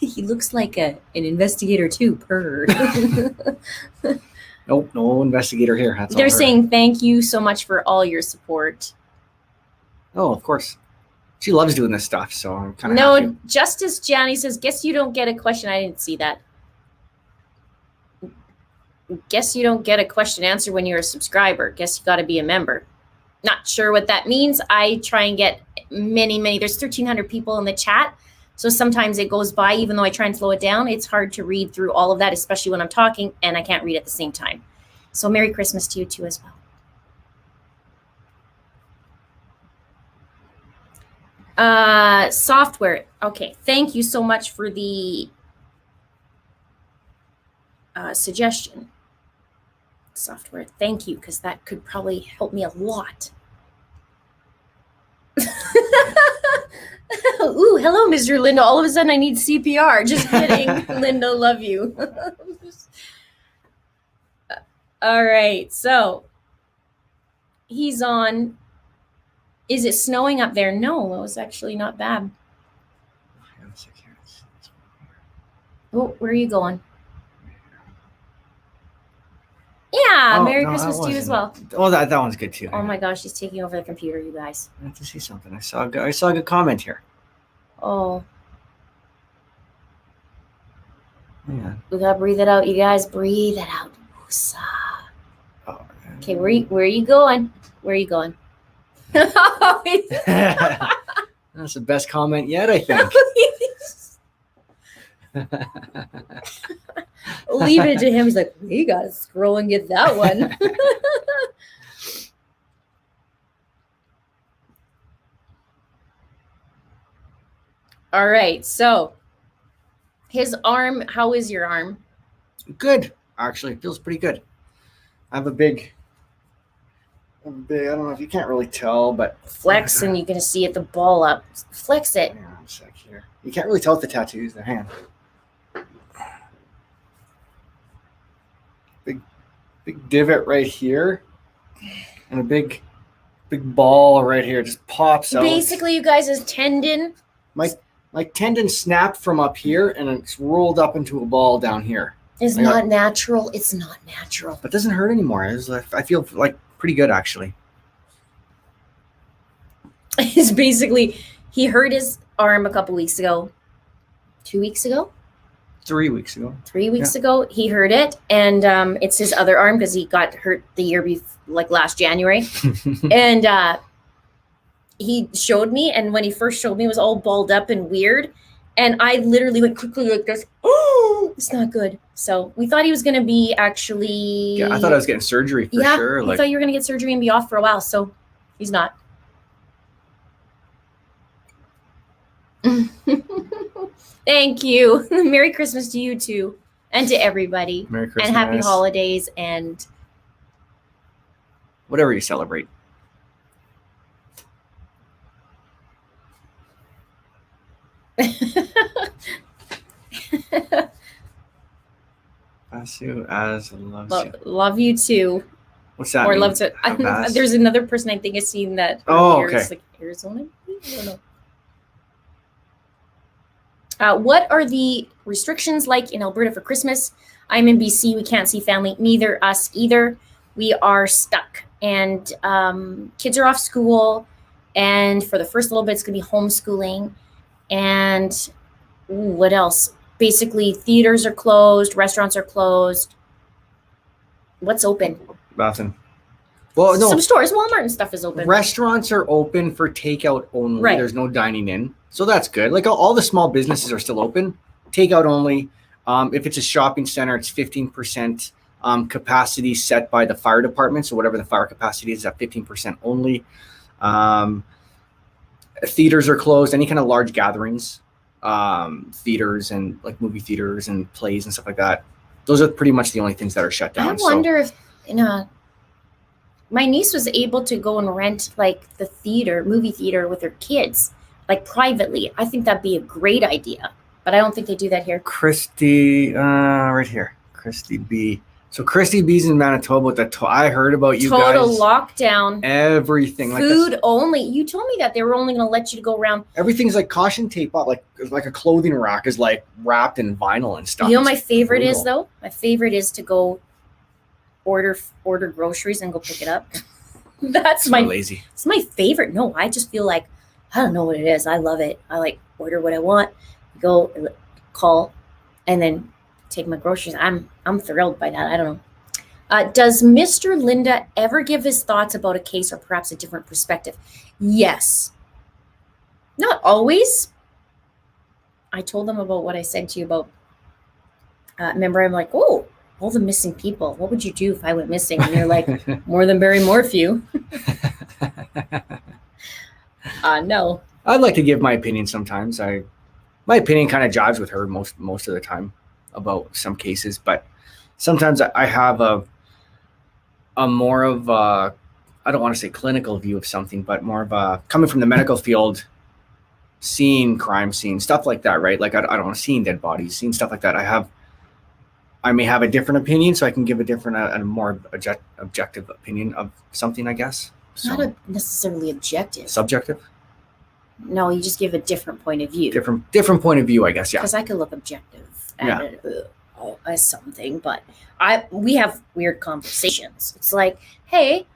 He looks like an investigator too, purr. Nope, no investigator here. That's They're saying thank you so much for all your support. Oh, of course. She loves doing this stuff, so I'm kind of No, Justice Johnny says, guess you don't get a question. I didn't see that. Guess you don't get a question answered when you're a subscriber. Guess you got to be a member. Not sure what that means. I try and get many. There's 1,300 people in the chat. So sometimes it goes by, even though I try and slow it down, it's hard to read through all of that, especially when I'm talking and I can't read at the same time. So Merry Christmas to you too as well. Software. Okay. Thank you so much for the suggestion. Software. Thank you, because that could probably help me a lot. Ooh, hello, Mr. Linda. All of a sudden I need CPR. Just kidding. Linda, love you. All right, so he's on. Is it snowing up there? No, it was actually not bad. Oh, where are you going? Yeah, Merry Christmas to you as well. Oh, that one's good too. Oh my gosh, he's taking over the computer, you guys. I have to see something. I saw a good comment here. Oh. Yeah. We gotta breathe it out, you guys. Breathe it out. Woosah. Oh, okay, where are you going? Where are you going? That's the best comment yet, I think. Leave it to him. He's like, we gotta scroll and get that one. All right, so his arm, how is your arm? Good, actually. It feels pretty good. I have a big, I don't know if you can't really tell, but flex, and you're gonna see it, the ball up. Flex it. Hang on a sec here. You can't really tell with the tattoos, the hand. Big divot right here, and a big ball right here. Just pops out. Basically, you guys, his tendon. My tendon snapped from up here, and it's rolled up into a ball down here. It's not natural. It's not natural. But it doesn't hurt anymore. I feel like pretty good, actually. It's basically, he hurt his arm a couple weeks ago. 2 weeks ago? 3 weeks ago. 3 weeks ago, he hurt it. And it's his other arm because he got hurt the year before, like last January. And he showed me. And when he first showed me, it was all balled up and weird. And I literally went quickly like this. Oh, it's not good. So we thought he was going to be actually. Yeah, I thought I was getting surgery for sure. I thought you were going to get surgery and be off for a while. So he's not. Thank you. Merry Christmas to you too. And to everybody. Merry Christmas. And happy holidays and. Whatever you celebrate. As you as loves you. Love you too. What's that? Or mean? love to. There's another person I think has seen that. Oh, okay. It's like Arizona. I don't know. What are the restrictions like in Alberta for Christmas? I'm in BC. We can't see family. Neither us either. We are stuck, and kids are off school. And for the first little bit, it's gonna be homeschooling. And what else? Basically, theaters are closed, restaurants are closed. What's open? Nothing. Well, no. Some stores, Walmart and stuff is open. Restaurants are open for takeout only. Right. There's no dining in. So that's good. Like all the small businesses are still open. Takeout only. If it's a shopping center, it's 15% capacity set by the fire department. So whatever the fire capacity is at 15% only. Theaters are closed. Any kind of large gatherings, theaters and like movie theaters and plays and stuff like that. Those are pretty much the only things that are shut down. I wonder if, my niece was able to go and rent like the movie theater with her kids, like privately. I think that'd be a great idea, but I don't think they do that here. Christy, right here, Christy B. So Christy B's in Manitoba. I heard about you guys. Total lockdown. Everything. Food only. You told me that they were only going to let you go around. Everything's like caution tape up, like a clothing rack is like wrapped in vinyl and stuff. You know, my favorite is though. My favorite is to go order groceries and go pick it up. That's my lazy. It's my favorite. No, I just feel like I don't know what it is. I love it. I like order what I want, go call, and then take my groceries. I'm thrilled by that. I don't know. Does Mr. Linda ever give his thoughts about a case or perhaps a different perspective? Yes. Not always. I told them about what I said to you about. Remember, I'm like, oh, all the missing people. What would you do if I went missing? And you're like, more than Barry Morphew. No. I'd like to give my opinion sometimes. My opinion kind of jives with her most of the time about some cases, but sometimes I have a more of a, I don't want to say clinical view of something, but more of a, coming from the medical field, seeing crime scenes, stuff like that, right? Like I don't know, seeing dead bodies, seeing stuff like that. I may have a different opinion, so I can give a different, a more objective opinion of something, I guess. So, Not necessarily objective. Subjective. No, you just give a different point of view. Different point of view, I guess. Yeah. Because I could look objective at it as something, but we have weird conversations. It's like, hey,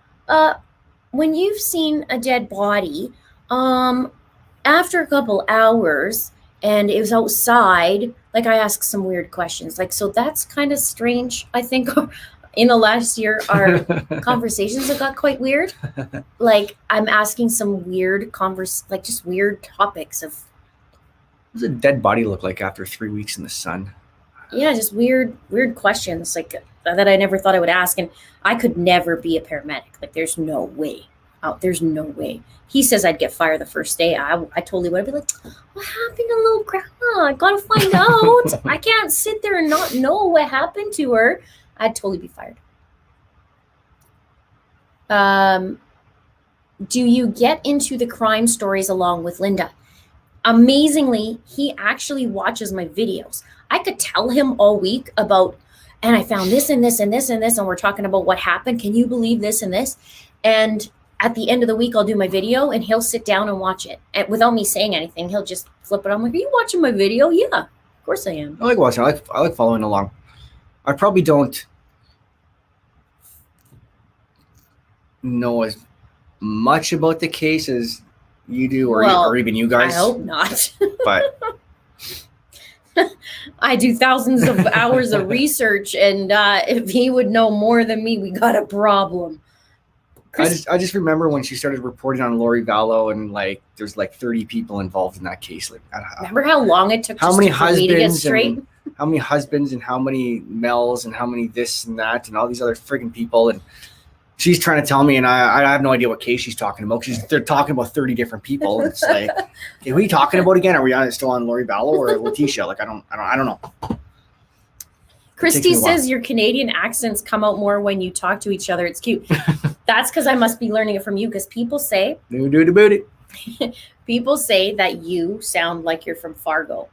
when you've seen a dead body, after a couple hours and it was outside, like I ask some weird questions. Like, so that's kind of strange. I think in the last year, our conversations have got quite weird. Like I'm asking some weird like just weird topics of. What does a dead body look like after 3 weeks in the sun? Yeah, just weird questions like that I never thought I would ask. And I could never be a paramedic. Like there's no way. There's no way. He says I'd get fired the first day. I totally would. I'd be like, what happened to little grandma? I gotta find out. I can't sit there and not know what happened to her. I'd totally be fired. Do you get into the crime stories along with Linda? Amazingly, he actually watches my videos. I could tell him all week about, and I found this and this and this and this, and we're talking about what happened. Can you believe this and this? And at the end of the week, I'll do my video and he'll sit down and watch it. And without me saying anything, he'll just flip it on. I'm like, are you watching my video? Yeah, of course I am. I like watching. I like following along. I probably don't know as much about the case as you do, or even you guys. I hope not. But I do thousands of hours of research, and if he would know more than me, we got a problem. I just remember when she started reporting on Lori Vallow, and like there's like 30 people involved in that case. Like, remember how long it took how many for me to get straight? And how many husbands and how many Mels and how many this and that and all these other friggin' people, and she's trying to tell me, and I have no idea what case she's talking about. They're talking about 30 different people. It's like, okay, who are you talking about again? Are we still on Lori Vallow or Letecia? Like I don't know. Christy says your Canadian accents come out more when you talk to each other. It's cute. That's because I must be learning it from you, because people say people say that you sound like you're from Fargo.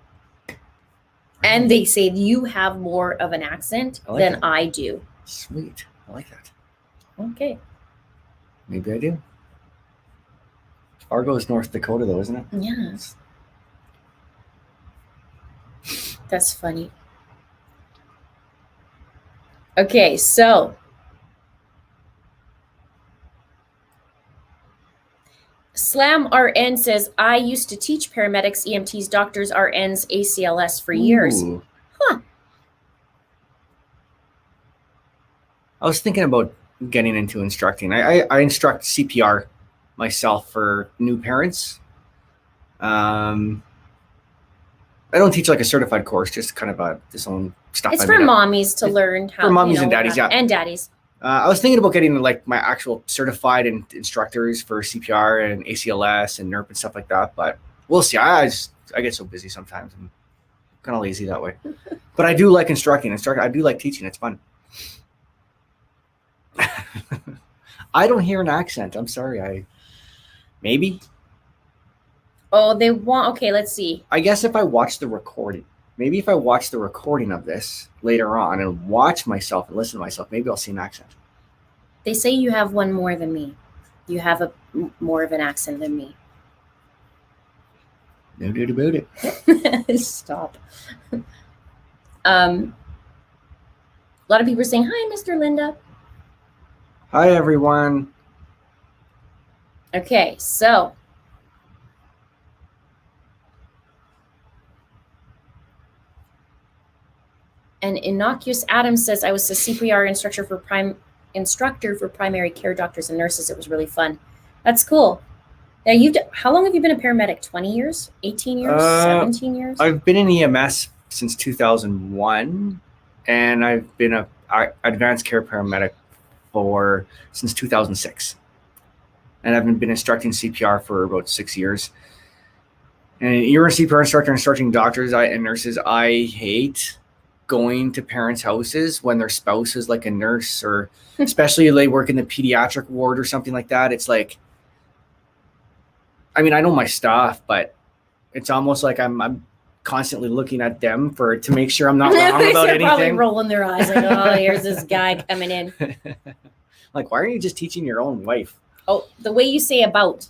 And they say you have more of an accent than I do. Sweet. I like that. Okay. Maybe I do. Fargo is North Dakota though, isn't it? Yes. That's funny. Okay, so Slam RN says, I used to teach paramedics, EMTs, doctors, RNs, ACLS for years. Ooh. Huh. I was thinking about getting into instructing. I instruct CPR myself for new parents. I don't teach like a certified course, just kind of this own stuff. It's for mommies to learn how. For mommies and daddies, yeah. And daddies. I was thinking about getting like my actual certified instructors for CPR and ACLS and NERP and stuff like that, but we'll see. I get so busy sometimes. I'm kind of lazy that way. But I do like instructing. I do like teaching. It's fun. I don't hear an accent. I'm sorry. Maybe. Oh, they want. Okay, let's see. I guess if I watch the recording, maybe if I watch the recording of this later on and watch myself and listen to myself, maybe I'll see an accent. They say you have one more than me. You have more of an accent than me. No doubt about it. Stop. A lot of people are saying, hi, Mr. Linda. Hi, everyone. Okay, so. And Innocuous Adams says, I was a CPR instructor for primary care doctors and nurses. It was really fun. That's cool. Now, how long have you been a paramedic? 20 years? 18 years? 17 years? I've been in EMS since 2001, and I've been a advanced care paramedic since 2006. And I've been instructing CPR for about 6 years. And you're a CPR instructor instructing doctors and nurses. I hate going to parents' houses when their spouse is like a nurse, or especially they work in the pediatric ward or something like that. It's like, I mean, I know my stuff, but it's almost like I'm constantly looking at them to make sure I'm not wrong about anything. Probably rolling their eyes like, oh, here's this guy coming in. Like, why aren't you just teaching your own wife? Oh, the way you say about.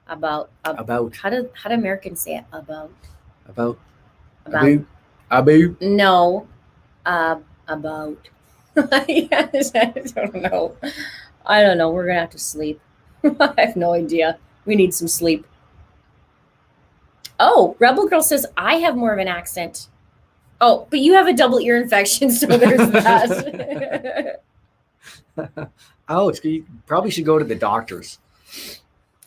About. How do Americans say it? About. No. About. Yes, I don't know. We're gonna have to sleep. I have no idea. We need some sleep. Oh, Rebel Girl says I have more of an accent. Oh, but you have a double ear infection, so there's that. Oh, you probably should go to the doctors.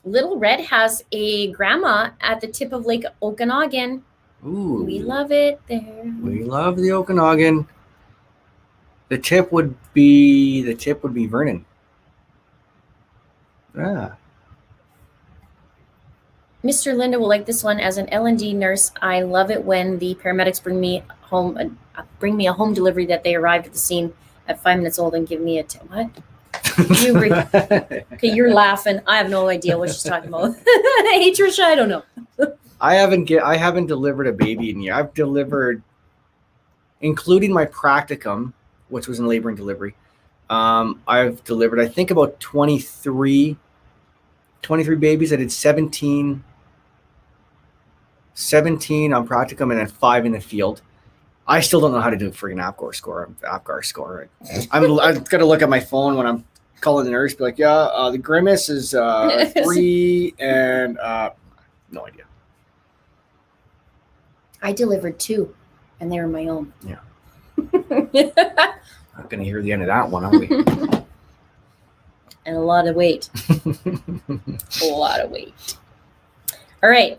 Little Red has a grandma at the tip of Lake Okanagan. Ooh. We love it there. We love the Okanagan. The tip would be Vernon. Ah. Mr. Linda will like this one. As an L&D nurse, I love it when the paramedics bring me a home delivery that they arrived at the scene at 5 minutes old and give me a what? Okay, you're laughing. I have no idea what she's talking about. Hey, Trisha, I don't know. I haven't delivered a baby in a year. I've delivered, including my practicum, which was in labor and delivery. I've delivered, I think, about 23 babies. I did 17 on practicum and then 5 in the field. I still don't know how to do a freaking APGAR score. I've got to look at my phone when I'm calling the nurse, be like, yeah, the grimace is 3 and no idea. I delivered 2 and they were my own. Yeah. Not going to hear the end of that one, are we? And a lot of weight. A lot of weight. All right.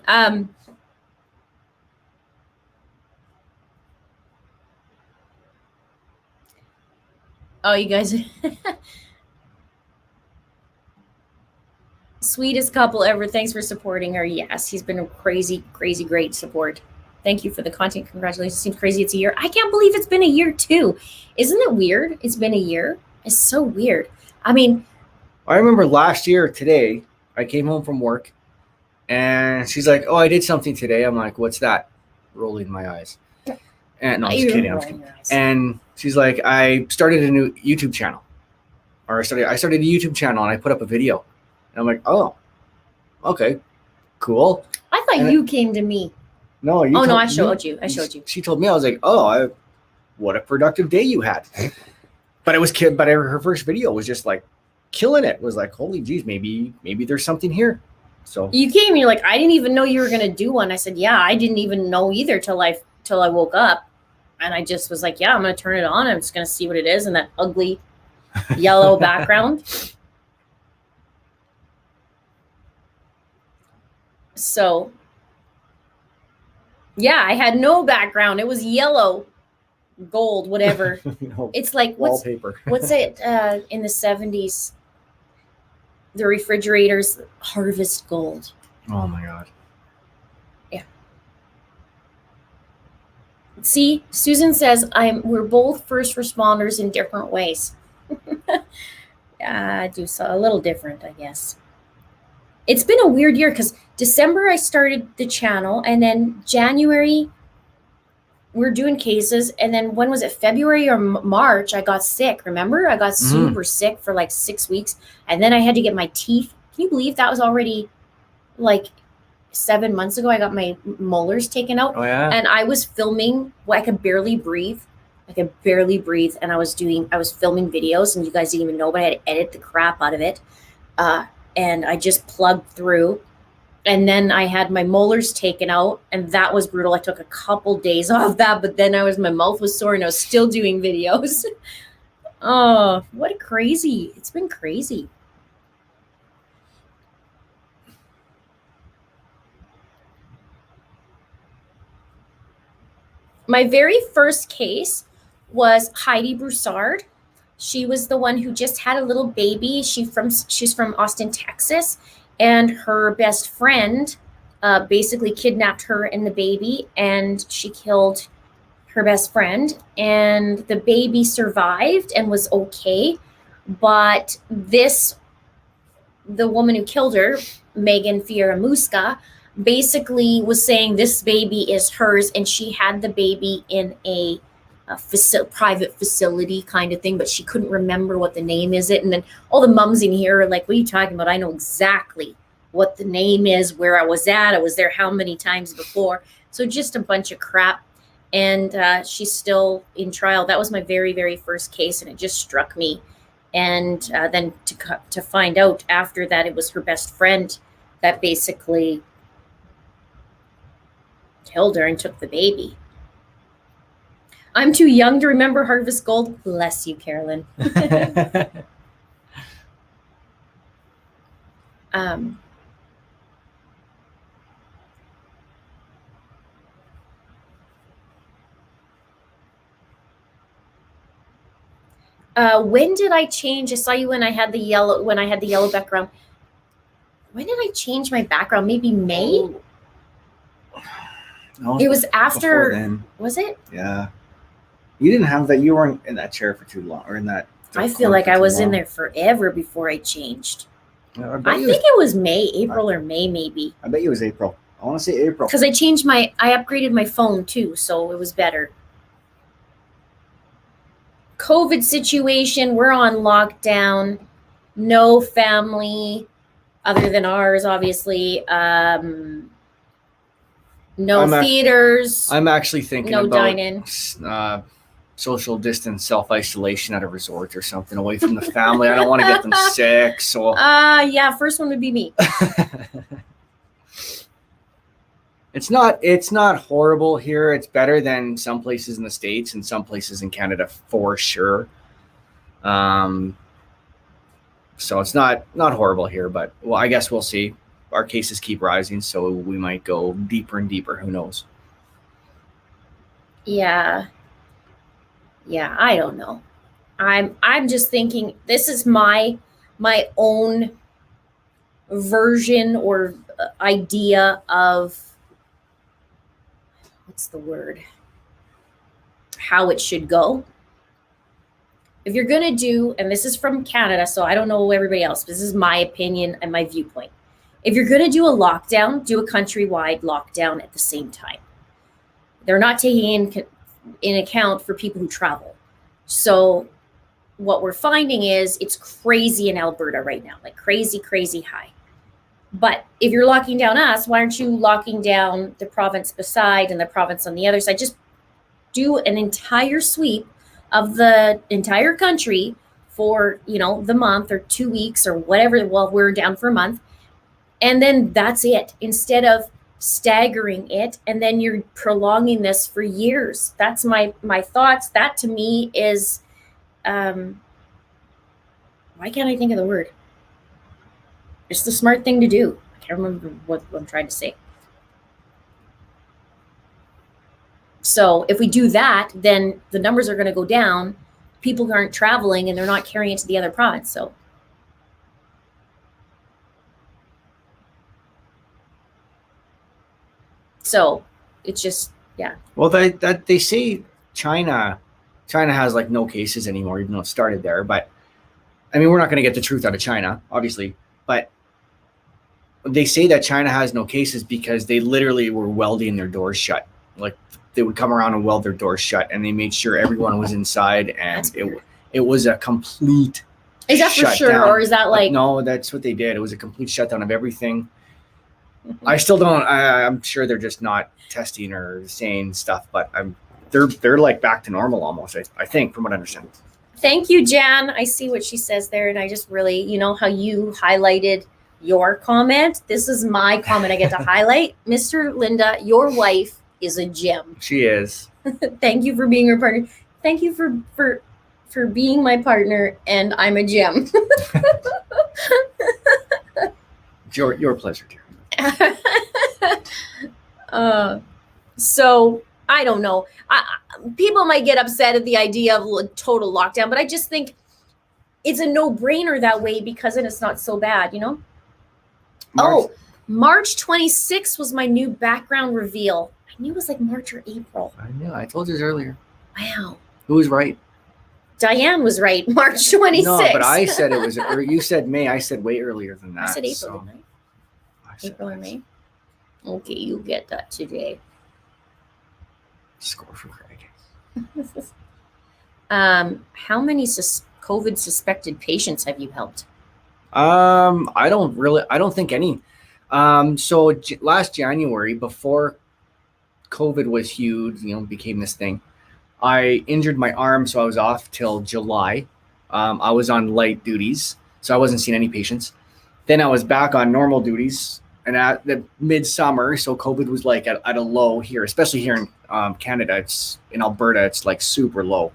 Oh, you guys. Sweetest couple ever. Thanks for supporting her. Yes, he's been a crazy, crazy great support. Thank you for the content. Congratulations. Seems crazy it's a year. I can't believe it's been a year too. Isn't it weird? It's been a year. It's so weird. I mean, I remember last year today, I came home from work and she's like, oh, I did something today. I'm like, what's that? Rolling my eyes. And no, I'm just kidding. And she's like, I started a new YouTube channel. Or I started a YouTube channel and I put up a video. And I'm like, oh, okay, cool. I thought you came to me. No, you. Oh no, I showed you. She told me. I was like, oh, what a productive day you had. But her first video was just like killing it. It was like, holy geez, maybe there's something here. So you came and you're like, I didn't even know you were gonna do one. I said, yeah, I didn't even know either till I woke up, and I just was like, yeah, I'm gonna turn it on. I'm just gonna see what it is in that ugly yellow background. So yeah, I had no background. It was yellow, gold, whatever. No, it's like wallpaper. What's it in the 70s? The refrigerators, harvest gold. Oh my God. Yeah. See, Susan says we're both first responders in different ways. Yeah, I do so a little different, I guess. It's been a weird year because December I started the channel, and then January we're doing cases, and then when was it, February or March, I got sick. Remember, I got super sick for like 6 weeks, and then I had to get my teeth. Can you believe that was already like 7 months ago? I got my molars taken out. Oh yeah. And I was filming. I could barely breathe. And I was filming videos, and you guys didn't even know, but I had to edit the crap out of it. And I just plugged through. And then I had my molars taken out, and that was brutal. I took a couple days off that, but then my mouth was sore and I was still doing videos. Oh, what a crazy. It's been crazy. My very first case was Heidi Broussard. She was the one who just had a little baby. She's from Austin, Texas. And her best friend basically kidnapped her and the baby, and she killed her best friend. And the baby survived and was okay. But the woman who killed her, Megan Fieramusca, basically was saying this baby is hers, and she had the baby in a private facility kind of thing, but she couldn't remember what the name is. And then all the mums in here are like, what are you talking about? I know exactly what the name is, where I was at. I was there how many times before. So just a bunch of crap. And she's still in trial. That was my very, very first case, and it just struck me. And then to find out after that it was her best friend that basically killed her and took the baby. I'm too young to remember Harvest Gold. Bless you, Carolyn. When did I change? I saw you when I had the yellow background. When did I change my background? Maybe May? No, it was after. Then. Was it? Yeah. You didn't have that. You weren't in that chair for too long, or in that. I feel like I was in there forever before I changed. Yeah, I think it was April or May, maybe. I bet it was April. I want to say April. Because I upgraded my phone too, so it was better. COVID situation, we're on lockdown. No family other than ours, obviously. No theaters. I'm actually thinking no about dine-in. Social distance, self-isolation at a resort or something, away from the family. I don't want to get them sick. So yeah, first one would be me. It's not horrible here. It's better than some places in the States and some places in Canada for sure. So it's not horrible here, but well, I guess we'll see. Our cases keep rising, so we might go deeper and deeper. Who knows? Yeah, I don't know. I'm just thinking this is my own version or idea of what's the word? How it should go. If you're going to do, and this is from Canada, so I don't know everybody else, this is my opinion and my viewpoint. If you're going to do a lockdown, do a countrywide lockdown at the same time. They're not taking in account for people who travel. So what we're finding is it's crazy in Alberta right now, like crazy, crazy high. But if you're locking down us, why aren't you locking down the province beside and the province on the other side? Just do an entire sweep of the entire country for, the month or 2 weeks or whatever. Well, we're down for a month. And then that's it. Instead of staggering it, and then you're prolonging this for years. That's my thoughts. That to me is, why can't I think of the word? It's the smart thing to do. I can't remember what I'm trying to say. So if we do that, then the numbers are going to go down. People aren't traveling and they're not carrying it to the other province. So it's just, yeah. Well, they say China has like no cases anymore, even though it started there. But I mean, we're not going to get the truth out of China, obviously. But they say that China has no cases because they literally were welding their doors shut. Like they would come around and weld their doors shut, and they made sure everyone was inside, and it was a complete. Is that for sure, down. Or is that like? No, that's what they did. It was a complete shutdown of everything. I still don't. I'm sure they're just not testing or saying stuff, but they're like back to normal almost. I think, from what I understand. Thank you, Jan. I see what she says there, and I just really, how you highlighted your comment. This is my comment. I get to highlight. Mr. Linda, your wife is a gem. She is. Thank you for being your partner. Thank you for being my partner, and I'm a gem. It's your pleasure, dear. So I don't know. People might get upset at the idea of a total lockdown, but I just think it's a no-brainer that way because then it's not so bad, March 26th was my new background reveal. I knew it was like March or April. I know. I told you this earlier. Wow. Who was right? Diane was right. March 26th. No, but I said it was. Or you said May. I said way earlier than that. I said April, didn't I? April or May. Okay, you get that today. Score for Craig. How many COVID suspected patients have you helped? I don't think any. So last January, before COVID was huge, became this thing, I injured my arm, so I was off till July. I was on light duties, so I wasn't seeing any patients. Then I was back on normal duties, and at the midsummer, so COVID was like at a low here, especially here in Canada. It's in Alberta, it's like super low.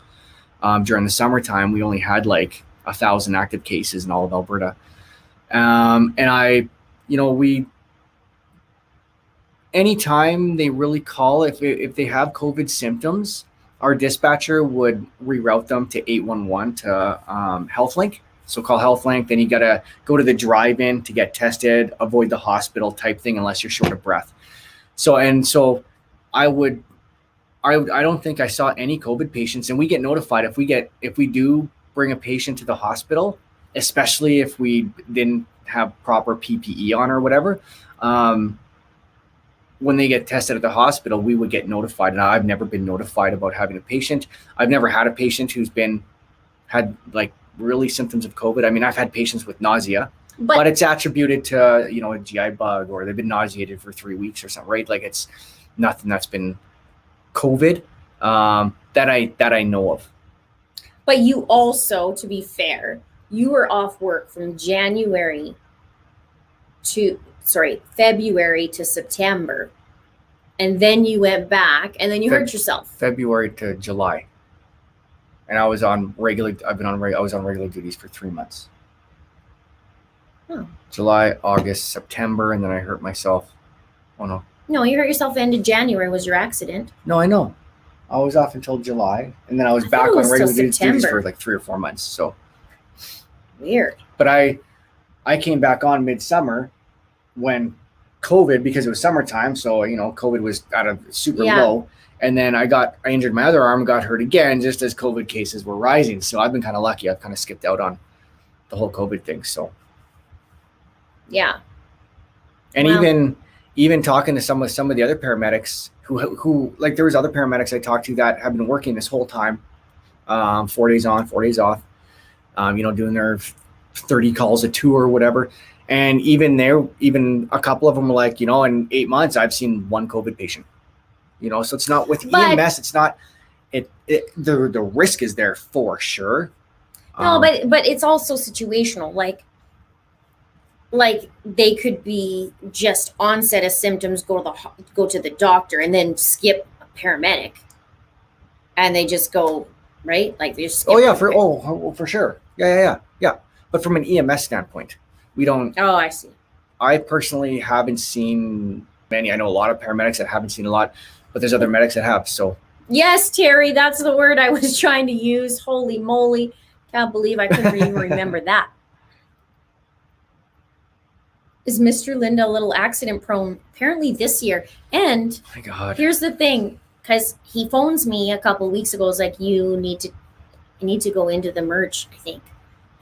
During the summertime, we only had like 1,000 active cases in all of Alberta. And we anytime they really call, if they have COVID symptoms, our dispatcher would reroute them to 811 to HealthLink. So call HealthLink, then you got to go to the drive-in to get tested, avoid the hospital type thing unless you're short of breath. So I don't think I saw any COVID patients, and we get notified if we do bring a patient to the hospital, especially if we didn't have proper PPE on or whatever. When they get tested at the hospital, we would get notified. And I've never been notified about having a patient. I've never had a patient who's had like really symptoms of COVID. I mean, I've had patients with nausea, but it's attributed to, a GI bug, or they've been nauseated for 3 weeks or something, right? Like it's nothing that's been COVID that I know of. But you also, to be fair, you were off work from February to September, and then you went back, and then you hurt yourself. February to July, and I was on regular duties for 3 months. Oh. July, August, September, and then I hurt myself. Oh no. No, you hurt yourself end of January was your accident. No, I know. I was off until July, and then I was back on regular duties for like 3 or 4 months. So weird. But I came back on midsummer when COVID, because it was summertime, so COVID was at a super low, and then I injured my other arm, got hurt again just as COVID cases were rising. So I've been kind of lucky. I've kind of skipped out on the whole COVID thing. So yeah, and even talking to some of the other paramedics who like, there was other paramedics I talked to that have been working this whole time, 4 days on, 4 days off, doing their 30 calls a tour or whatever. And even a couple of them were like, in 8 months, I've seen one COVID patient, so it's not with EMS. It's not, the risk is there for sure. No, but it's also situational. Like they could be just onset of symptoms, go to the doctor, and then skip a paramedic, and they just go, right? Like they just skip. For sure. Yeah. But from an EMS standpoint, we don't. Oh, I see. I personally haven't seen many. I know a lot of paramedics that haven't seen a lot, but there's other medics that have. So yes, Terry, that's the word I was trying to use. Holy moly. Can't believe I couldn't even remember that. Is Mr. Linda a little accident prone? Apparently this year. And my God, here's the thing, because he phones me a couple of weeks ago. It's like, you need to go into the merch, I think.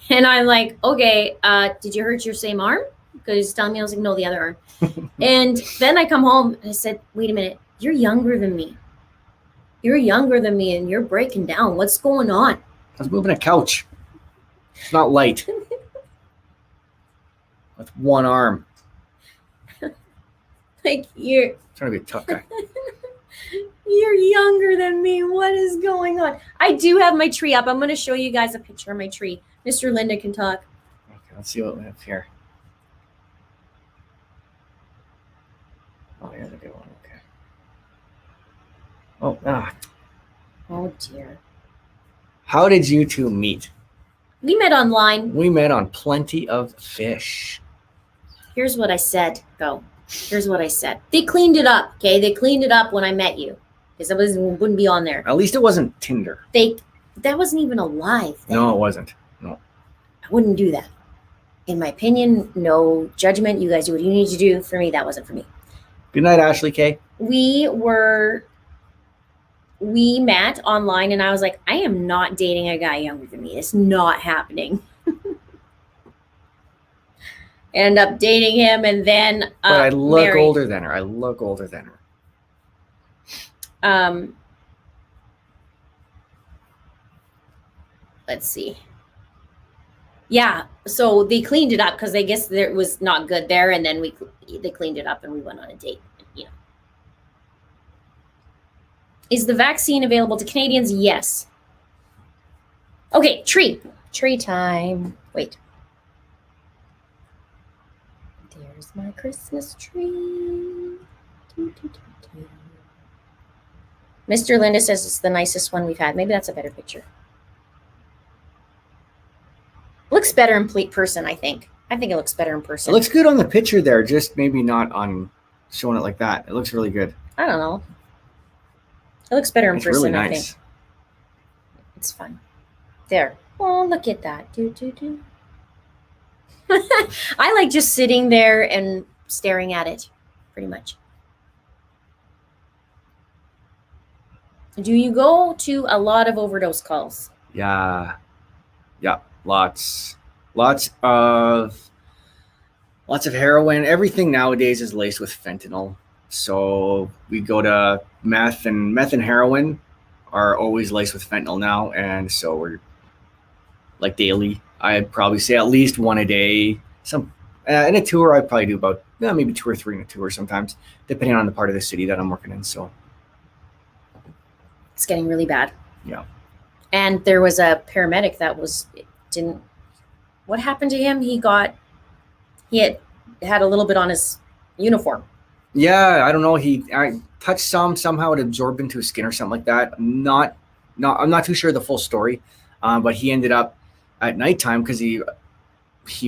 And I'm like, okay, did you hurt your same arm? Because he's telling me, I was like, no, the other arm. And then I come home and I said, wait a minute, you're younger than me. You're younger than me and you're breaking down. What's going on? I was moving a couch. It's not light. With one arm. Like, you're trying to be a tough guy. You're younger than me. What is going on? I do have my tree up. I'm going to show you guys a picture of my tree. Mr. Linda can talk. Okay, let's see what we have here. Oh, here's a good one. Okay. Oh, dear. How did you two meet? We met online. We met on Plenty of Fish. Here's what I said. Here's what I said. They cleaned it up, okay? They cleaned it up when I met you. Because it wouldn't be on there. At least it wasn't Tinder. That wasn't even a live thing. No, it wasn't. No. I wouldn't do that. In my opinion, no judgment. You guys do what you need to do. For me, that wasn't for me. Good night, Ashley K. We met online, and I was like, I am not dating a guy younger than me. It's not happening. End up dating him, and then But I look married. older than her. I look older than her. Let's see. Yeah, so they cleaned it up because I guess there was not good there, and then they cleaned it up and we went on a date. You know, is the vaccine available to Canadians? Yes. Okay, tree time. Wait. There's my Christmas tree. Mr. Linda says it's the nicest one we've had. Maybe that's a better picture. Looks better in person, I think. I think it looks better in person. It looks good on the picture there, just maybe not on showing it like that. It looks really good. I don't know. It looks better in It's person, really I nice. think. It's fun. There. Oh, look at that. I like just sitting there and staring at it, pretty much. Do you go to a lot of overdose calls? Yeah. Lots of heroin. Everything nowadays is laced with fentanyl. So we go to meth and heroin are always laced with fentanyl now, and so we're like daily. I'd probably say at least one a day. Some in a tour, I'd probably do about maybe 2 or 3 in a tour sometimes, depending on the part of the city that I'm working in. So it's getting really bad. Yeah. And there was a paramedic that didn't. What happened to him? He had a little bit on his uniform. Yeah, I don't know. I touched somehow it absorbed into his skin or something like that. I'm not too sure the full story, but he ended up at nighttime because he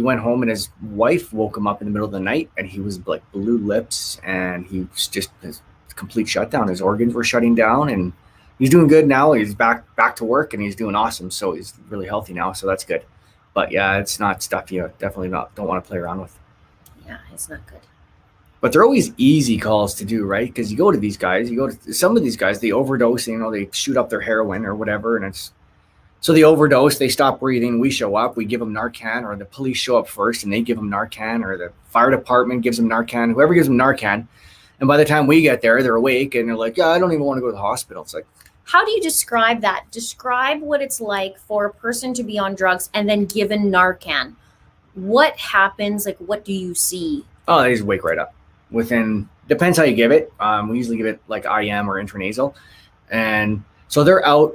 went home and his wife woke him up in the middle of the night and he was like blue lips and he was just his complete shutdown. His organs were shutting down and he's doing good now. He's back to work and he's doing awesome. So he's really healthy now. So that's good. But yeah, it's not stuff you definitely don't want to play around with. Yeah, it's not good. But they're always easy calls to do, right? Because you go to these guys, some of these guys, they overdose, they shoot up their heroin or whatever. And so they overdose, they stop breathing. We show up, we give them Narcan, or the police show up first and they give them Narcan, or the fire department gives them Narcan, whoever gives them Narcan. And by the time we get there, they're awake and they're like, yeah, I don't even want to go to the hospital. It's like, how do you describe that? Describe what it's like for a person to be on drugs and then given Narcan. What happens? Like, what do you see? Oh, they just wake right up. Depends how you give it. We usually give it like IM or intranasal. And so they're out.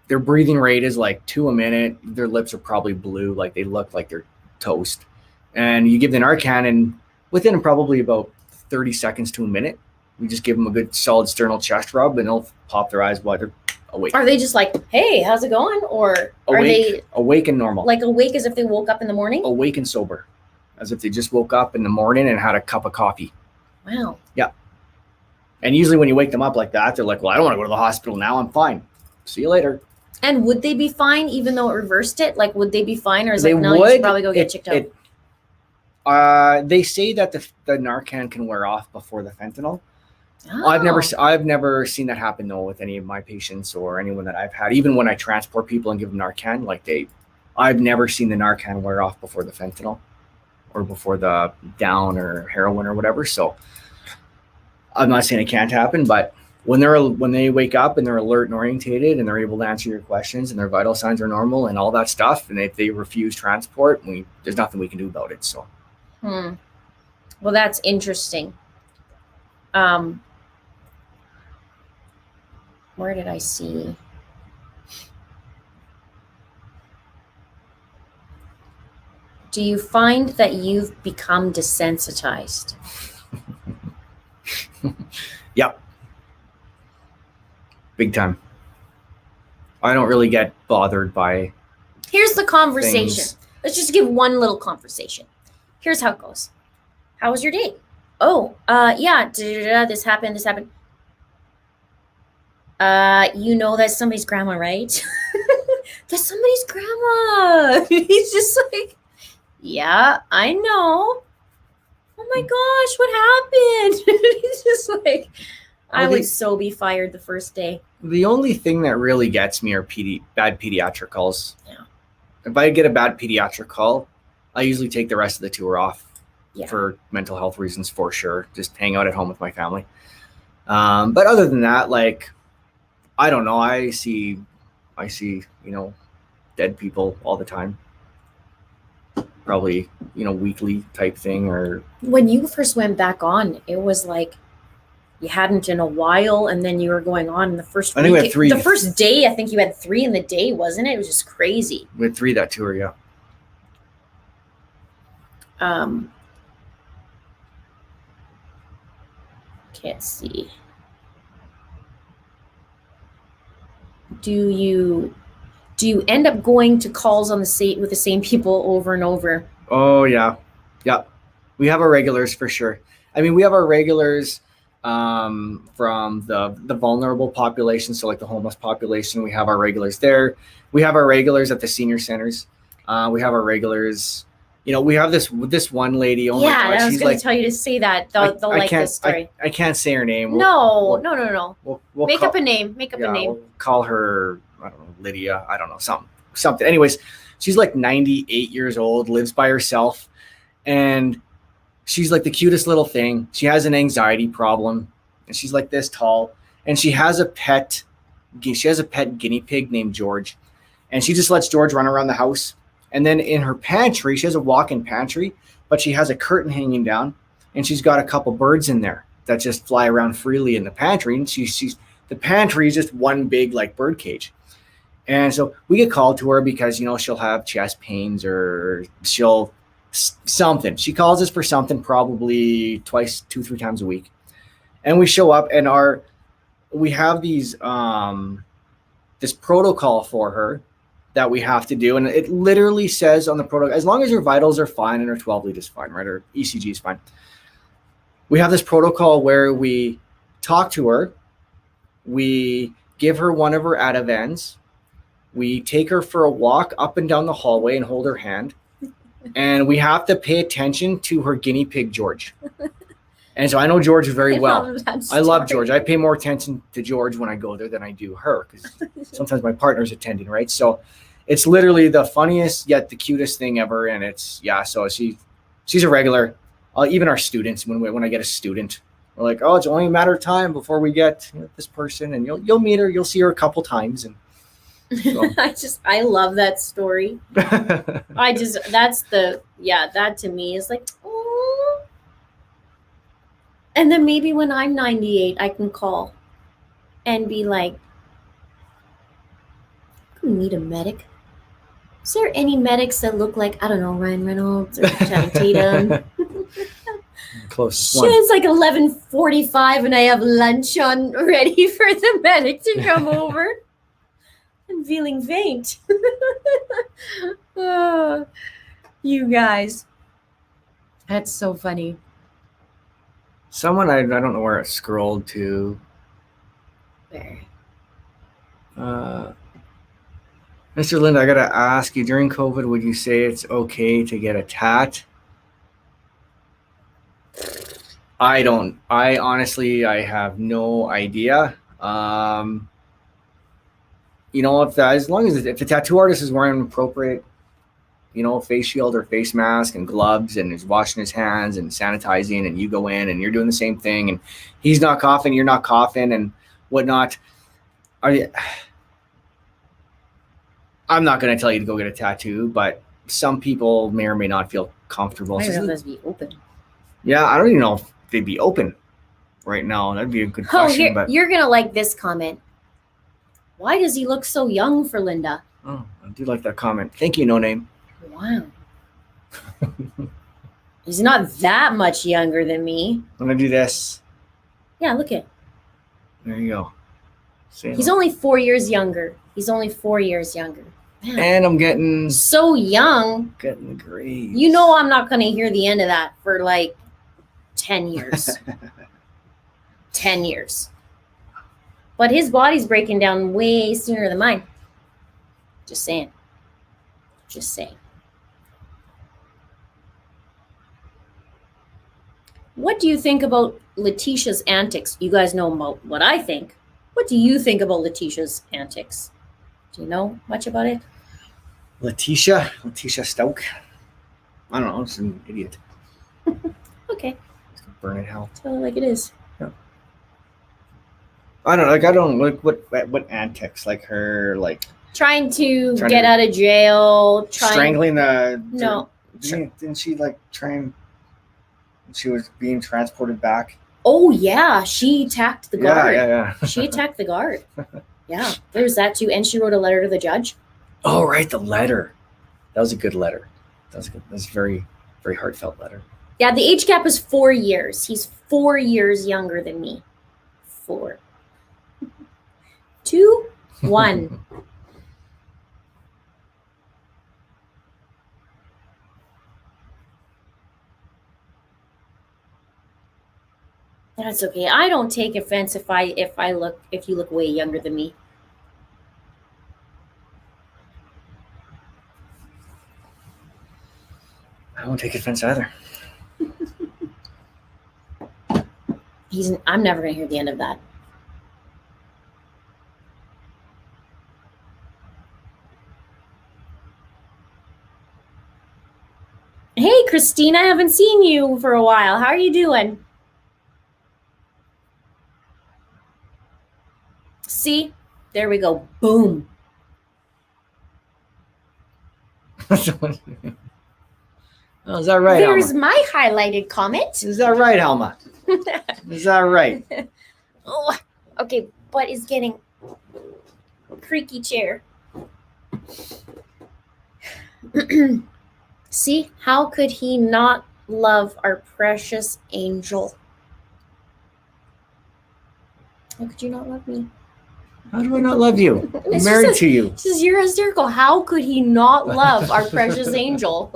Their breathing rate is like 2 a minute. Their lips are probably blue. Like they look like they're toast. And you give the Narcan and within probably about 30 seconds to a minute, we just give them a good solid sternal chest rub and they'll pop their eyes while they're awake. Are they just like, hey, how's it going? Or are they awake and normal? Like awake as if they woke up in the morning? Awake and sober. As if they just woke up in the morning and had a cup of coffee. Wow. Yeah. And usually when you wake them up like that, they're like, well, I don't want to go to the hospital now. I'm fine. See you later. And would they be fine even though it reversed it? Like, would they be fine? Or is it, no, you should probably go get checked out? They say that the Narcan can wear off before the fentanyl. Oh. I've never seen that happen though with any of my patients or anyone that I've had. Even when I transport people and give them Narcan, I've never seen the Narcan wear off before the fentanyl or before the down or heroin or whatever. So I'm not saying it can't happen, but when they wake up and they're alert and orientated and they're able to answer your questions and their vital signs are normal and all that stuff, and if they refuse transport, there's nothing we can do about it. So. Well, that's interesting. Where did I see? Do you find that you've become desensitized? Yep. Big time. I don't really get bothered by. Here's the conversation. Things. Let's just give one little conversation. Here's how it goes. How was your day? Oh, yeah, this happened. You know that's somebody's grandma, right? That's somebody's grandma. He's just like, yeah, I know. Oh my gosh, what happened? He's just like, I would so be fired the first day. The only thing that really gets me are bad pediatric calls. Yeah. If I get a bad pediatric call, I usually take the rest of the tour off. Yeah. for mental health reasons, for sure. Just hang out at home with my family. But other than that, like, I don't know. I see, dead people all the time. Probably, weekly type thing. Or When you first went back on, it was like you hadn't in a while, and then you were going on in the first I think we week. had 3. The first day, I think you had 3 in the day, wasn't it? It was just crazy. We had 3 that tour, yeah. Can't see. Do you end up going to calls on with the same people over and over? Oh yeah. We have our regulars for sure. I mean, we have our regulars from the vulnerable population, so like the homeless population. We have our regulars there. We have our regulars at the senior centers. We have our regulars. We have this one lady. Oh my God, I was she's going like, to tell you to say that. They'll like this story. I can't say her name. No. We'll Make up a name. Make up a name. We'll call her, I don't know, Lydia. I don't know, something. Anyways, she's like 98 years old, lives by herself, and she's like the cutest little thing. She has an anxiety problem, and she's like this tall, and she has a pet. She has a pet guinea pig named George, and she just lets George run around the house. And then in her pantry, she has a walk-in pantry, but she has a curtain hanging down, and she's got a couple birds in there that just fly around freely in the pantry. And she's the pantry is just one big like bird cage. And so we get called to her because she'll have chest pains or she'll something. She calls us for something probably 2-3 times a week, and we show up and we have these this protocol for her that we have to do. And it literally says on the protocol, as long as your vitals are fine and her 12 lead is fine, right? Or ECG is fine. We have this protocol where we talk to her. We give her one of her Ativans. We take her for a walk up and down the hallway and hold her hand. And we have to pay attention to her guinea pig, George. And so I know George very well. I love George. I pay more attention to George when I go there than I do her, because sometimes my partner's attending, right? So it's literally the funniest yet the cutest thing ever. And so she's a regular. Even our students, when I get a student, we're like, oh, it's only a matter of time before we get this person, and you'll meet her, you'll see her a couple times. And so. I love that story. That to me is like, oh. And then maybe when I'm 98, I can call and be like, we need a medic. Is there any medics that look like, I don't know, Ryan Reynolds or Channing Tatum? Close. It's like 11:45 and I have lunch on ready for the medic to come over. I'm feeling faint. Oh, you guys. That's so funny. Someone, I don't know where it scrolled to. Where? Mr. Linda, I got to ask you, during COVID, would you say it's okay to get a tat? I honestly, I have no idea. As long as if the tattoo artist is wearing an appropriate, face shield or face mask and gloves and is washing his hands and sanitizing, and you go in and you're doing the same thing and he's not coughing, you're not coughing and whatnot. I'm not going to tell you to go get a tattoo, but some people may or may not feel comfortable. I don't know if those be open. Yeah, I don't even know if they'd be open right now. That'd be a good question. But you're going to like this comment. Why does he look so young for Linda? Oh, I do like that comment. Thank you, No Name. Wow. He's not that much younger than me. I'm going to do this. Yeah, look at. There you go. He's only 4 years younger. Man. And I'm getting so young. Getting the grades. I'm not going to hear the end of that for like 10 years. 10 years. But his body's breaking down way sooner than mine. Just saying. What do you think about Letecia's antics? You guys know about what I think. What do you think about Letecia's antics? Do you know much about it? Letecia Stauch. I don't know. It's an idiot. Okay. Burn in hell. Tell it like it is. I don't know. Like I don't look what antics like her like Trying to get out of jail. strangling the. No. Didn't she like try and? She was being transported back. Oh yeah, she attacked the guard. Yeah. She attacked the guard. Yeah, there's that too. And she wrote a letter to the judge. Oh right, the letter. That was a good letter. That was good. That was a very, very heartfelt letter. Yeah, the age gap is 4 years. He's 4 years younger than me. 4, 2, 1. That's okay. I don't take offense if you look way younger than me. I won't take offense either. I'm never gonna hear the end of that. Hey, Christina, I haven't seen you for a while. How are you doing? See? There we go. Boom. Oh, is that right, There's Alma? my highlighted comment. Is that right, Alma? Is that right? Oh, okay, butt is getting creaky chair. See, how could he not love our precious angel? How could you not love me? How do I not love you? I'm It's married just to you. This is you're hysterical. How could he not love our precious angel?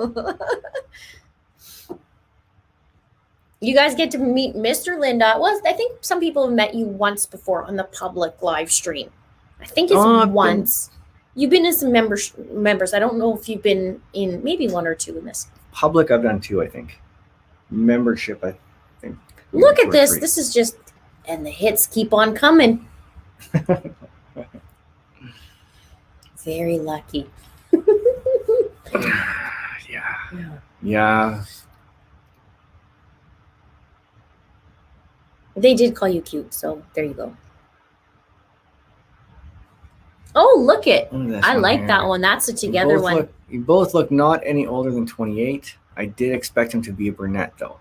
You guys get to meet Mr. Linda. Well, I think some people have met you once before on the public live stream. I think it's once. You've been in some members. I don't know if you've been in maybe 1 or 2 in this. Public, I've done 2, I think. Membership, I think. Look at this. 3. This is just, and the hits keep on coming. Very lucky. Yeah. They did call you cute, so there you go. Oh, look it. I like that one. That's a together one. You both look not any older than 28. I did expect him to be a brunette, though.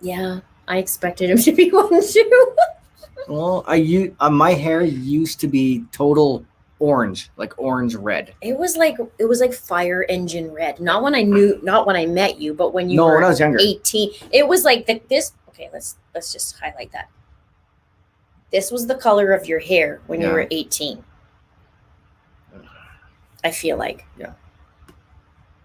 Yeah, I expected him to be one too. Well, my hair used to be total orange, like orange red. It was like fire engine red. Not when I met you, but when you were when I was younger. 18. It was like this. Okay, let's just highlight that. This was the color of your hair when you were 18. I feel like. Yeah.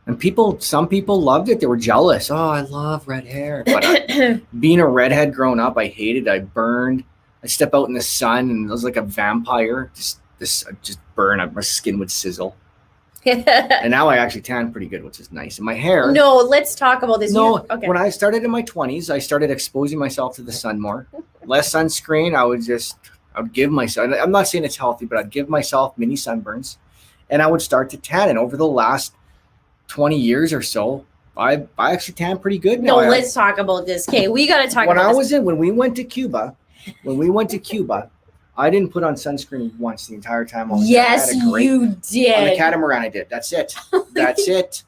And some people loved it. They were jealous. Oh, I love red hair. But being a redhead growing up, I hated it. I burned. I step out in the sun and it was like a vampire. Just burn. My skin would sizzle. And now I actually tan pretty good, which is nice. And my hair. No, let's talk about this. Okay. When I started in my 20s, I started exposing myself to the sun more. Less sunscreen. I would give myself, I'm not saying it's healthy, but I'd give myself mini sunburns and I would start to tan. And over the last 20 years or so, I actually tan pretty good now. No, let's talk about this. Okay, we got to talk about this. When we went to Cuba, I didn't put on sunscreen once the entire time. Yes, you did. On the catamaran, I did. That's it. That's it.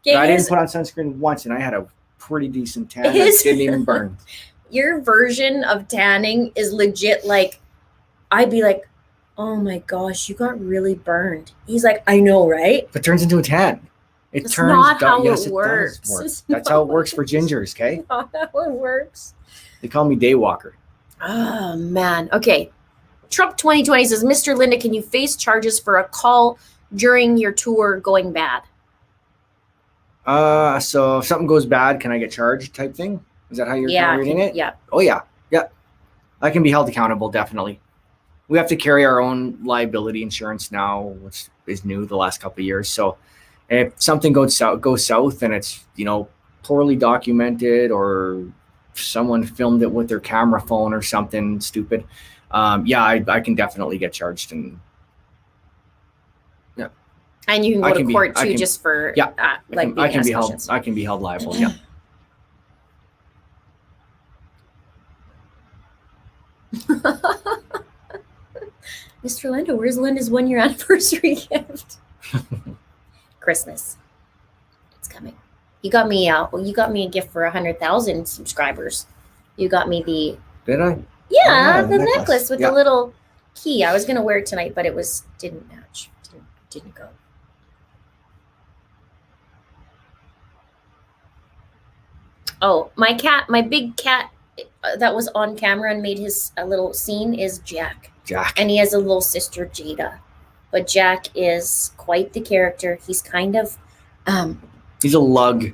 Okay, I didn't put on sunscreen once, and I had a pretty decent tan. It didn't even burn. Your version of tanning is legit. Like, I'd be like, "Oh my gosh, you got really burned." He's like, "I know, right?" But it turns into a tan. That's not how it works. That's how it works for gingers. Okay. Not how it works. They call me Daywalker. Oh man. Okay. Trump 2020 says, Mr. Linda, can you face charges for a call during your tour going bad? So if something goes bad, can I get charged type thing? Is that how you're reading it? Yeah. Oh, yeah. Yeah. I can be held accountable, definitely. We have to carry our own liability insurance now, which is new the last couple of years. So if something goes south and it's, poorly documented or someone filmed it with their camera phone or something stupid, I can definitely get charged. And yeah, And you can go to court too, just for yeah. like I can be held. questions. I can be held liable. Yeah. Mr. Linda, where's Linda's 1-year anniversary gift? Christmas. It's coming. You got me a gift for 100,000 subscribers. You got me the. Did I? Yeah, the necklace with the little key. I was gonna wear it tonight, but didn't match. Didn't go. Oh, my big cat that was on camera and made his little scene is Jack. And he has a little sister, Jada. But Jack is quite the character. He's kind of he's a lug.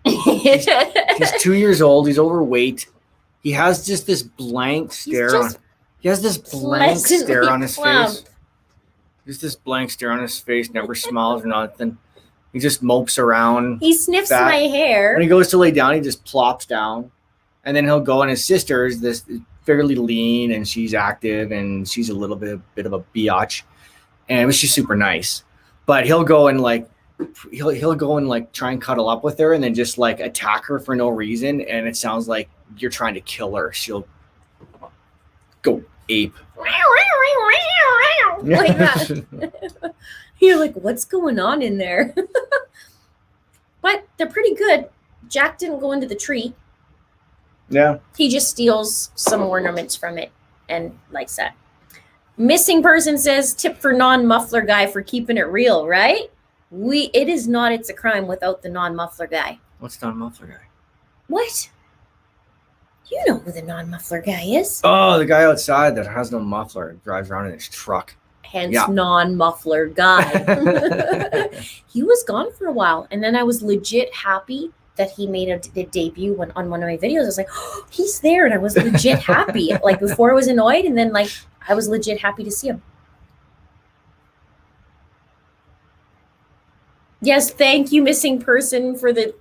he's 2 years old. He's overweight. He has just this blank stare on. He has this blank stare on his face. Just this blank stare on his face. Never smiles or nothing. He just mopes around. He sniffs my hair. When he goes to lay down, he just plops down, and then he'll go. And his sister is this fairly lean, and she's active, and she's a little bit of a biatch, and she's super nice. But he'll go and he'll go and try and cuddle up with her, and then just attack her for no reason, and it sounds like you're trying to kill her. She'll go ape like that. You're like, what's going on in there? But they're pretty good. Jack didn't go into the tree. Yeah. He just steals some ornaments from it and likes that. Missing person says, tip for non-muffler guy for keeping it real, right? It is not It's a Crime without the non-muffler guy. What's non-muffler guy? What? You know who the non-muffler guy is. Oh, the guy outside that has no muffler, drives around in his truck. Hence, non-muffler guy. He was gone for a while, and then I was legit happy that he made a debut on one of my videos. I was like, oh, he's there, and I was legit happy. Before I was annoyed, and then I was legit happy to see him. Yes, thank you, missing person, for the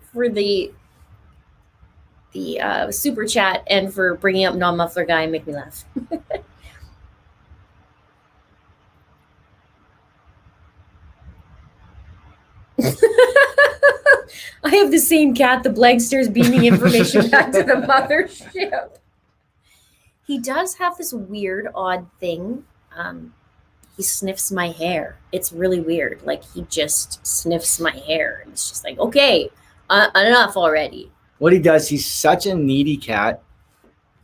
super chat and for bringing up non-muffler guy and make me laugh. I have the same cat, the blank stares beaming information back to the mothership. He does have this weird, odd thing. He sniffs my hair. It's really weird. He just sniffs my hair. And it's just okay, enough already. What he does, he's such a needy cat.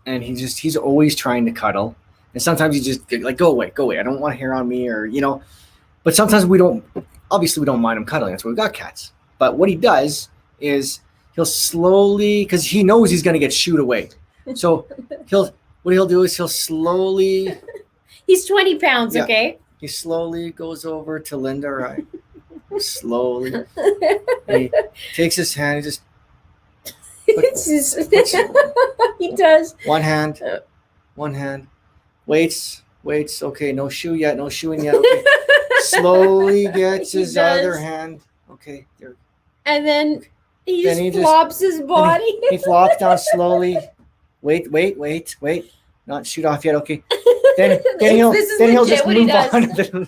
And he's always trying to cuddle. And sometimes he just go away. I don't want hair on me But sometimes we don't mind him cuddling. That's why we got cats. But what he does is he'll slowly, because he knows he's going to get shooed away. So what he'll do is he'll slowly. He's 20 pounds, okay? He slowly goes over to Linda, right? Slowly. He takes his hand, he does. One hand. Waits. Okay, no shoeing yet. Okay. Slowly gets his other hand. Okay, there. And then he flops his body. He flops down slowly. Wait. Not shoot off yet. Okay. Then he'll just move on.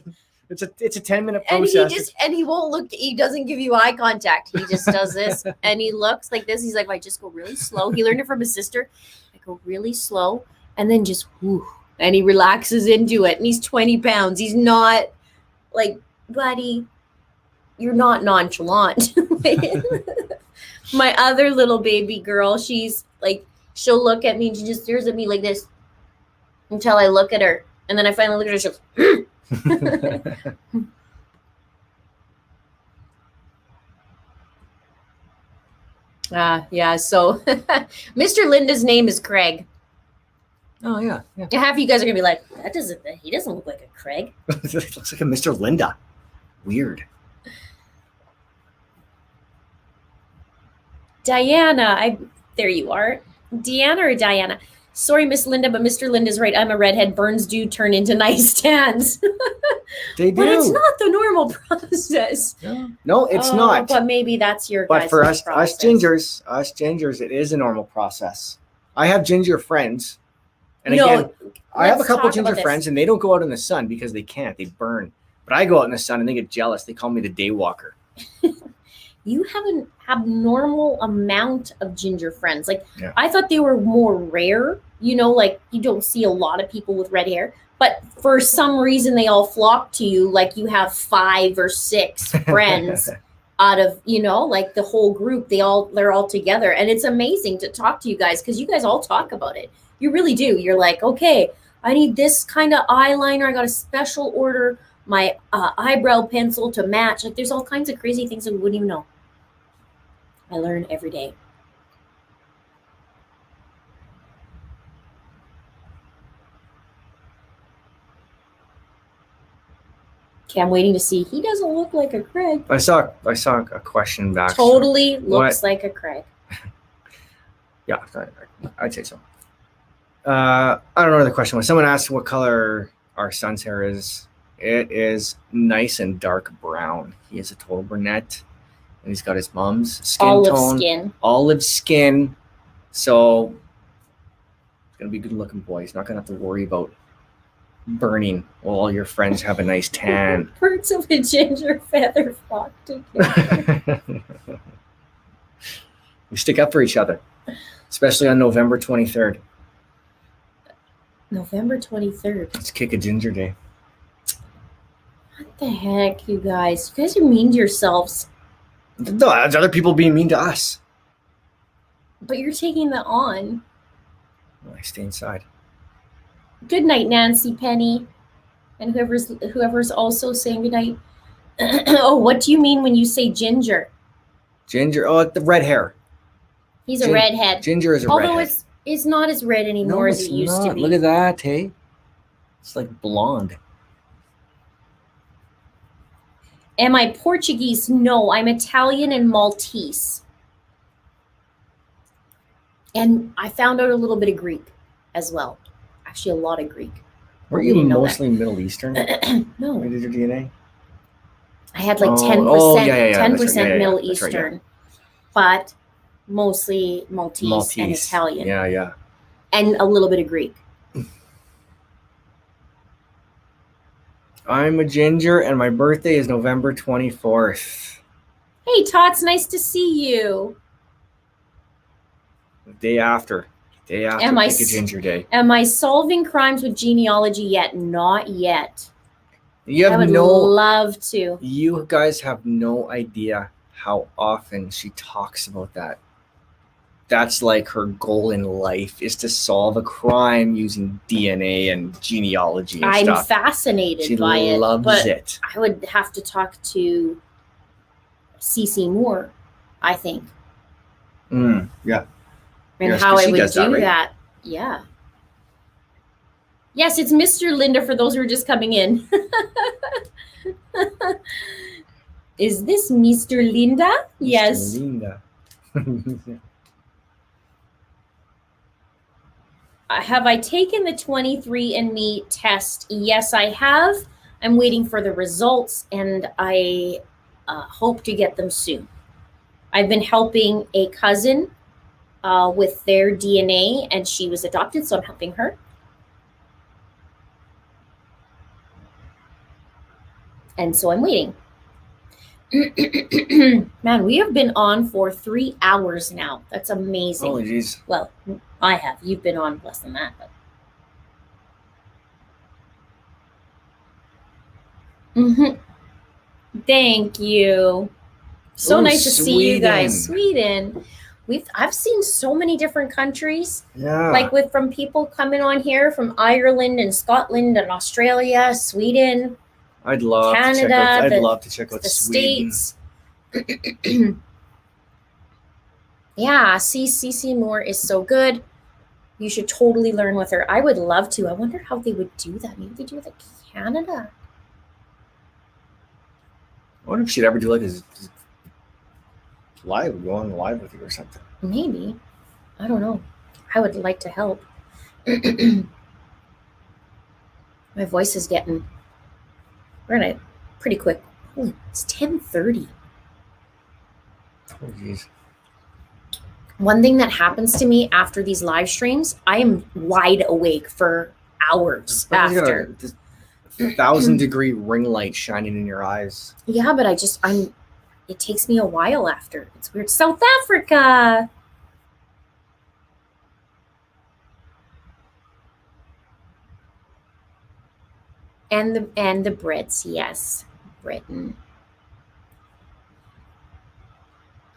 It's a 10-minute process. And he won't look. He doesn't give you eye contact. He just does this, and he looks like this. He's like, I just go really slow. He learned it from his sister. I go really slow, and then just whoo, and he relaxes into it. And he's 20 pounds. He's not buddy. You're not nonchalant. My other little baby girl, she's she'll look at me and she just stares at me like this until I look at her. And then I finally look at her, she'll yeah. So Mr. Linda's name is Craig. Oh yeah. Half of you guys are gonna be like, he doesn't look like a Craig. It looks like a Mr. Linda. Weird. Diana, there you are. Deanna or Diana? Sorry, Miss Linda, but Mr. Linda's right. I'm a redhead. Burns do turn into nice tans. They do. But it's not the normal process. No, it's not. But maybe that's your guys' But for us process. gingers, it is a normal process. I have ginger friends. And again, I have a couple ginger friends, and they don't go out in the sun because they can't. They burn. But I go out in the sun and they get jealous. They call me the day walker. You have an abnormal amount of ginger friends. Like, Yeah. I thought they were more rare. You know, like you don't see a lot of people with red hair. But for some reason, they all flock to you. Like you have 5 or 6 friends out of, you know, like the whole group. They're all together. And it's amazing to talk to you guys because you guys all talk about it. You really do. You're like, okay, I need this kind of eyeliner. I got a special order, my eyebrow pencil to match. Like there's all kinds of crazy things that we wouldn't even know. I learn every day. Okay, I'm waiting to see. He doesn't look like a Craig. I saw a question back. Totally looks like a Craig. Yeah, I'd say so. I don't know what the question was. Someone asked what color our son's hair is. It is nice and dark brown. He is a total brunette, and he's got his mom's skin tone. Olive skin. So it's gonna be a good looking boy. He's not gonna have to worry about burning while all your friends have a nice tan. Birds of a ginger feather flock together. We stick up for each other, especially on November 23rd. November 23rd. Let's kick a ginger day. What the heck, you guys? You guys are mean to yourselves. No, that's other people being mean to us. But you're taking that on. Well, I stay inside. Good night, Nancy Penny. And whoever's also saying good night. Oh, what do you mean when you say ginger? Ginger, oh, the red hair. He's a redhead. Ginger is a redhead. Although it's not as red anymore as it used to be. Look at that, hey? It's like blonde. Am I Portuguese? No, I'm Italian and Maltese. And I found out a little bit of Greek as well. Actually, a lot of Greek. Were you mostly Middle Eastern? No. Where did your DNA? I had like 10%, 10% Middle Eastern, but mostly Maltese and Italian. Yeah. And a little bit of Greek. I'm a ginger, and my birthday is November 24th. Hey, Tots, nice to see you. The day after. Pick a ginger day. Am I solving crimes with genealogy yet? Not yet. I would love to. You guys have no idea how often she talks about that. That's like her goal in life, is to solve a crime using DNA and genealogy and stuff. I'm fascinated by it. She loves it. I would have to talk to CC more, I think. Yeah. And how I would do that. Yeah. Yes, it's Mr. Linda for those who are just coming in. Is this Mr. Linda? Yes. Mr. Linda. Have I taken the 23andMe test? Yes, I have. I'm waiting for the results, and I hope to get them soon. I've been helping a cousin with their DNA, and she was adopted, so I'm helping her. And so I'm waiting. Man, we have been on for 3 hours now. That's amazing. Oh, geez. Well, I have. You've been on less than that. But... Thank you. So nice to see you guys. Sweden. I've seen so many different countries. Yeah. Like from people coming on here from Ireland and Scotland and Australia, Sweden. I'd love Canada, to check out the Sweden. States. Yeah, CC Moore is so good. You should totally learn with her. I would love to. I wonder how they would do that. Maybe they do it in Canada. I wonder if she'd ever do like this live, go on live with you or something. Maybe. I don't know. I would like to help. My voice is getting... We're gonna pretty quick. Holy, it's 10:30. Oh, jeez. One thing that happens to me after these live streams, I am wide awake for hours after. 1,000-degree ring light shining in your eyes. Yeah, but it takes me a while after. It's weird. South Africa. And the Brits, yes. Britain.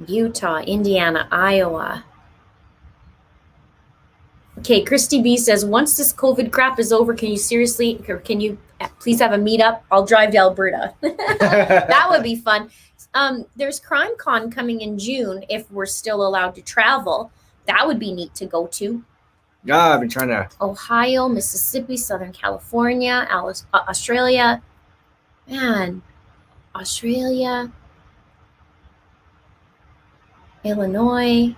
Utah, Indiana, Iowa. Okay, Christy B says, once this COVID crap is over, can you please have a meetup? I'll drive to Alberta. That would be fun. There's CrimeCon coming in June if we're still allowed to travel. That would be neat to go to. Yeah, I've been trying to. Ohio, Mississippi, Southern California, Australia. Man, Australia, Illinois,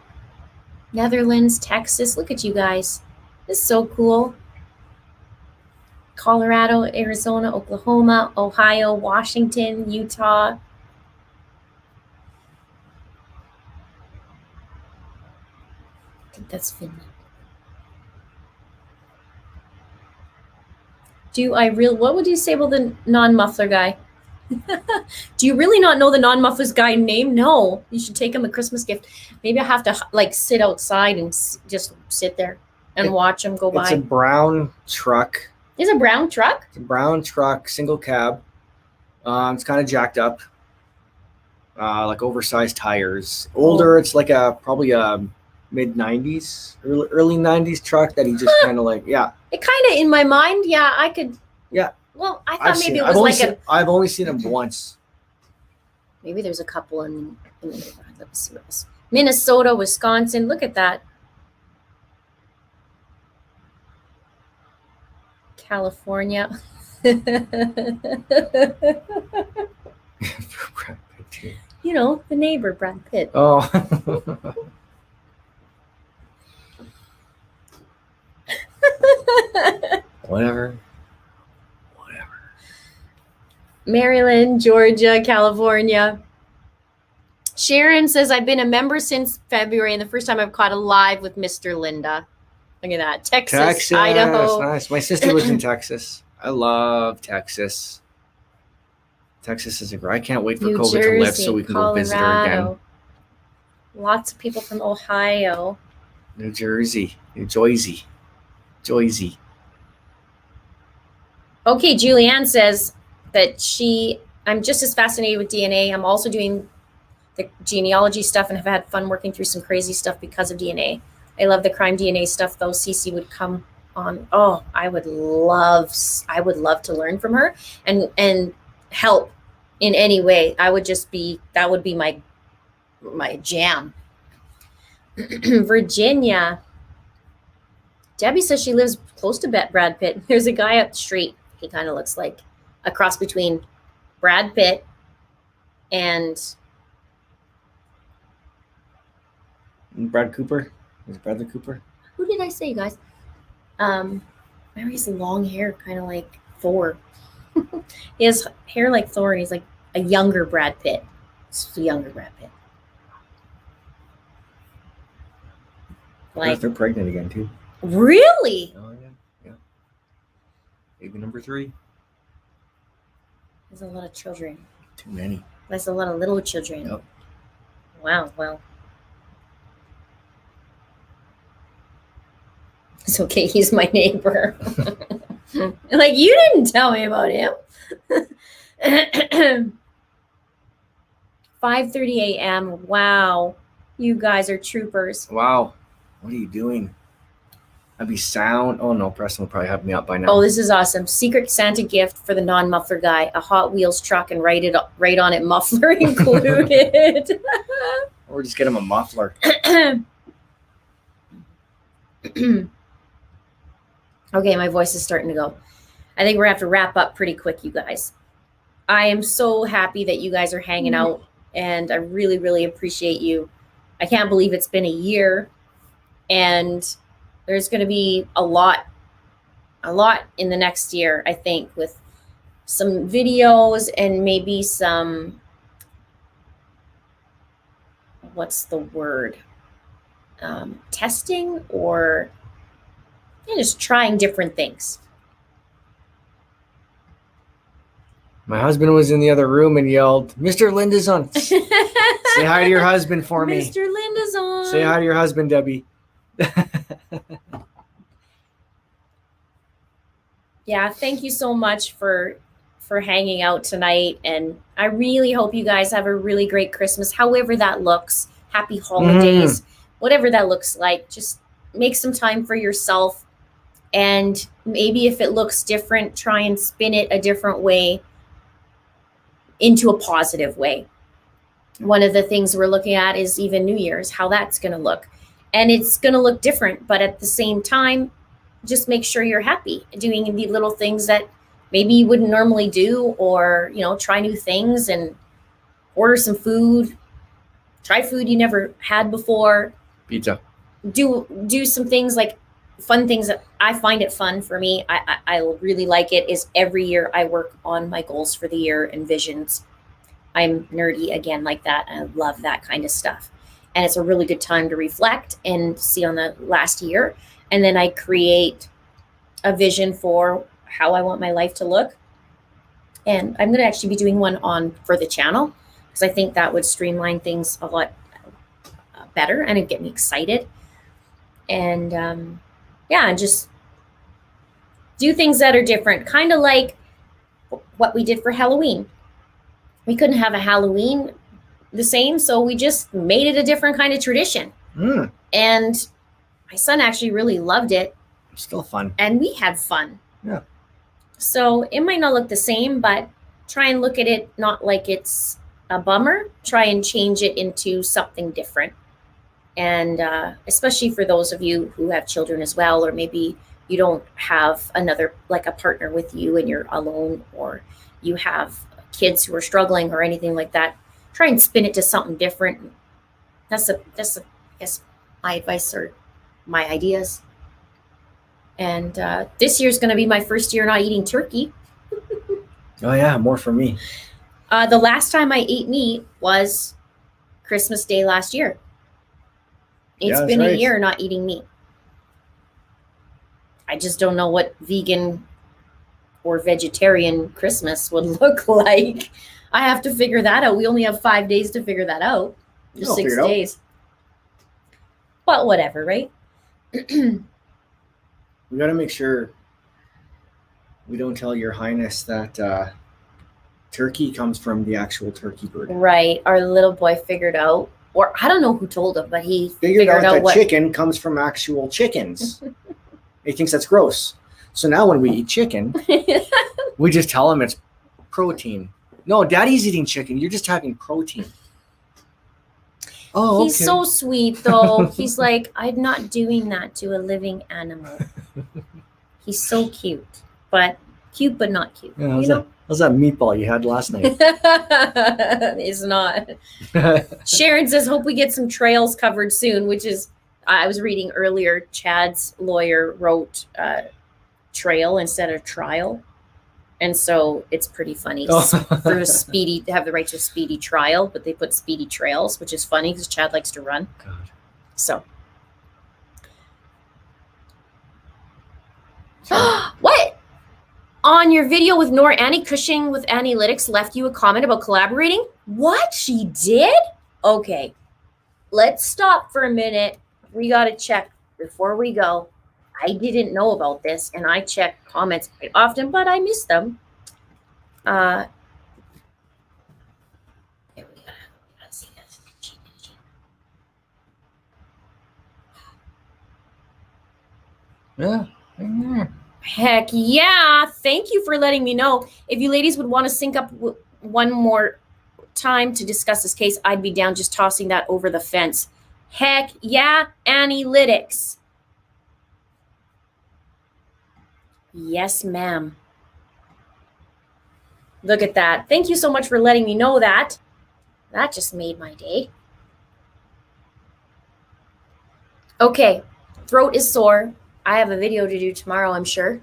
Netherlands, Texas. Look at you guys. This is so cool. Colorado, Arizona, Oklahoma, Ohio, Washington, Utah. I think that's Finland. What would you say about the non-muffler guy? Do you really not know the non-mufflers guy name? No, you should take him a Christmas gift. Maybe I have to sit outside and just sit there and watch him go by. It's a brown truck. It's a brown truck? It's a brown truck, single cab. It's kind of jacked up, like oversized tires. Older, It's like probably a mid-90s, early 90s truck that he just kind of yeah. It kind of, in my mind, yeah, I could. Yeah. Well, I thought maybe it was I've only seen him once. Maybe there's a couple in the neighborhood. Let's see what else. Minnesota, Wisconsin. Look at that. California. You know, the neighbor, Brad Pitt. Oh. Whatever. Maryland, Georgia, California. Sharon says, I've been a member since February, and the first time I've caught a live with Mr. Linda. Look at that. Texas, Idaho. Nice. My sister lives in Texas. I love Texas. Texas is I can't wait for COVID to lift so we can go visit her again. Lots of people from Ohio. New Jersey. New Jersey. Jersey. Okay, Julianne says that I'm just as fascinated with DNA. I'm also doing the genealogy stuff and have had fun working through some crazy stuff because of DNA. I love the crime DNA stuff, though. Cece would come on. Oh, I would love to learn from her and help in any way. That would be my jam. Virginia. Debbie says she lives close to Brad Pitt. There's a guy up the street. He kind of looks like a cross between Brad Pitt and Brad Cooper. Is it Bradley Cooper? Who did I say, you guys? Remember he has long hair, kind of like Thor. He has hair like Thor, and he's like a younger Brad Pitt. It's a younger Brad Pitt. Like, they're pregnant again too. Really? Oh yeah. Baby number 3. There's a lot of children. Too many. That's a lot of little children. Yep. Wow. Well. It's okay. He's my neighbor. Like, you didn't tell me about him. 5:30 a.m. Wow. You guys are troopers. Wow. What are you doing? I'd be sound. Oh no, Preston will probably have me up by now. Oh, this is awesome. Secret Santa gift for the non-muffler guy. A Hot Wheels truck and right on it, muffler included. Or just get him a muffler. Okay, my voice is starting to go. I think we're going to have to wrap up pretty quick, you guys. I am so happy that you guys are hanging out, and I really, really appreciate you. I can't believe it's been a year, and there's going to be a lot in the next year, I think, with some videos and maybe some, what's the word? Testing or just trying different things. My husband was in the other room and yelled, "Mr. Linda's on." Say hi to your husband for me. Mr. Linda's on. Say hi to your husband, Debbie. Yeah, thank you so much for hanging out tonight, and I really hope you guys have a really great Christmas, however that looks. Happy holidays, whatever that looks like. Just make some time for yourself, and maybe if it looks different, try and spin it a different way into a positive way. One of the things we're looking at is even New Year's, how that's going to look, and it's going to look different, but at the same time, just make sure you're happy doing the little things that maybe you wouldn't normally do, or, try new things and order some food, try food you never had before. Pizza. Do some things, like fun things that I find it fun for me. I really like it is every year I work on my goals for the year and visions. I'm nerdy again like that. I love that kind of stuff. And it's a really good time to reflect and see on the last year. And then I create a vision for how I want my life to look. And I'm going to actually be doing one for the channel, because I think that would streamline things a lot better and it'd get me excited. And just do things that are different, kind of like what we did for Halloween. We couldn't have a Halloween the same, so we just made it a different kind of tradition. And my son actually really loved it. Still fun. And we had fun. Yeah. So it might not look the same, but try and look at it not like it's a bummer. Try and change it into something different. And especially for those of you who have children as well, or maybe you don't have a partner with you and you're alone, or you have kids who are struggling or anything like that, try and spin it to something different. That's I guess my advice or my ideas. And this year's going to be my first year not eating turkey. Oh yeah, more for me. The last time I ate meat was Christmas Day last year. It's been a year not eating meat. I just don't know what vegan or vegetarian Christmas would look like. I have to figure that out. We only have 5 days to figure that out. Just 6 days. But whatever, right? We got to make sure we don't tell Your Highness that turkey comes from the actual turkey bird. Right. Our little boy figured out, or I don't know who told him, but he figured out that chicken comes from actual chickens. He thinks that's gross. So now when we eat chicken, we just tell him it's protein. No, Daddy's eating chicken. You're just having protein. Oh, he's so sweet, though. He's like, I'm not doing that to a living animal. He's so cute, but not cute. Yeah, how's that meatball you had last night? It's not. Sharon says, hope we get some trails covered soon, which is, I was reading earlier, Chad's lawyer wrote trail instead of trial. And so it's pretty funny for a speedy to have the right to a speedy trial, but they put speedy trails, which is funny because Chad likes to run. God. So. What? On your video with Nora, Annie Cushing with Analytics left you a comment about collaborating? What? She did? Okay. Let's stop for a minute. We got to check before we go. I didn't know about this, and I check comments quite often, but I missed them. Yeah. Heck yeah. Thank you for letting me know. If you ladies would want to sync up one more time to discuss this case, I'd be down just tossing that over the fence. Heck yeah, Analytics. Yes, ma'am. Look at that. Thank you so much for letting me know that. That just made my day. Okay. Throat is sore. I have a video to do tomorrow, I'm sure.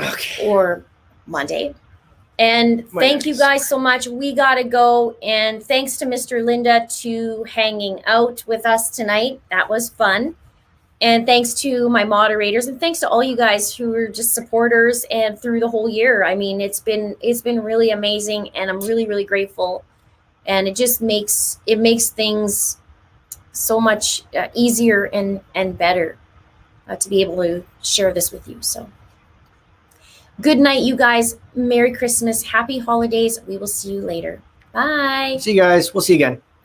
Okay. Or Monday. And thank you guys so much. We got to go. And thanks to Mr. Linda to hanging out with us tonight. That was fun. And thanks to my moderators, and thanks to all you guys who are just supporters and through the whole year. I mean, it's been really amazing, and I'm really, really grateful. And it just makes things so much easier and better to be able to share this with you. So good night, you guys. Merry Christmas. Happy holidays. We will see you later. Bye. See you guys. We'll see you again.